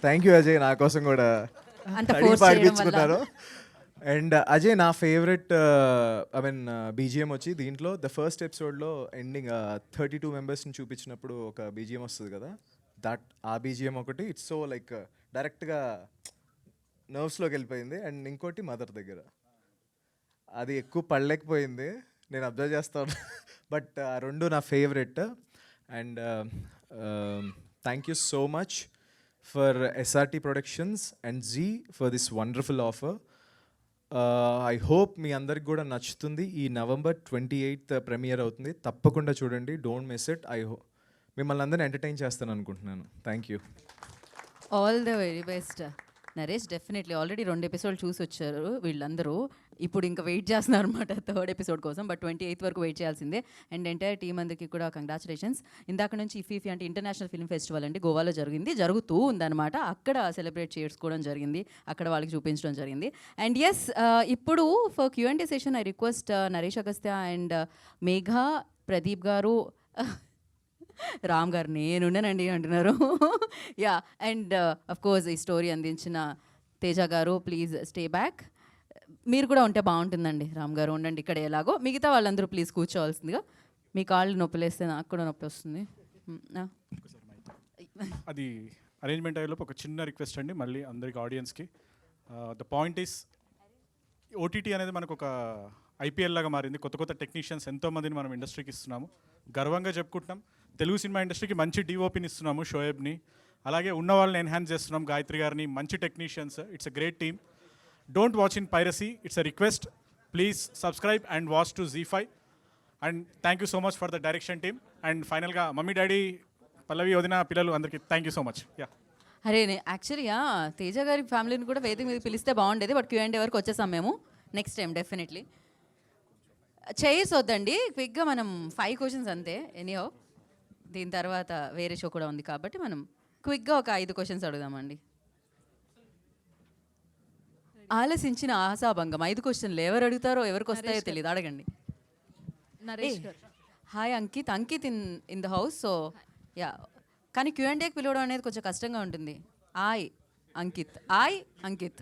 Thank you Ajay, నా కోసం కూడా అంత force చేయడం వల్ల. అండ్ అజయ్, నా ఫేవరెట్ బీజిఎం వచ్చి దీంట్లో ద ఫస్ట్ ఎపిసోడ్లో ఎండింగ్ 32 మెంబర్స్ని చూపించినప్పుడు ఒక బీజిఎం వస్తుంది కదా, ఆ బీజిఎం ఒకటి. ఇట్స్ సో లైక్ డైరెక్ట్గా నర్వ్స్లోకి వెళ్ళిపోయింది. అండ్ ఇంకోటి మదర్ దగ్గర, అది ఎక్కువ పడలేకపోయింది, నేను అబ్జర్వ్ చేస్తాను. బట్ ఆ రెండు నా favourite. And thank you so much for SRT productions and Zee for this wonderful offer. I hope మీ అందరికి కూడా నచ్చుతుంది. ఈ November 28th ప్రీమియర్ అవుతుంది, తప్పకుండా చూడండి, డోంట్ మిస్ ఇట్. మిమ్మల్ని అందరిని ఎంటర్టైన్ చేస్తాను అనుకుంటున్నాను. Thank you. All the very best Naresh. Definitely already 2 ఎపిసోడ్లు చూసి వచ్చారు వీళ్ళందరూ. ఇప్పుడు ఇంకా వెయిట్ చేస్తున్నారు అనమాట 3rd ఎపిసోడ్ కోసం. బట్ 28th వరకు వెయిట్ చేయాల్సిందే. అండ్ ఎంటైర్ టీమ్ అందరికీ కూడా కంగ్రాచులేషన్స్. ఇందాక నుంచి ఇఫీఫీ అంటే ఇంటర్నేషనల్ ఫిల్మ్ ఫెస్టివల్ అండి, గోవాలో జరుగుతూ ఉందన్నమాట. అక్కడ సెలబ్రేట్ చేసుకోవడం జరిగింది, అక్కడ వాళ్ళకి చూపించడం జరిగింది. అండ్ ఎస్, ఇప్పుడు for Q&A session I request Naresh Agastya and Megha, Pradeep గారు, రామ్ గారు నేనున్నానండి అంటున్నారు. యా, అండ్ అఫ్ కోర్స్ ఈ స్టోరీ అందించిన తేజ గారు, ప్లీజ్ స్టే బ్యాక్. మీరు కూడా ఉంటే బాగుంటుందండి. రామ్ గారు ఉండండి ఇక్కడ ఎలాగో. మిగతా వాళ్ళందరూ ప్లీజ్ కూర్చోవాల్సిందిగా. మీ కాళ్ళు నొప్పిలేస్తే నాకు కూడా నొప్పి వస్తుంది. అది అరేంజ్మెంట్ అయ్యేలోపు ఒక చిన్న రిక్వెస్ట్ అండి, మళ్ళీ అందరికి ఆడియన్స్కి. ద పాయింట్ ఈస్ ఓటీటీ అనేది మనకు ఒక ఐపీఎల్ లాగా మారింది. కొత్త కొత్త టెక్నీషియన్స్ ఎంతోమందిని మనం ఇండస్ట్రీకి ఇస్తున్నాము, గర్వంగా చెప్పుకుంటున్నాం. తెలుగు సినిమా ఇండస్ట్రీకి మంచి డిఓపిని ఇస్తున్నాము, షోయబ్ని. అలాగే ఉన్న వాళ్ళని ఎన్హాన్స్ చేస్తున్నాం, గాయత్రి గారిని, మంచి technicians. It's a great team. Don't watch in piracy, it's a request. Please subscribe and watch to ZEE5. And thank you so much for the direction team. And ఫైనల్గా మమ్మీ డాడీ, పల్లవి, వదిన, పిల్లలు అందరికీ thank you so much. Yeah, అరే యాక్చువల్గా తేజ గారి ఫ్యామిలీని కూడా వేదిక మీద పిలిస్తే బాగుండేది, బట్ Q&A వరకు వచ్చేసాం మేము. నెక్స్ట్ టైం డెఫినెట్లీ చైర్స్ వద్దండి, క్విక్గా మనం 5 క్వశ్చన్స్ అంతే. ఎనీహో దీని తర్వాత వేరే షో కూడా ఉంది కాబట్టి మనం క్విక్గా ఒక 5 క్వశ్చన్స్ అడుగుదామండి. ఆలసించిన ఆశాభంగం 5 క్వశ్చన్లు. ఎవరు అడుగుతారో ఎవరికి వస్తాయో తెలియదు, అడగండి. నరేష్ గారు. Hi Ankit. Ankit in the house. So yeah, కానీ Q&Aకి పిలవడం అనేది కొంచెం కష్టంగా ఉంటుంది. అంకిత్. అంకిత్.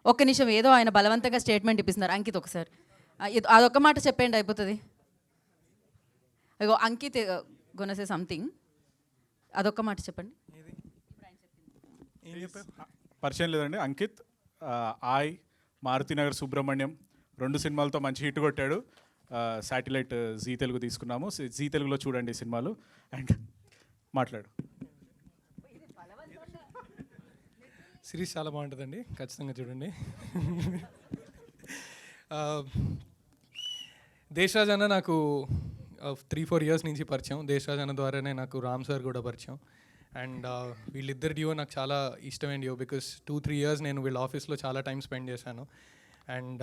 ఒక్క నిమిషం, ఏదో ఆయన బలవంతంగా స్టేట్మెంట్ ఇప్పిస్తున్నారు. అంకిత్ ఒకసారి అదొక్క మాట చెప్పండి, అయిపోతుంది. అయ్యో అంకిత్ గొన సే సంథింగ్, అదొక్క మాట చెప్పండి. పరిచయం లేదండి. అంకిత్, మారుతినగర్ సుబ్రహ్మణ్యం 2 సినిమాలతో మంచి హిట్ కొట్టాడు. శాటిలైట్ జీ తెలుగు తీసుకున్నాము. జీ తెలుగులో చూడండి సినిమాలు. అండ్ మాట్లాడు. సిరీస్ చాలా బాగుంటుందండి, ఖచ్చితంగా చూడండి. దేశరాజ్ అన్న నాకు 3-4 ఇయర్స్ నుంచి పరిచయం. దేశరాజ్ అన్న ద్వారానే నాకు రామ్ సార్ కూడా పరిచయం. అండ్ వీళ్ళిద్దరు డియో నాకు చాలా ఇష్టమైన డియో, బికాస్ 2-3 ఇయర్స్ నేను వీళ్ళ ఆఫీస్లో చాలా టైం స్పెండ్ చేశాను. And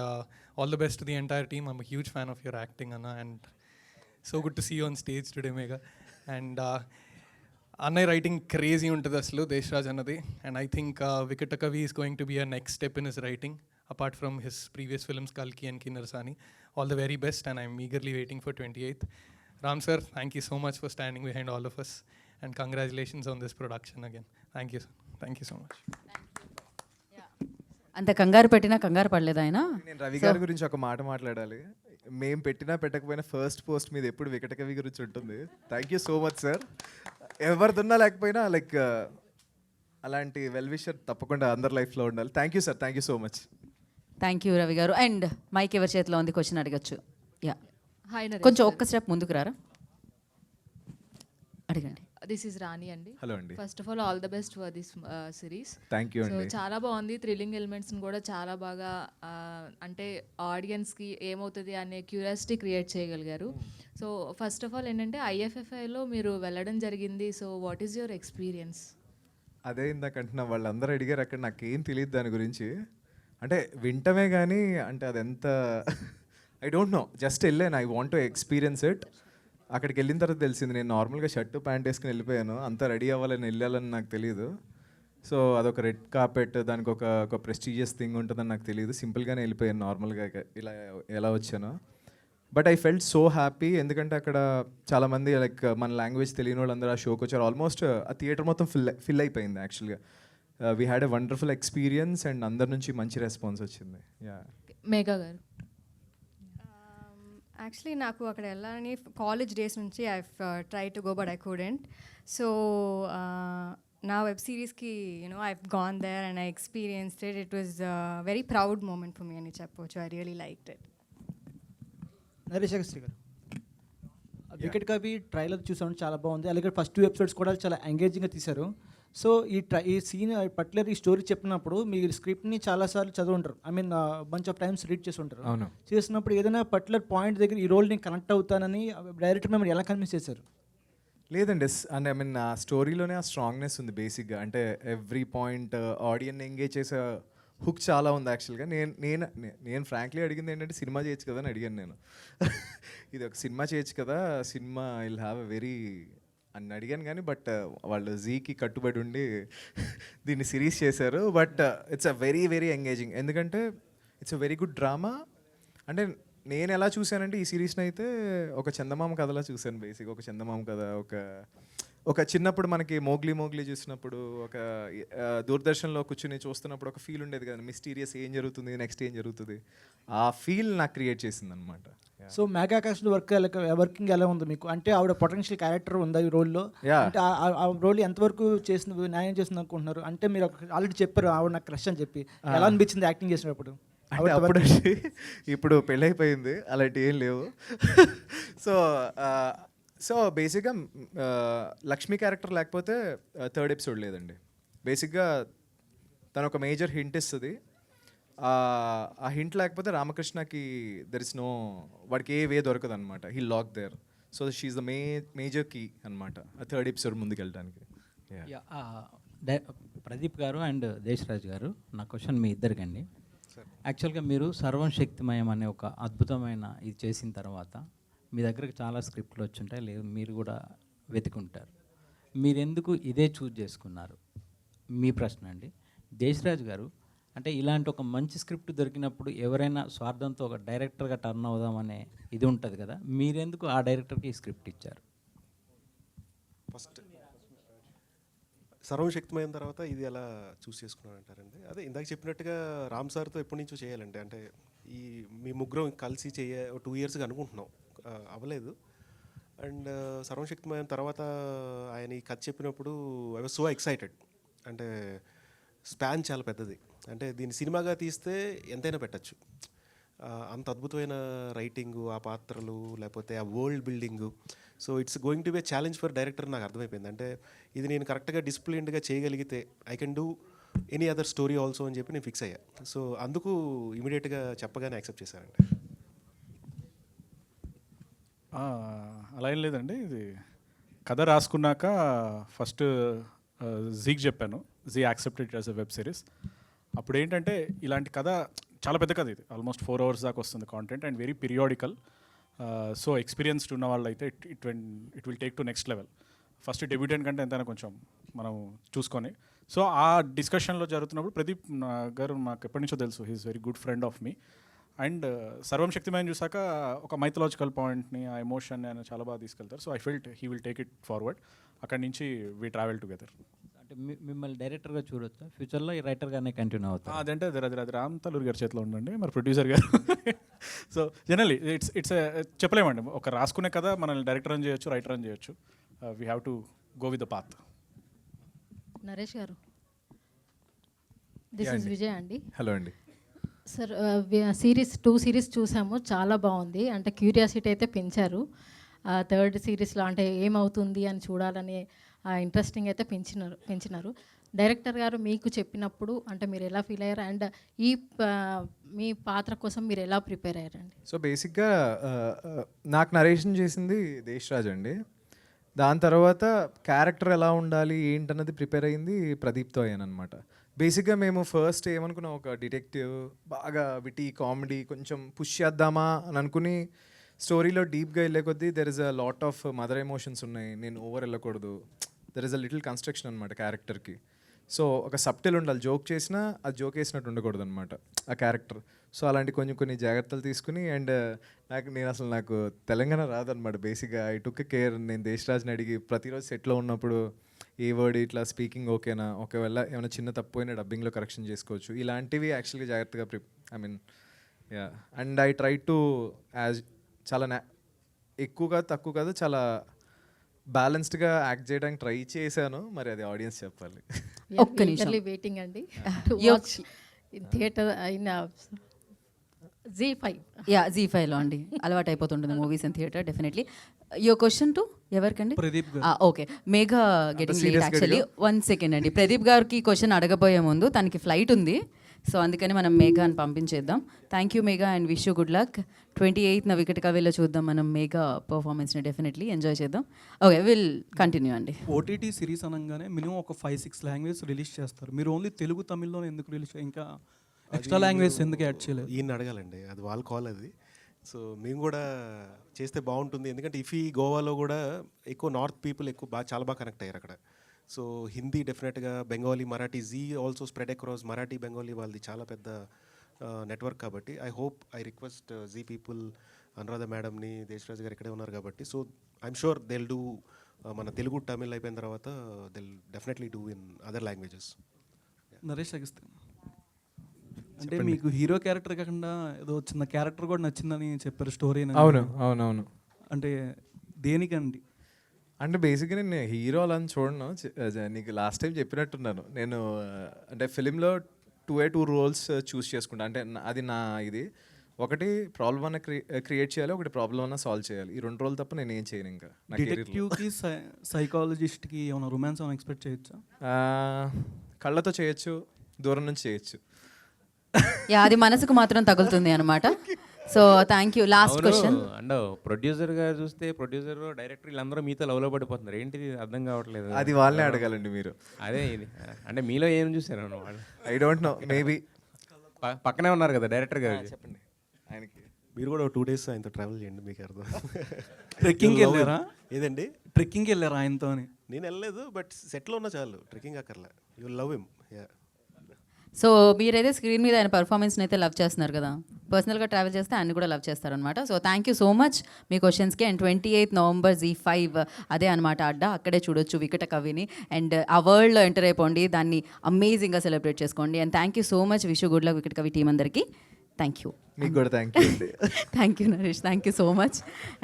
all the best the entire team. I'm huge fan of your acting అన్న, and so good to see on stage today Megha. And అన్నయ్య రైటింగ్ క్రేజీ ఉంటుంది అసలు, దేశరాజ్ అన్నది. And I think Vikatakavi is going to be a next step in his writing, apart from his previous films కల్కి and Kinnerasani. All the very best, and I'm eagerly waiting for 28th. Ram sir, thank you so much for standing behind all of us, and congratulations on this production again. Thank you, sir. Thank you so much. అంత కంగారు పెట్టినా కంగారు పడలేదు ఆయన. నేను రవి గారి గురించి ఒక మాట మాట్లాడాలి. మేము పెట్టినా పెట్టకపోయినా ఫస్ట్ పోస్ట్ మీద ఎప్పుడు వికటకవి గురించి ఉంటుంది. Thank you so much sir. ఎవరిదున్నా లేకపోయినా లైక్ అలాంటి వెల్ విషర్ తప్పకుండా అందరి లైఫ్లో ఉండాలి. Thank you sir, thank you so much. Thank you Ravi garu. And mic ఎవరి చేతిలో ఉంది, క్వశ్చన్ అడగచ్చు. Yeah, hi Naresh. కొంచెం ఒక్క స్టెప్ ముందుకు రారా, అడగండి. దిస్ ఈజ్ రాణి అండి. హలో అండి. First of all the best for this series. Thank you so అండి. చాలా బాగుంది. థ్రిల్లింగ్ ఎలిమెంట్స్ని కూడా చాలా బాగా అంటే ఆడియన్స్కి ఏమవుతుంది అనే క్యూరియాసిటీ క్రియేట్ చేయగలిగారు. సో ఫస్ట్ ఆఫ్ ఆల్ ఏంటంటే IFFIలో మీరు వెళ్ళడం జరిగింది. So what is your experience? అదే ఇందాక అంటున్నా, వాళ్ళందరూ అడిగారు అక్కడ, నాకేం తెలియదు దాని గురించి. అంటే వింటమే కానీ అంటే అదెంత ఐ డోంట్ నో, జస్ట్ వెళ్ళాను. I want to experience it. అక్కడికి వెళ్ళిన తర్వాత తెలిసింది, నేను నార్మల్గా షర్టు ప్యాంట్ వేసుకుని వెళ్ళిపోయాను. అంతా రెడీ అవ్వాలని వెళ్ళాలని నాకు తెలియదు. సో అదొక రెడ్ కార్పెట్, దానికి ఒక ప్రెస్టీజియస్ థింగ్ ఉంటుందని నాకు తెలియదు. సింపుల్గానే వెళ్ళిపోయాను నార్మల్గా ఇలా ఎలా వచ్చానో. But I felt so happy, ఎందుకంటే అక్కడ చాలామంది లైక్ మన లాంగ్వేజ్ తెలియని వాళ్ళందరూ ఆ షోకి వచ్చారు. ఆల్మోస్ట్ ఆ థియేటర్ మొత్తం ఫిల్ అయిపోయింది యాక్చువల్గా. We had a wonderful experience and అందరి నుంచి మంచి రెస్పాన్స్ వచ్చింది. యా, మేఘా గారు. యాక్చువల్లీ నాకు అక్కడ వెళ్ళాలని కాలేజ్ డేస్ నుంచి I try to go but I couldn't. So నా వెబ్ సిరీస్కి I've gone there and I experienced it. It was very proud moment for me అని చెప్పవచ్చు. I really liked it. Naresh Sri garu, Vikatakavi trailer చూసాను, చాలా బాగుంది. అలాగే ఫస్ట్ 2 ఎపిసోడ్స్ కూడా చాలా ఎంగేజింగ్గా తీశారు. సో ఈ సీన్ పర్టికులర్ ఈ స్టోరీ చెప్పినప్పుడు మీరు స్క్రిప్ట్ని చాలాసార్లు చదువుంటారు, I mean bunch of times read చేసి ఉంటారు. అవును. చేసినప్పుడు ఏదైనా పర్టికులర్ పాయింట్ దగ్గర ఈ రోల్ నేను కనెక్ట్ అవుతానని డైరెక్టర్ మేము ఎలా కన్విన్స్ చేశారు? లేదండి, అంటే ఐ మీన్ ఆ స్టోరీలోనే ఆ స్ట్రాంగ్నెస్ ఉంది బేసిక్గా. అంటే ఎవ్రీ పాయింట్ ఆడియన్ ఎంగేజ్ చేసే హుక్ చాలా ఉంది యాక్చువల్గా. నేను ఫ్రాంక్లీ అడిగింది ఏంటంటే సినిమా చేయొచ్చు కదా అని అడిగాను నేను. ఇది ఒక సినిమా చేయొచ్చు కదా, cinema will have a very అని అడిగాను కానీ, బట్ వాళ్ళు జీకి కట్టుబడి ఉండి దీన్ని సిరీస్ చేశారు. But it's a very very engaging, ఎందుకంటే it's a very good drama. అంటే నేను ఎలా చూశానంటే ఈ సిరీస్ని అయితే ఒక చందమామ కథలా చూశాను. బేసిక్ ఒక చందమామ కథ, ఒక ఒక చిన్నప్పుడు మనకి మోగ్లీ చూసినప్పుడు ఒక దూరదర్శన్లో కూర్చుని చూస్తున్నప్పుడు ఒక ఫీల్ ఉండేది కదా, మిస్టీరియస్ ఏం జరుగుతుంది, నెక్స్ట్ ఏం జరుగుతుంది, ఆ ఫీల్ నాకు క్రియేట్ చేసింది అనమాట. సో మేఘా ఆకాష్లో వర్కింగ్ ఎలా ఉంది మీకు? అంటే ఆవిడ పొటెన్షియల్ క్యారెక్టర్ ఉందా ఈ రోల్లో? Yeah. అంటే ఆ రోల్ ఎంతవరకు చేసింది, న్యాయం చేసింది అనుకుంటున్నారు? అంటే మీరు ఆల్రెడీ చెప్పారు ఆవిడ నాకు క్రష్ అని చెప్పి, ఎలా అనిపించింది యాక్టింగ్ చేసినప్పుడు? అంటే అప్పుడు ఇప్పుడు పెళ్ళైపోయింది, అలాంటి ఏం లేవు. సో బేసిక్గా లక్ష్మి క్యారెక్టర్ లేకపోతే థర్డ్ ఎపిసోడ్ లేదండి. బేసిక్గా తను ఒక మేజర్ హింట్ ఇస్తుంది. ఆ హింట్ లేకపోతే రామకృష్ణకి దెర్ ఇస్ నో, వాడికి ఏ వే దొరకదు అనమాట. He lock there. So she's the major key అనమాట ఆ థర్డ్ ఎపిసోడ్ ముందుకు వెళ్ళడానికి. ప్రదీప్ గారు అండ్ దేశరాజ్ గారు, నా క్వశ్చన్ మీ ఇద్దరికండి. యాక్చువల్గా మీరు సర్వం శక్తిమయం అనే ఒక అద్భుతమైన ఇది చేసిన తర్వాత మీ దగ్గరకు చాలా స్క్రిప్ట్లు వచ్చుంటాయి, లేదు మీరు కూడా వెతుకుంటారు. మీరు ఎందుకు ఇదే చూజ్ చేసుకున్నారు? మీ ప్రశ్న అండి. దేశరాజ్ గారు, అంటే ఇలాంటి ఒక మంచి స్క్రిప్ట్ దొరికినప్పుడు ఎవరైనా స్వార్థంతో ఒక డైరెక్టర్గా టర్న్ అవుదామనే ఇది ఉంటుంది కదా, మీరెందుకు ఆ డైరెక్టర్కి ఈ స్క్రిప్ట్ ఇచ్చారు? ఫస్ట్ సర్వశక్తిమైన తర్వాత ఇది ఎలా చూస్ చేసుకున్నాను అంటారండి. అదే ఇందాక చెప్పినట్టుగా రామ్ సార్తో ఎప్పటి నుంచో చేయాలండి. అంటే ఈ మీ ముగ్గురం కలిసి 2 ఇయర్స్గా అనుకుంటున్నాం, అవ్వలేదు. అండ్ సర్వశక్తిమైన తర్వాత ఆయన ఈ కథ చెప్పినప్పుడు ఐ వాజ్ సో ఎక్సైటెడ్. అంటే స్పాన్ చాలా పెద్దది, అంటే దీన్ని సినిమాగా తీస్తే ఎంతైనా పెట్టచ్చు. అంత అద్భుతమైన రైటింగు, ఆ పాత్రలు, లేకపోతే ఆ world building. So it's going to be challenge for director నాకు అర్థమైపోయింది. అంటే ఇది నేను కరెక్ట్గా డిసిప్లిన్డ్గా చేయగలిగితే I can do any other story also అని చెప్పి నేను ఫిక్స్ అయ్యా. సో అందుకు ఇమీడియట్గా చెప్పగానే యాక్సెప్ట్ చేశానండి. అలా ఏం లేదండి, ఇది కథ రాసుకున్నాక ఫస్ట్ జీకి చెప్పాను. Zee accepted as a web series. అప్పుడు ఏంటంటే ఇలాంటి కథ చాలా పెద్ద కథ, ఇది ఆల్మోస్ట్ 4 hours దాకా వస్తుంది content and very periodical. So experienced ఉన్న వాళ్ళు అయితే it will take to next level. First debutante కంటే ఎంతైనా కొంచెం మనం చూసుకొని. సో ఆ డిస్కషన్లో జరుగుతున్నప్పుడు ప్రదీప్ గారు నాకు ఎప్పటి నుంచో తెలుసు, he's very good friend of me. And Sarvam Shakthimayam చూసాక ఒక మైథలాజికల్ పాయింట్ని, ఆ ఎమోషన్ని ఆయన చాలా బాగా తీసుకెళ్తారు. So I felt he will take it forward. అక్కడి నుంచి వీ ట్రావెల్ టుగెదర్. అంటే మిమ్మల్ని డైరెక్టర్గా చూడొచ్చా ఫ్యూచర్లో, ఈ రైటర్గానే కంటిన్యూ అవుతుంది? అదంటే అది రామ్ తల్లూరి గారి చేతిలో ఉండండి, మరి ప్రొడ్యూసర్ గారు. సో జనరలీ ఇట్స్ చెప్పలేమండి, ఒక రాసుకునే కదా మనల్ని డైరెక్టర్ అని చేయొచ్చు, రైటర్ అని చేయొచ్చు. We have to go with the path. Naresh గారు, దిస్ ఇస్ విజయ్ అండి. హలో అండి సార్. టూ సిరీస్ చూసాము, చాలా బాగుంది. అంటే క్యూరియాసిటీ అయితే పెంచారు. థర్డ్ సిరీస్లో అంటే ఏమవుతుంది అని చూడాలని ఇంట్రెస్టింగ్ అయితే పెంచినారు. డైరెక్టర్ గారు మీకు చెప్పినప్పుడు అంటే మీరు ఎలా ఫీల్ అయ్యారు, అండ్ మీ పాత్ర కోసం మీరు ఎలా ప్రిపేర్ అయ్యారండి? సో బేసిక్గా నాకు నరేషన్ చేసింది దేశరాజ్ అండి. దాని తర్వాత క్యారెక్టర్ ఎలా ఉండాలి ఏంటన్నది ప్రిపేర్ అయ్యింది ప్రదీప్తో అయ్యానమాట. బేసిక్గా మేము ఫస్ట్ ఏమనుకున్నాం, ఒక డిటెక్టివ్, బాగా విటీ కామెడీ, కొంచెం పుష్ చేద్దామా అని అనుకుని స్టోరీలో డీప్గా వెళ్ళే కొద్దీ there is a lot of mother emotions ఉన్నాయి, నేను ఓవర్ వెళ్ళకూడదు, there is a little construction అనమాట క్యారెక్టర్కి. సో ఒక సబ్టెల్ ఉండాలి, జోక్ చేసినా అది జోక్ వేసినట్టు ఉండకూడదు అనమాట ఆ క్యారెక్టర్. సో అలాంటి కొన్ని జాగ్రత్తలు తీసుకుని, అండ్ నాకు తెలంగాణ రాదనమాట బేసిక్గా. I took care. నేను దేశరాజ్ని అడిగి ప్రతిరోజు సెట్లో ఉన్నప్పుడు ఏ వర్డ్ ఇట్లా స్పీకింగ్ ఓకేనా, ఒకవేళ ఏమైనా చిన్న తప్పు అయినా డబ్బింగ్లో కరెక్షన్ చేసుకోవచ్చు, ఇలాంటివి యాక్చువల్గా జాగ్రత్తగా అండ్ ఐ ట్రై టు చాలా ఎక్కువ కాదు తక్కువ కాదు, చాలా బ్యాలెన్స్డ్గా యాక్ట్ చేయడానికి ట్రై చేశాను. మరి అది ఆడియన్స్ చెప్పాలి. ఒక్క నిమిషం వెయిటింగ్ అండి. థియేటర్ అయిన Z5లో అండి అలవాటు అయిపోతుంటుంది movies in theatre. Definitely. Your question to ఎవరికండి? Pradeep garu. Okay, Megha getting late actually. 1 second అండి. ప్రదీప్ గారికి క్వశ్చన్ అడగబోయే ముందు తనకి ఫ్లైట్ ఉంది, సో అందుకని మనం మేఘాని పంపించేద్దాం. Thank you Megha and wish you good luck. 28న వికెట్ కవేలో చూద్దాం మనం మేఘా పర్ఫార్మెన్స్ని. డెఫినెట్లీ ఎంజాయ్ చేద్దాం. ఓకే, విల్ కంటిన్యూ అండి. ఓటీటీ సిరీస్ అనగానే మినిమం ఒక 5-6 లాంగ్వేజ్ రిలీజ్ చేస్తారు. మీరు ఓన్లీ తెలుగు తమిళ్లో ఎందుకు రిలీజ్, ఇంకా ఎక్స్ట్రా లాంగ్వేజ్ ఎందుకు యాడ్ చేయలేదు? ఈయన అడగాలండి, అది వాళ్ళ కాల్ అది. సో మేము కూడా చేస్తే బాగుంటుంది, ఎందుకంటే ఇఫీ గోవాలో కూడా ఎక్కువ నార్త్ పీపుల్ చాలా బాగా కనెక్ట్ అయ్యారు అక్కడ. సో హిందీ డెఫినెట్గా, Bengali, Marathi, Zee also spread across Marathi, Bengali వాళ్ళది చాలా పెద్ద నెట్వర్క్ కాబట్టి I request Zee people, Anuradha మేడంని, దేశరాజ్ గారు ఇక్కడే ఉన్నారు కాబట్టి, so I'm sure they will do మన తెలుగు తమిళ్ అయిపోయిన తర్వాత they'll definitely do in other languages. Naresh Agasthyan, అంటే మీకు హీరో క్యారెక్టర్ కాకుండా ఏదో చిన్న క్యారెక్టర్ కూడా నచ్చిందని చెప్పారు స్టోరీ. అవునవును. అంటే దేనికండి? అంటే బేసిక్గా నేను హీరో అలా అని చూడను. నీకు లాస్ట్ టైం చెప్పినట్టున్నాను నేను. అంటే ఫిలింలో 2 రోల్స్ చూస్ చేసుకుంటా. అంటే అది నా ఇది. ఒకటి ప్రాబ్లమ్ అన్న క్రియేట్ చేయాలి, ఒకటి ప్రాబ్లమ్ అన్న సాల్వ్ చేయాలి. ఈ 2 రోల్ తప్ప నేను ఏం చేయను ఇంకా. డిటెక్టివ్కి సైకాలజిస్ట్కి ఏమైనా రొమాన్స్ ఏమైనా ఎక్స్పెక్ట్ చేయొచ్చా? కళ్ళతో చేయొచ్చు, దూరం నుంచి చేయొచ్చు. యా, అది మనసుకు మాత్రం తగులుతుంది అనమాట. So thank you. Last question. అంటే ప్రొడ్యూసర్ గారు చూస్తే ప్రొడ్యూసర్ డైరెక్టర్ వీళ్ళందరూ మీతో లవ్లో పడిపోతున్నారు, ఏంటిది అర్థం కావట్లేదు. అది వాళ్ళనే అడగాలండి మీరు. అదే ఇది అంటే మీలో ఏం చూసారు వాళ్ళు? ఐ డోంట్ నో, మేబీ పక్కనే ఉన్నారు కదా డైరెక్టర్ గారు. చెప్పండి ఆయనకి. మీరు కూడా 2 days ఆయనతో ట్రావెల్ చేయండి, మీకు అర్థం. ట్రెక్కింగ్కి వెళ్ళారా? ఏదండి? ట్రెక్కింగ్కి వెళ్ళారా ఆయనతో? నేను వెళ్ళలేదు, బట్ సెట్లో ఉన్న చాలు, ట్రెక్కింగ్ అక్కర్లే. You love him. Yeah. So మీరైతే స్క్రీన్ మీద ఆయన పర్ఫార్మెన్స్ని అయితే లవ్ చేస్తున్నారు కదా, పర్సనల్గా ట్రావెల్ చేస్తే ఆయన కూడా లవ్ చేస్తారనమాట. So thank you so much మీ క్వశ్చన్స్కి. అండ్ 28th November Z5 అదే అనమాట అడ్డా, అక్కడే చూడొచ్చు వికట కవిని. అండ్ ఆ వరల్డ్లో ఎంటర్ అయిపోండి, దాన్ని అమేజింగ్గా సెలబ్రేట్ చేసుకోండి. And thank you so much. Wish good luck Vikatakavi team అందరికీ. Thank you. మీకు కూడా thank you. Thank you Naresh, thank you so much.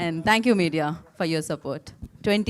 And thank you media for your support.